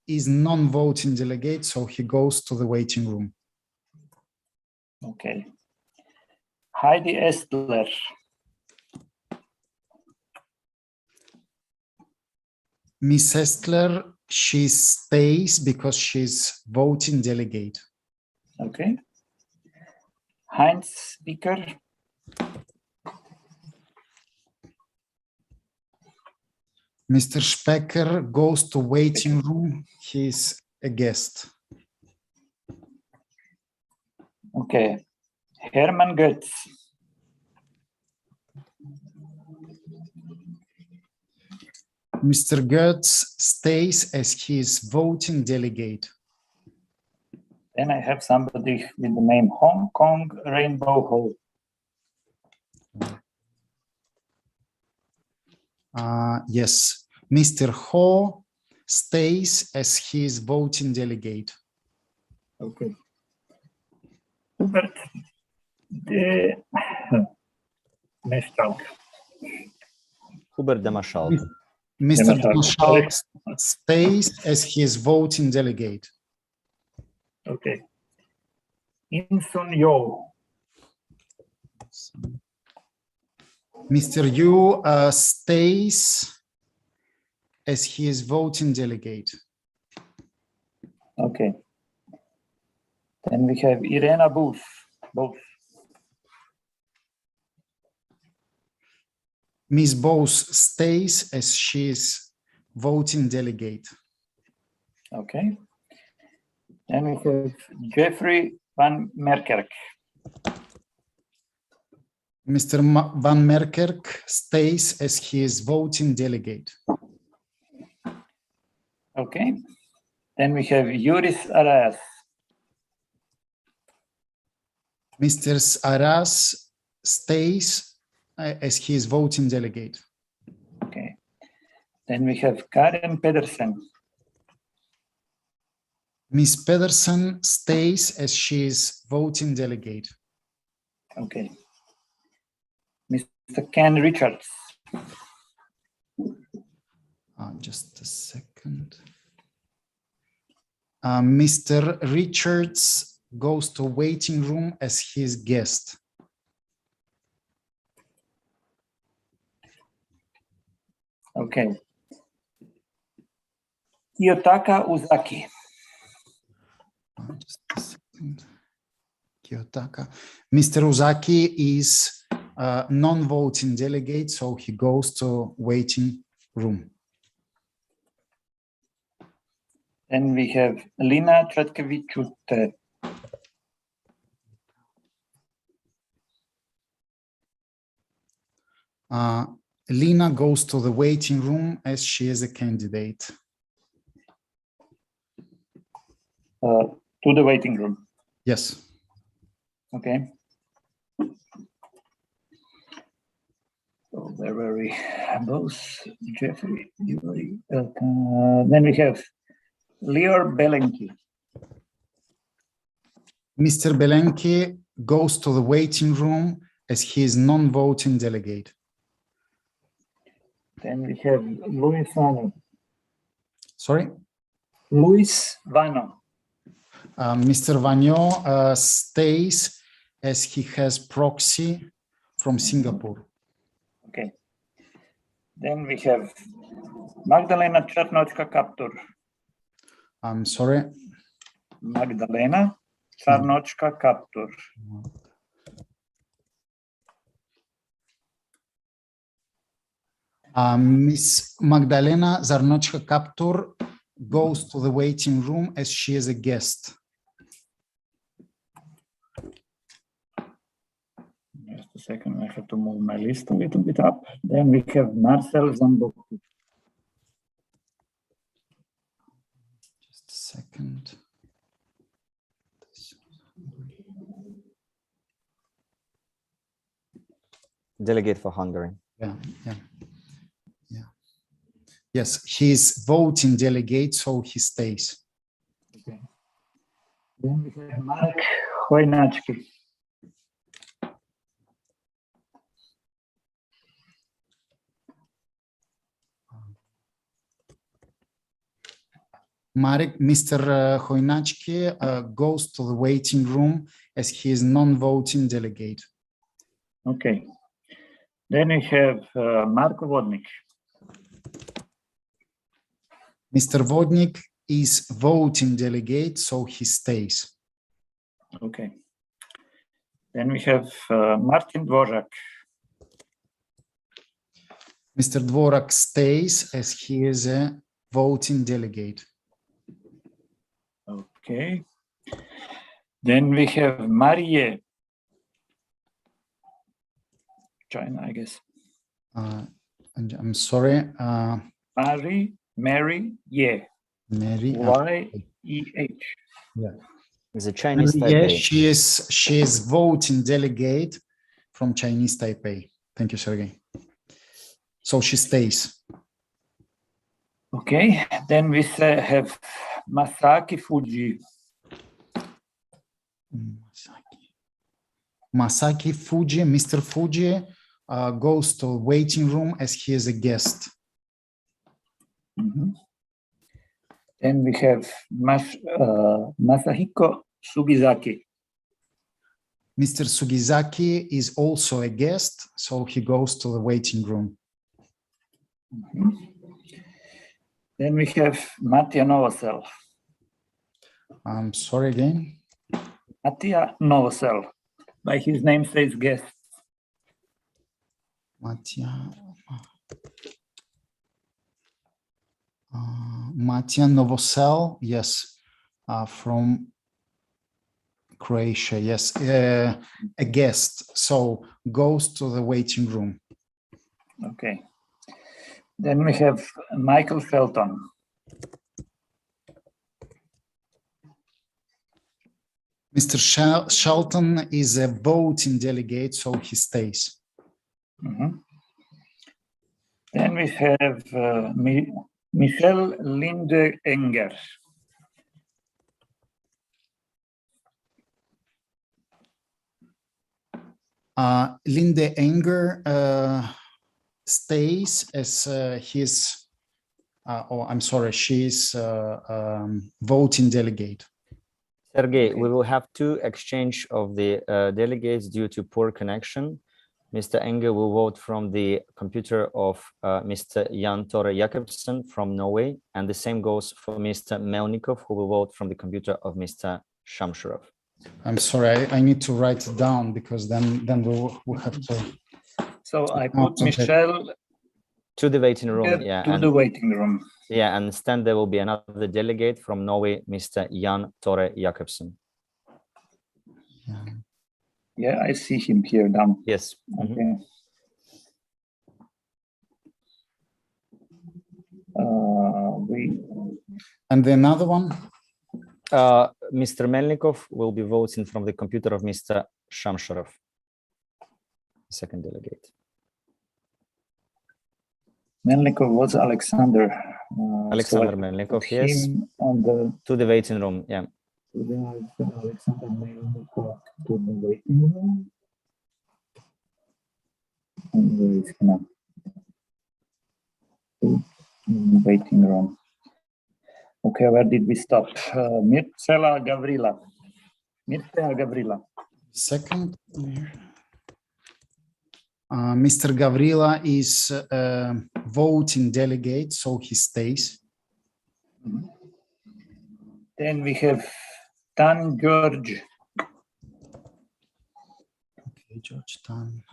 is non-voting delegate, so he goes to the waiting room. Okay. Heidi Estler. Miss Estler, she stays because she's voting delegate. Okay. Heinz Speaker. Mr. Specker goes to waiting room. He's a guest. Okay. Hermann Götz. Mr. Goetz stays as he is voting delegate. Then I have somebody with the name Hong Kong Rainbow Hall. Yes, Mr. Ho stays as he is voting delegate. Okay. Hubert de Maestral. Hubert de Marschall. Mr. Kulchak stays as he is voting delegate. Okay. Insun Yo. Mr. Yu stays as he is voting delegate. Okay. Then we have Irena Booth. Ms. Bose stays as she is voting delegate. Okay. Then we have Jeffrey Van Merkerk. Mr. Van Merkerk stays as he is voting delegate. Okay. Then we have Yuris Aras. Mr. Aras stays as he is voting delegate. Okay. Then we have Karen Pedersen. Ms. Pedersen stays as she is voting delegate. Okay. Mr. Ken Richards. Just a second. Mr. Richards goes to waiting room as his guest. Okay. Kiyotaka Uzaki. Just a second. Kiyotaka. Mr. Uzaki is a non-voting delegate, so he goes to waiting room. Then we have Lina Tretkevichute. Lina goes to the waiting room as she is a candidate. To the waiting room. Yes. Okay. So where were we? Both Jeffrey, Yuri. Then we have Lior Belenki. Mr. Belenki goes to the waiting room as he is non-voting delegate. Then we have Luis Vano. Sorry? Luis Vano. Mr. Vano stays as he has proxy from Singapore. Okay. Then we have Magdalena Czarnoczka-Kaptur. I'm sorry. Magdalena Czarnoczka-Kaptur. Miss Magdalena Czarnoczka-Kaptur goes to the waiting room as she is a guest. Just a second, I have to move my list a little bit up. Then we have Marcel Zamboku. Just a second. Delegate for Hungary. Yeah. Yes, he is voting delegate, so he stays. Okay. Then we have Marek Koinatsky. Mr. Koinatsky goes to the waiting room as he is non-voting delegate. Okay. Then we have Marko Vodnik. Mr. Vodnik is voting delegate, so he stays. Okay. Then we have Martin Dvorak. Mr. Dvorak stays as he is a voting delegate. Okay. Then we have Marie. China, I guess. And I'm sorry. Mary, yeah. Mary. Y-E-H. Yeah. Is a Chinese Yeah, Taipei. she is voting delegate from Chinese Taipei. Thank you, Sergey. So she stays. Okay. Then we have Masaki Fuji. Masaki Fuji, Mr. Fuji goes to waiting room as he is a guest. Mhm. Then we have Masahiko Sugizaki. Mr. Sugizaki is also a guest, so he goes to the waiting room. Mhm. Then we have Mattia Novosel. I'm sorry again. Mattia Novosel. By his name says guest. Mattia Novosel, yes, from Croatia, yes, a guest, so goes to the waiting room. Okay. Then we have Michael Felton. Mr. Shelton is a voting delegate, so he stays. Mhm. Then we have Michelle Linde Enger. Linde Enger stays as his, I'm sorry, she's voting delegate. Sergey, we will have two exchange of the delegates due to poor connection. Mr. Enger will vote from the computer of Mr. Jan Tore Jakobsen from Norway, and the same goes for Mr. Melikov, who will vote from the computer of Mr. Shamshurov. I'm sorry, I need to write it down because then we'll have to. So I put Michelle to the waiting room, yeah. To the waiting room. Yeah, and instead there will be another delegate from Norway, Mr. Jan Tore Jakobsen. Yeah, I see him here down. Yes. Okay. And the another one? Mr. Melikov will be voting from the computer of Mr. Shamshurov, second delegate. Melikov was Alexander. Alexander Melikov, yes. To the waiting room, yeah. So then Alexander Melikov to the waiting room. And where is he now? Waiting room. Okay, where did we stop? Mircea Gavrila. Mircea Gavrila. Second. Mr. Gavrila is voting delegate, so he stays. Mm-hmm. Then we have Tan George. Okay, George Tan.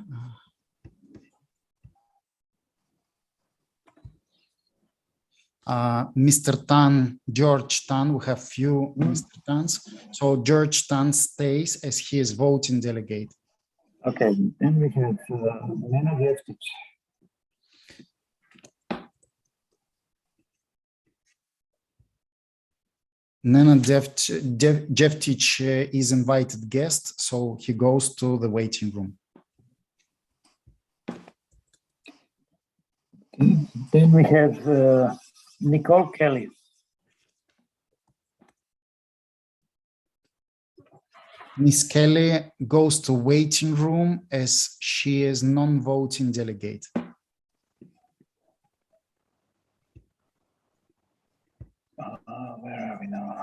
Mr. Tan, George Tan, we have few Mr. Tans. So George Tan stays as he is voting delegate. Okay, then we have Nena Jeftic. Nena Jeftic is invited guest, so he goes to the waiting room. Then we have Nicole Kelly. Miss Kelly goes to waiting room as she is non-voting delegate. Where are we now?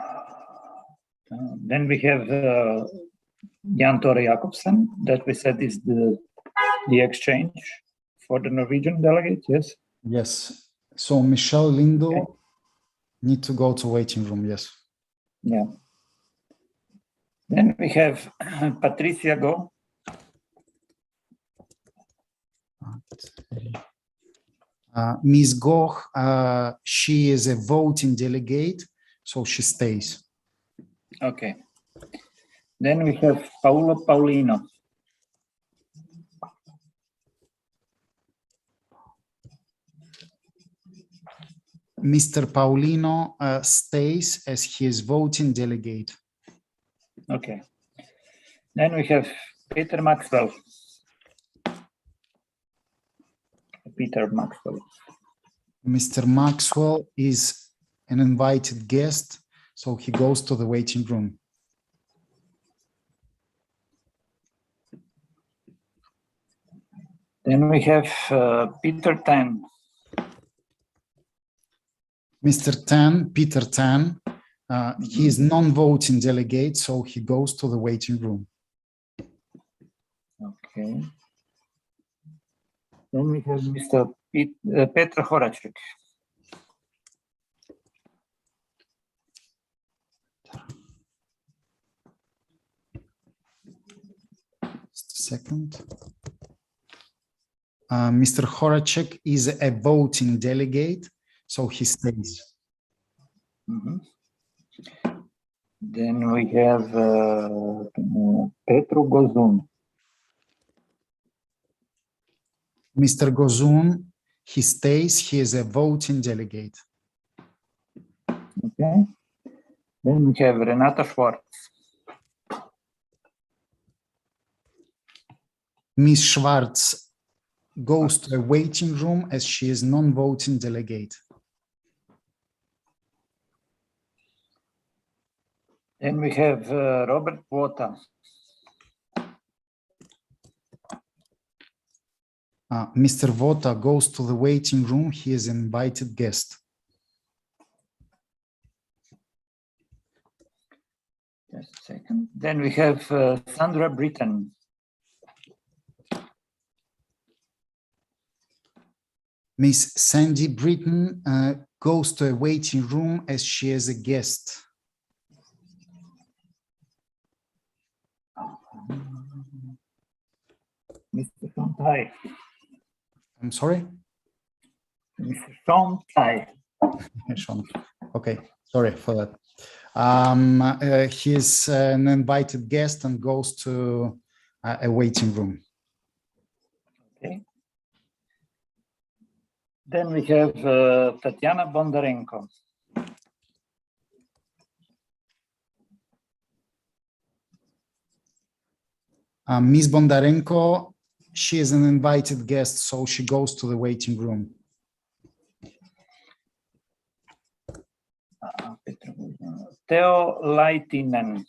Then we have Jan Tore Jakobsen, that we said is the exchange for the Norwegian delegate, yes? Yes. So Michelle Lindo need to go to waiting room, yes. Yeah. Then we have Patricia Go. Ms. Goch, she is a voting delegate, so she stays. Okay. Then we have Paulo Paulino. Mr. Paulino stays as he is voting delegate. Okay. Then we have Peter Maxwell. Peter Maxwell. Mr. Maxwell is an invited guest, so he goes to the waiting room. Then we have Peter Tan. Mr. Tan, Peter Tan, he is non-voting delegate, so he goes to the waiting room. Okay. Then we have Mr. Petr Horacek. Just a second. Mr. Horacek is a voting delegate, so he stays. Then we have Petru Gozun. Mr. Gozun, he stays, he is a voting delegate. Okay. Then we have Renata Schwartz. Ms. Schwartz goes to a waiting room as she is non-voting delegate. Then we have Robert Wota. Mr. Vota goes to the waiting room. He is an invited guest. Just a second. Then we have Sandra Britton. Miss Sandy Britton goes to a waiting room as she is a guest. Mr. Sontai. I'm sorry? Mr. Sontai. Okay, sorry for that. He is an invited guest and goes to a waiting room. Okay. Then we have Tatiana Bondarenko. Ms. Bondarenko, she is an invited guest, so she goes to the waiting room. Teo Laitinen.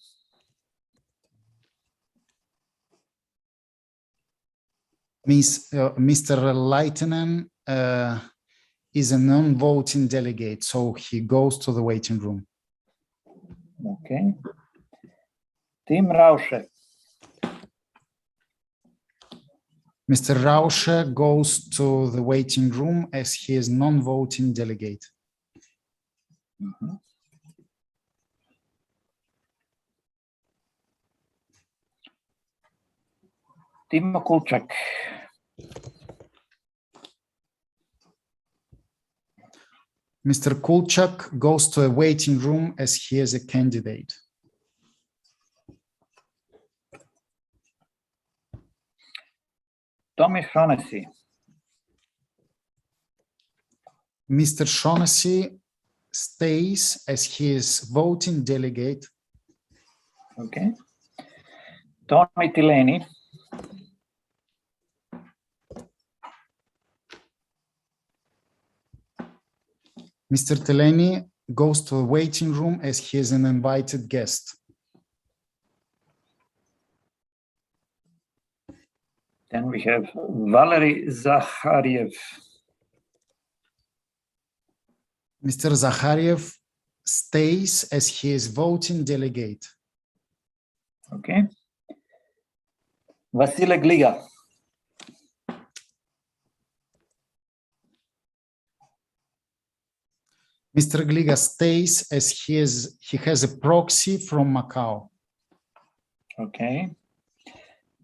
Mr. Laitinen is a non-voting delegate, so he goes to the waiting room. Okay. Tim Rausche. Mr. Rausche goes to the waiting room as he is non-voting delegate. Teemo Kulchak. Mr. Kulchak goes to a waiting room as he is a candidate. Tommy Shaughnessy. Mr. Shaughnessy stays as he is voting delegate. Okay. Tommy Tileni. Mr. Teleni goes to a waiting room as he is an invited guest. Then we have Valery Zakhariev. Mr. Zakhariev stays as he is voting delegate. Okay. Vasile Gliga. Mr. Gliga stays as he has a proxy from Macau. Okay.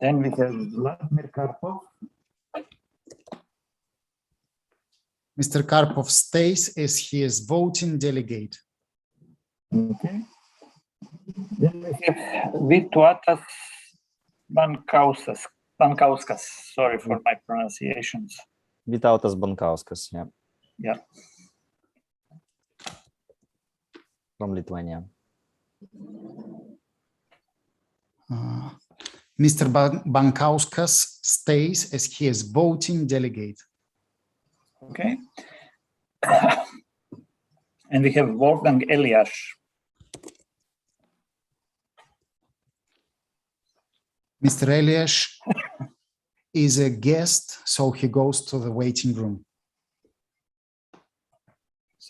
Then we have Vladimir Karpov. Mr. Karpov stays as he is voting delegate. Okay. Then we have Vytautas Bankauskas. Sorry for my pronunciations. Vytautas Bankauskas, yeah. Yeah. From Lithuania. Mr. Bankauskas stays as he is voting delegate. Okay. And we have Wolfgang Elias. Mr. Elias is a guest, so he goes to the waiting room.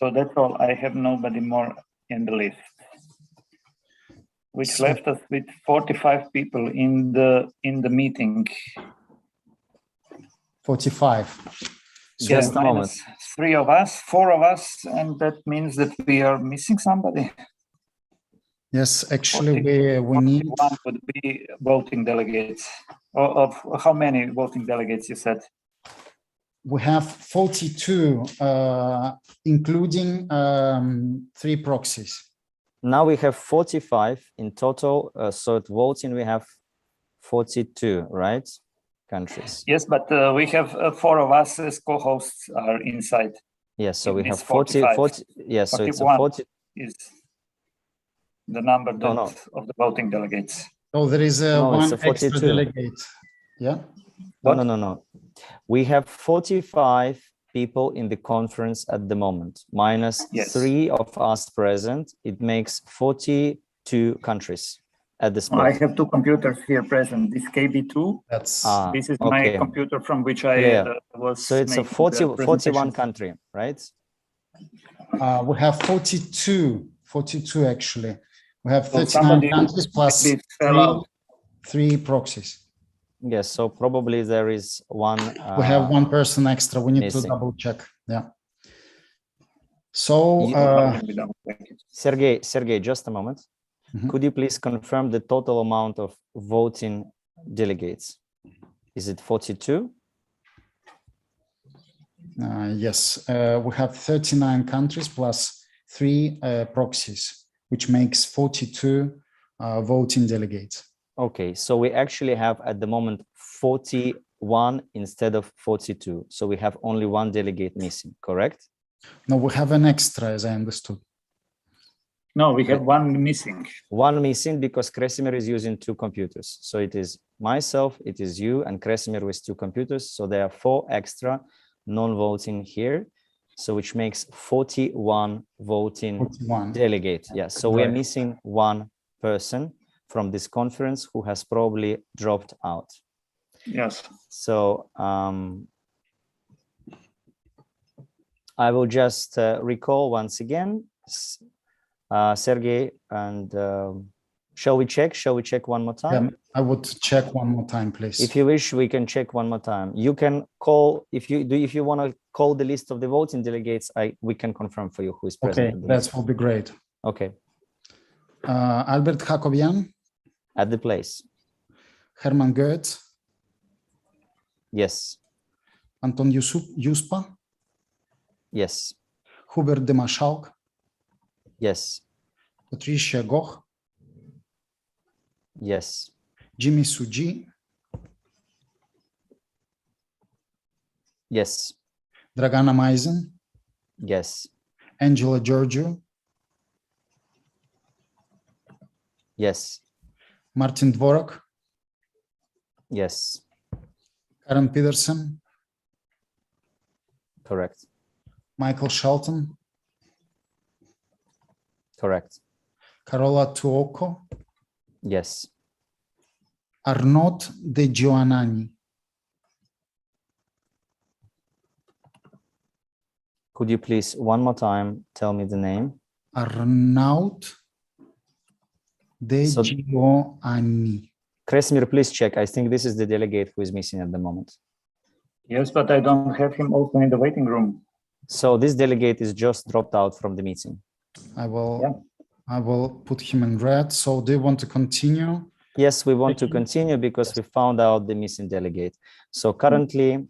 So that's all. I have nobody more in the list, which left us with 45 people in the meeting. 45. Just a moment. 3 of us, 4 of us, and that means that we are missing somebody. Yes, actually, we need. One would be voting delegates. Of how many voting delegates you said? We have 42, including 3 proxies. Now we have 45 in total. So at voting, we have 42, right? Countries. Yes, but we have 4 of us as co-hosts are inside. Yes, so we have 45. 40. Yes, so it's a 40. Is the number that, of the voting delegates. Oh, there is one extra 42. delegate. Yeah. No. We have 45 people in the conference at the moment, minus 3 of us present. It makes 42 countries at this point. I have 2 computers here present. This KB2. This is my computer from which I was. So it's a 41 country, right? We have 42 actually. We have 39 countries plus 3 proxies. Yes, so probably there is one. We have 1 person extra. We need to double check. Yeah. So, Sergey, just a moment. Could you please confirm the total amount of voting delegates? Is it 42? Yes, we have 39 countries plus 3 proxies, which makes 42 voting delegates. Okay, so we actually have at the moment 41 instead of 42. So we have only 1 delegate missing, correct? No, we have an extra, as I understood. No, we have 1 missing. 1 missing because Kresimir is using 2 computers. So it is myself, it is you, and Kresimir with 2 computers. So there are 4 extra non-voting here. So which makes 41 voting delegate. Yes, so we are missing 1 person from this conference who has probably dropped out. Yes. So I will just recall once again, Sergey, and shall we check one more time? Yeah, I would check one more time, please. If you wish, we can check one more time. You can call if you want to call the list of the voting delegates. We can confirm for you who is present. Okay, that will be great. Okay. Albert Hakobian. At the place. Herman Goetz. Yes. Anton Yuspa. Yes. Hubert de Maschalk. Yes. Patricia Goch. Yes. Jimmy Suji. Yes. Dragana Maisen. Yes. Angela Giorgio. Yes. Martin Dvorak. Yes. Karen Peterson. Correct. Michael Shelton. Correct. Carola Tuoco. Yes. Arnaud de Gioanani. Could you please one more time tell me the name? Arnaud de Gioanani. Kresimir, please check. I think this is the delegate who is missing at the moment. Yes, but I don't have him also in the waiting room. So this delegate is just dropped out from the meeting. I will put him in red. So do you want to continue? Yes, we want to continue because we found out the missing delegate. So currently,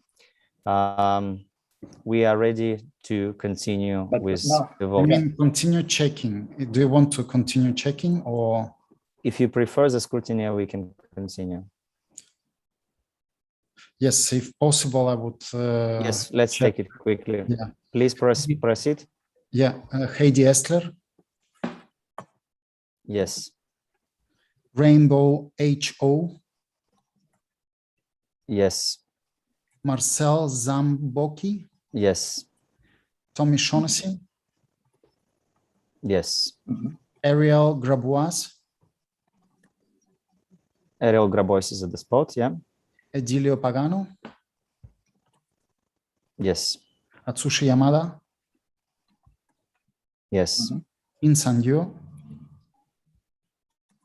we are ready to continue with the vote. I mean, continue checking. Do you want to continue checking, or? If you prefer the scrutiny, we can continue. Yes, if possible, I would. Yes, let's take it quickly. Yeah. Please proceed. Yeah, Heidi Estler. Yes. Rainbow HO. Yes. Marcel Zamboki. Yes. Tommy Shaughnessy. Yes. Ariel Grabois. Ariel Grabois is at the spot, yeah. Edilio Pagano. Yes. Atsushi Yamada. Yes. Incendio,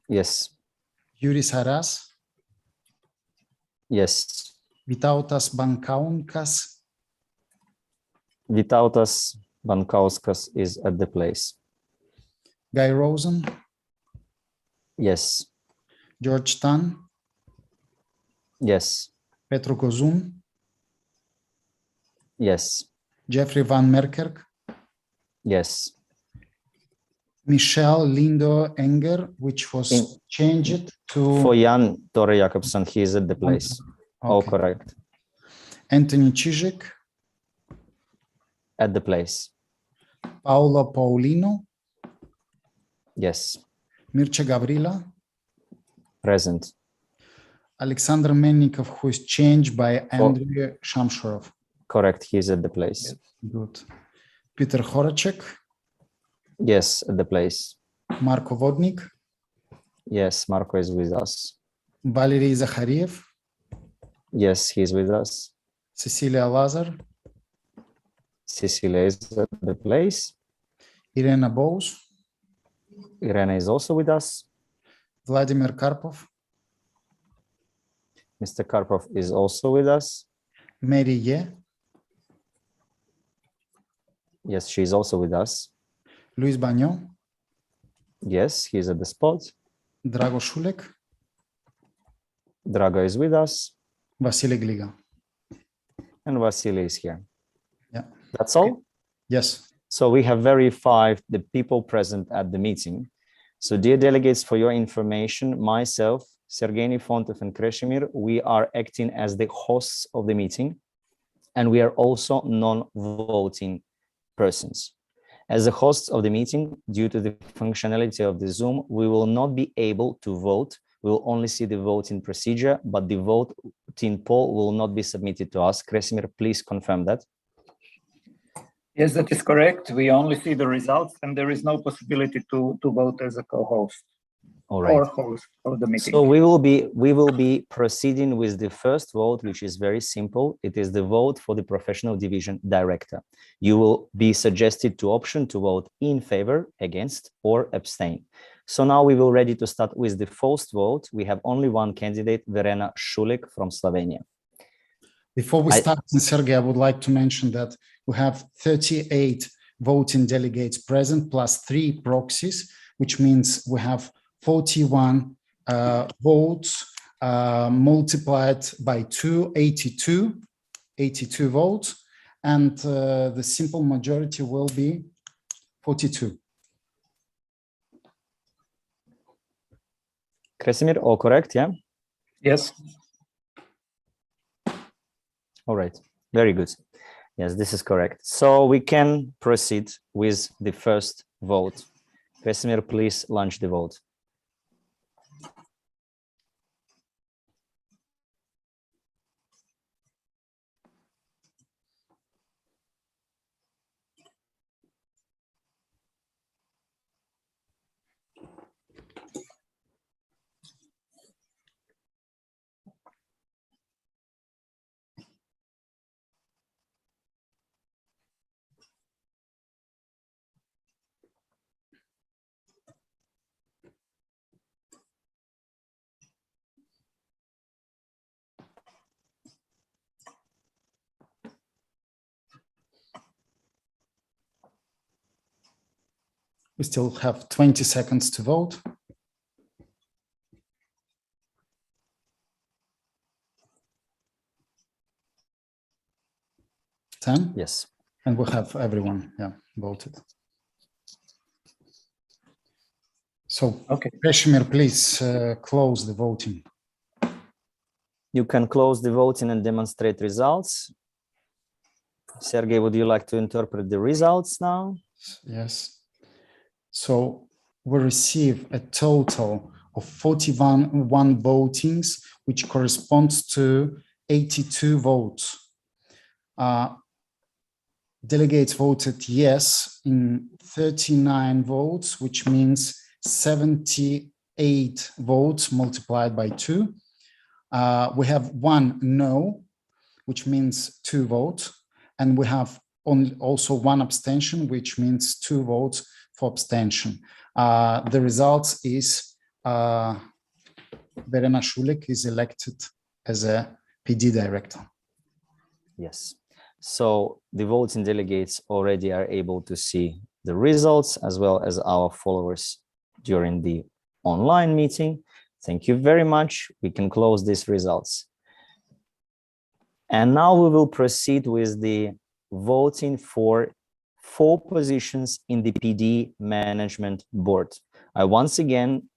Yes. Juris Aras, Yes. Vytautas Bankauskas, Vytautas Bankauskas is at the place. Guy Rosen, Yes. George Tan, Yes. Petru Kozun, Yes. Jeffrey Van Merkerk, Yes. Michelle Lindo Enger, which was changed to For Jan Tore Jakobsen, he is at the place. All Okay. correct. Anthony Chizek, At the place. Paolo Paulino, Yes. Mircea Gavrila, Present. Alexander Melikov, who is changed by Andrew Shamshorov. Correct. He is at the place. Good. Peter Horacek, Yes, at the place. Marko Vodnik, Yes, Marco is with us. Valery Zakhariev, Yes, he is with us. Cecilia Lazar, Cecilia is at the place. Irena Bose, Irena is also with us. Vladimir Karpov, Mr. Karpov is also with us. Mary Ye, Yes, she is also with us. Luis Bagnon, Yes, he is at the spot. Drago Shulek, Drago is with us. Vasily Gliga. And Vasily is here. Yeah. That's all? Yes. So we have verified the people present at the meeting. So dear delegates, for your information, myself, Sergei Nifontov and Kreshimir, we are acting as the hosts of the meeting, and we are also non-voting persons. As the hosts of the meeting, due to the functionality of the Zoom, we will not be able to vote. We will only see the voting procedure, but the voting poll will not be submitted to us. Kresimir, please confirm that. Yes, that is correct. We only see the results, and there is no possibility to vote as a co-host. All right. Or host of the meeting. So we will be proceeding with the first vote, which is very simple. It is the vote for the professional division director. You will be suggested to option to vote in favor, against, or abstain. So now we will ready to start with the first vote. We have only one candidate, Verena Šulek from Slovenia. Before we start, Sergey, I would like to mention that we have 38 voting delegates present plus 3 proxies, which means we have 41 votes multiplied by 2, 82 votes, and the simple majority will be 42. Kresimir, all correct, yeah? Yes. All right, very good. Yes, this is correct. So we can proceed with the first vote. Kresimir, please launch the vote. We still have 20 seconds to vote. Ten? Yes. And we'll have everyone, voted. So, okay. Kreshimir, please close the voting. You can close the voting and demonstrate results. Sergey, would you like to interpret the results now? Yes. So we receive a total of 41 votings, which corresponds to 82 votes. Delegates voted yes in 39 votes, which means 78 votes multiplied by 2. We have 1 no, which means 2 votes. And we have also one abstention, which means 2 votes for abstention. The result is Verena Šulek is elected as a PD director. Yes. So the voting delegates already are able to see the results, as well as our followers during the online meeting. Thank you very much. We can close these results. And now we will proceed with the voting for 4 positions in the PD management board. I once again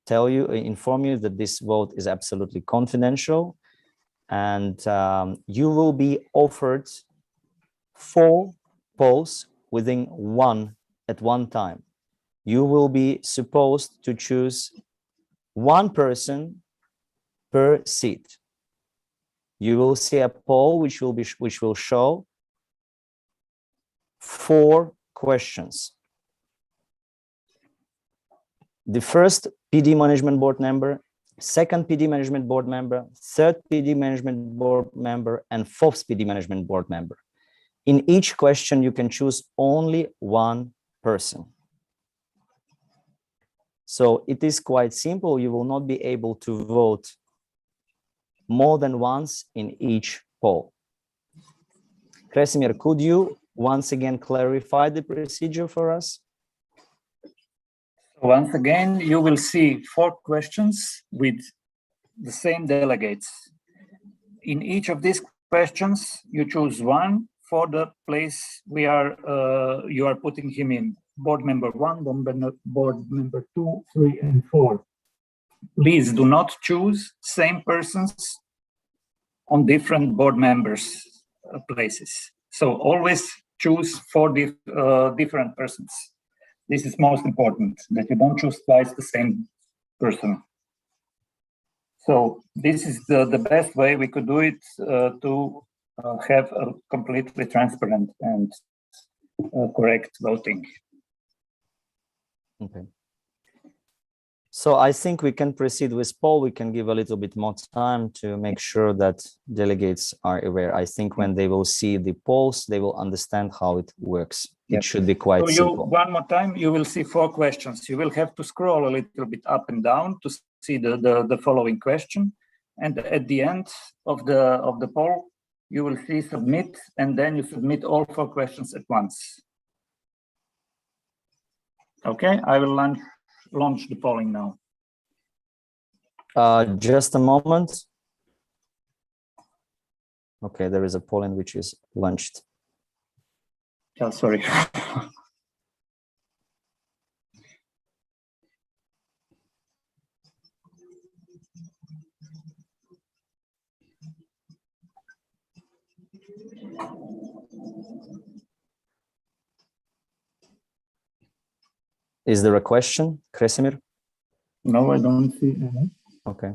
inform you that this vote is absolutely confidential, and you will be offered 4 polls within at one time. You will be supposed to choose 1 person per seat. You will see a poll which will show 4 questions. The first PD management board member, second PD management board member, third PD management board member, and 4th PD management board member. In each question, you can choose only 1 person. So it is quite simple. You will not be able to vote more than once in each poll. Kresimir, could you once again clarify the procedure for us? Once again, you will see 4 questions with the same delegates. In each of these questions, you choose 1 for the place you are putting him in. Board member 1, board member 2, 3, and 4. Please do not choose same persons on different board members' places. So always choose 4 different persons. This is most important, that you don't choose twice the same person. So this is the best way we could do it to have a completely transparent and correct voting. Okay. So I think we can proceed with poll. We can give a little bit more time to make sure that delegates are aware. I think when they will see the polls, they will understand how it works. It should be quite simple. One more time, you will see 4 questions. You will have to scroll a little bit up and down to see the following question. And at the end of the poll, you will see submit, and then you submit all 4 questions at once. Okay, I will launch the polling now. Just a moment. Okay, there is a polling which is launched. Oh, sorry. Is there a question, Kresimir? No, I don't see any. Okay.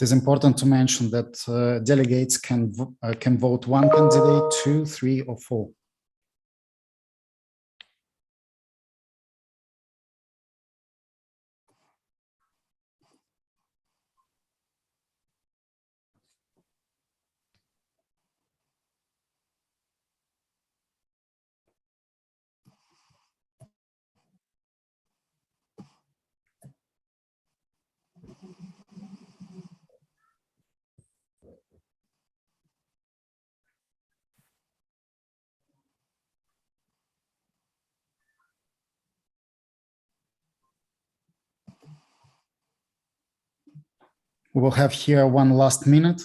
It is important to mention that delegates can vote one candidate, 2, 3, or 4. We will have here one last minute.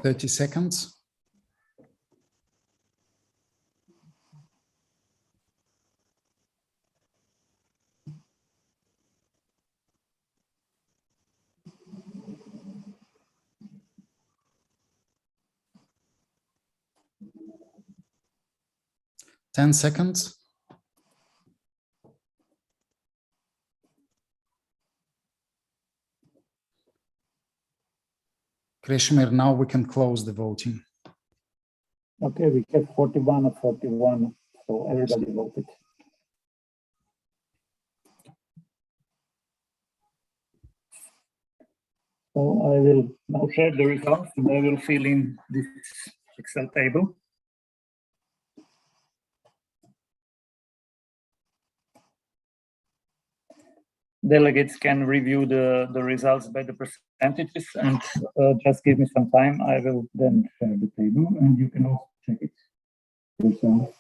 Thirty seconds. Ten seconds. Krešimir, now we can close the voting. Okay, we have 41 of 41, so everybody voted. So I will now share the results and I will fill in this Excel table. Delegates can review the results by the percentages and just give me some time. I will then share the table and you can also check it yourself.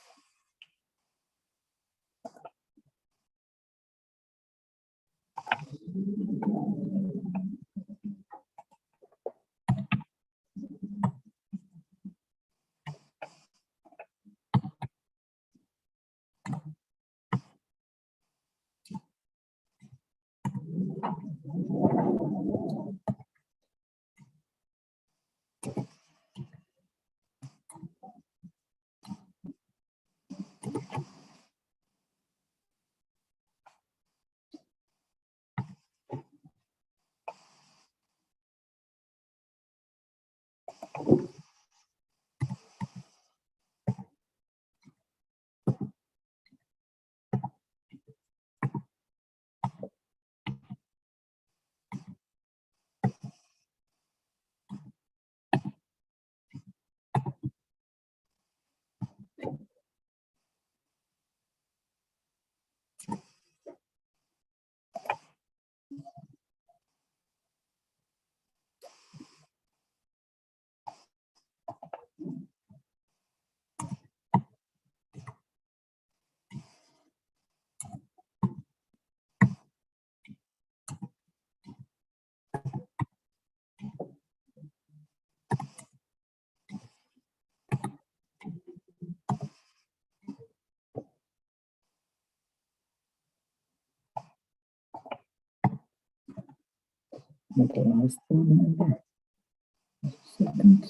Okay, last one. Second.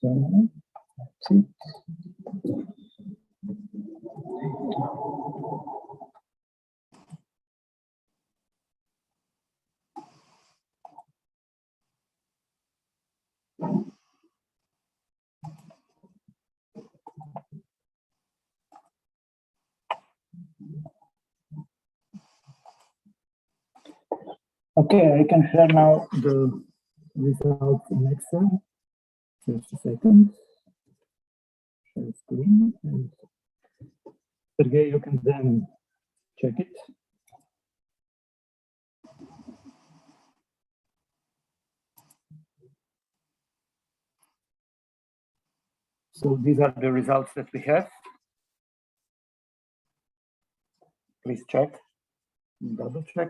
So that's it. Okay, I can share now the results in Excel. Just a second. Share screen. And Sergey, you can then check it. So these are the results that we have. Please check, double check.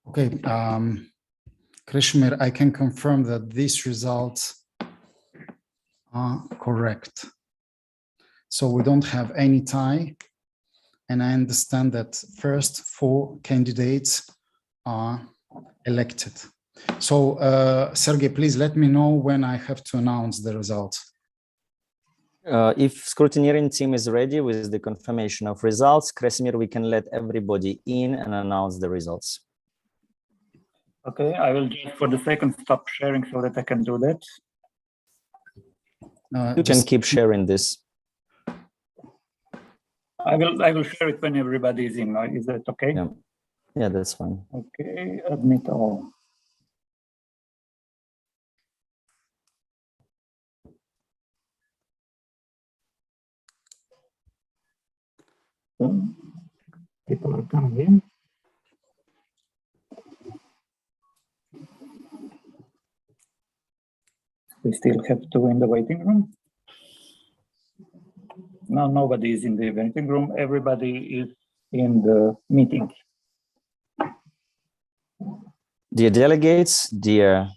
Okay, Krishmir, I can confirm that these results are correct. So we don't have any tie, and I understand that first 4 candidates are elected. So, Sergey, please let me know when I have to announce the results. If scrutineering team is ready with the confirmation of results, Krasimir, we can let everybody in and announce the results. Okay, I will just for the second stop sharing so that I can do that. You can keep sharing this. I will share it when everybody is in. Is that okay? Yeah, that's fine. Okay, admit all. People are coming in. We still have 2 in the waiting room. No, nobody is in the waiting room. Everybody is in the meeting. Dear delegates, dear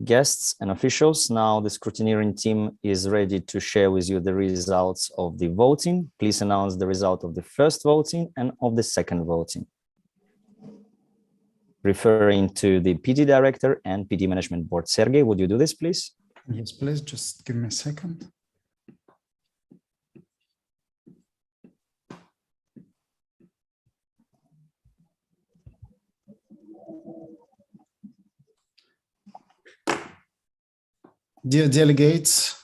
guests and officials, now the scrutineering team is ready to share with you the results of the voting. Please announce the result of the first voting and of the second voting. Referring to the PD director and PD management board. Sergey, would you do this, please? Yes, please, just give me a second. Dear delegates,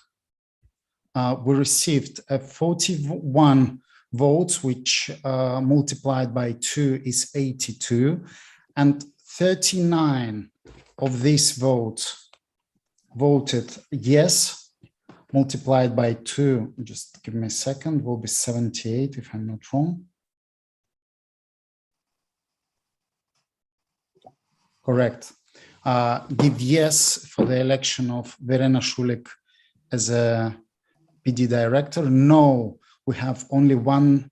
we received 41 votes, which multiplied by 2 is 82, and 39 of these votes voted yes, multiplied by 2, just give me a second, will be 78 if I'm not wrong. Correct. Give yes for the election of Verena Shulik as a PD director. No, we have only one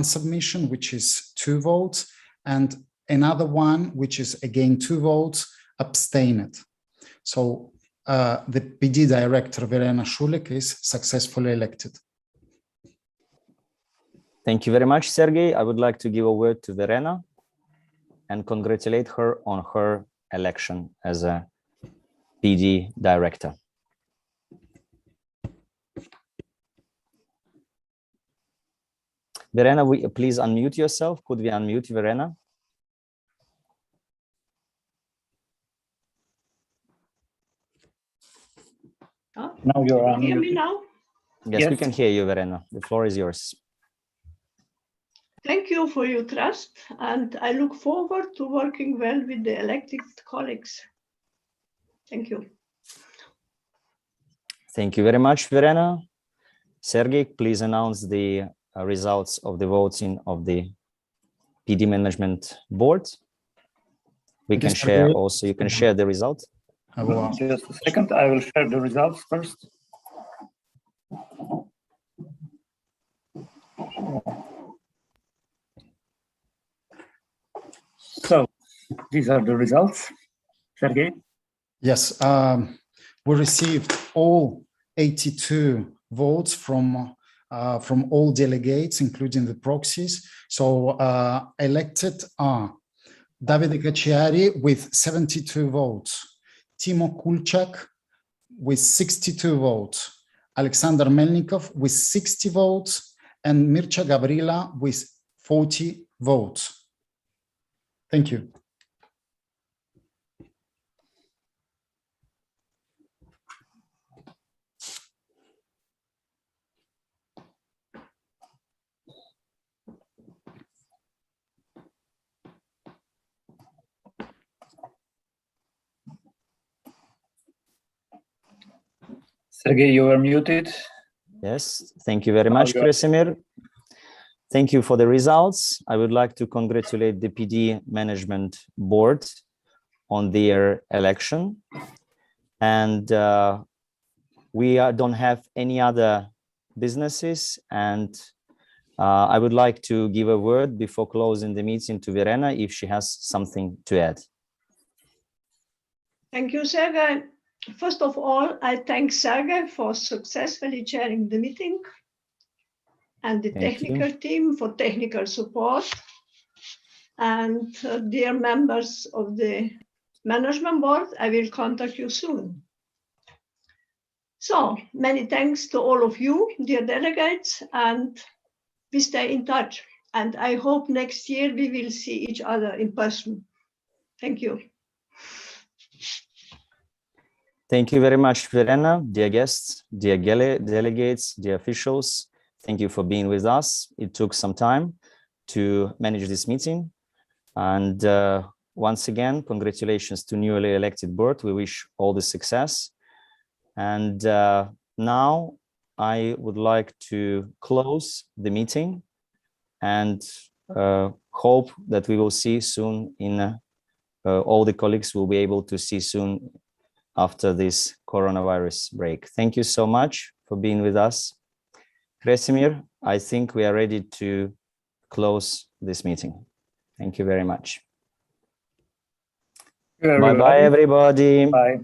submission, which is 2 votes, and another one, which is again 2 votes, abstained. So the PD director, Verena Shulik, is successfully elected. Thank you very much, Sergey. I would like to give a word to Verena and congratulate her on her election as a PD director. Verena, please unmute yourself. Could we unmute Verena? Now you're Can you hear me unmuted. now? Yes, we can hear you, Verena. The floor is yours. Thank you for your trust, and I look forward to working well with the elected colleagues. Thank you. Thank you very much, Verena. Sergey, please announce the results of the voting of the PD management board. We can share also, you can share the result. Just a second, I will share the results first. So these are the results. Sergey? Yes, we received all 82 votes from all delegates, including the proxies. So elected are Davide Kacchari with 72 votes, Teemo Kulchak with 62 votes, Alexander Melikov with 60 votes, and Mircea Gavrila with 40 votes. Thank you. Sergey, you are muted. Yes, thank you very much, Krasimir. Thank you for the results. I would like to congratulate the PD management board on their election. And we don't have any other businesses. And I would like to give a word before closing the meeting to Verena if she has something to add. Thank you, Sergei. First of all, I thank Sergei for successfully chairing the meeting and the technical team for technical support. And dear members of the management board, I will contact you soon. So many thanks to all of you, dear delegates, and we stay in touch. And I hope next year we will see each other in person. Thank you. Thank you very much, Verena, dear guests, dear delegates, dear officials. Thank you for being with us. It took some time to manage this meeting. And once again, congratulations to newly elected board. We wish all the success. And now I would like to close the meeting and hope that we will see soon in all the colleagues will be able to see soon after this coronavirus break. Thank you so much for being with us. Kresimir, I think we are ready to close this meeting. Thank you very much. Bye-bye, everybody. Bye.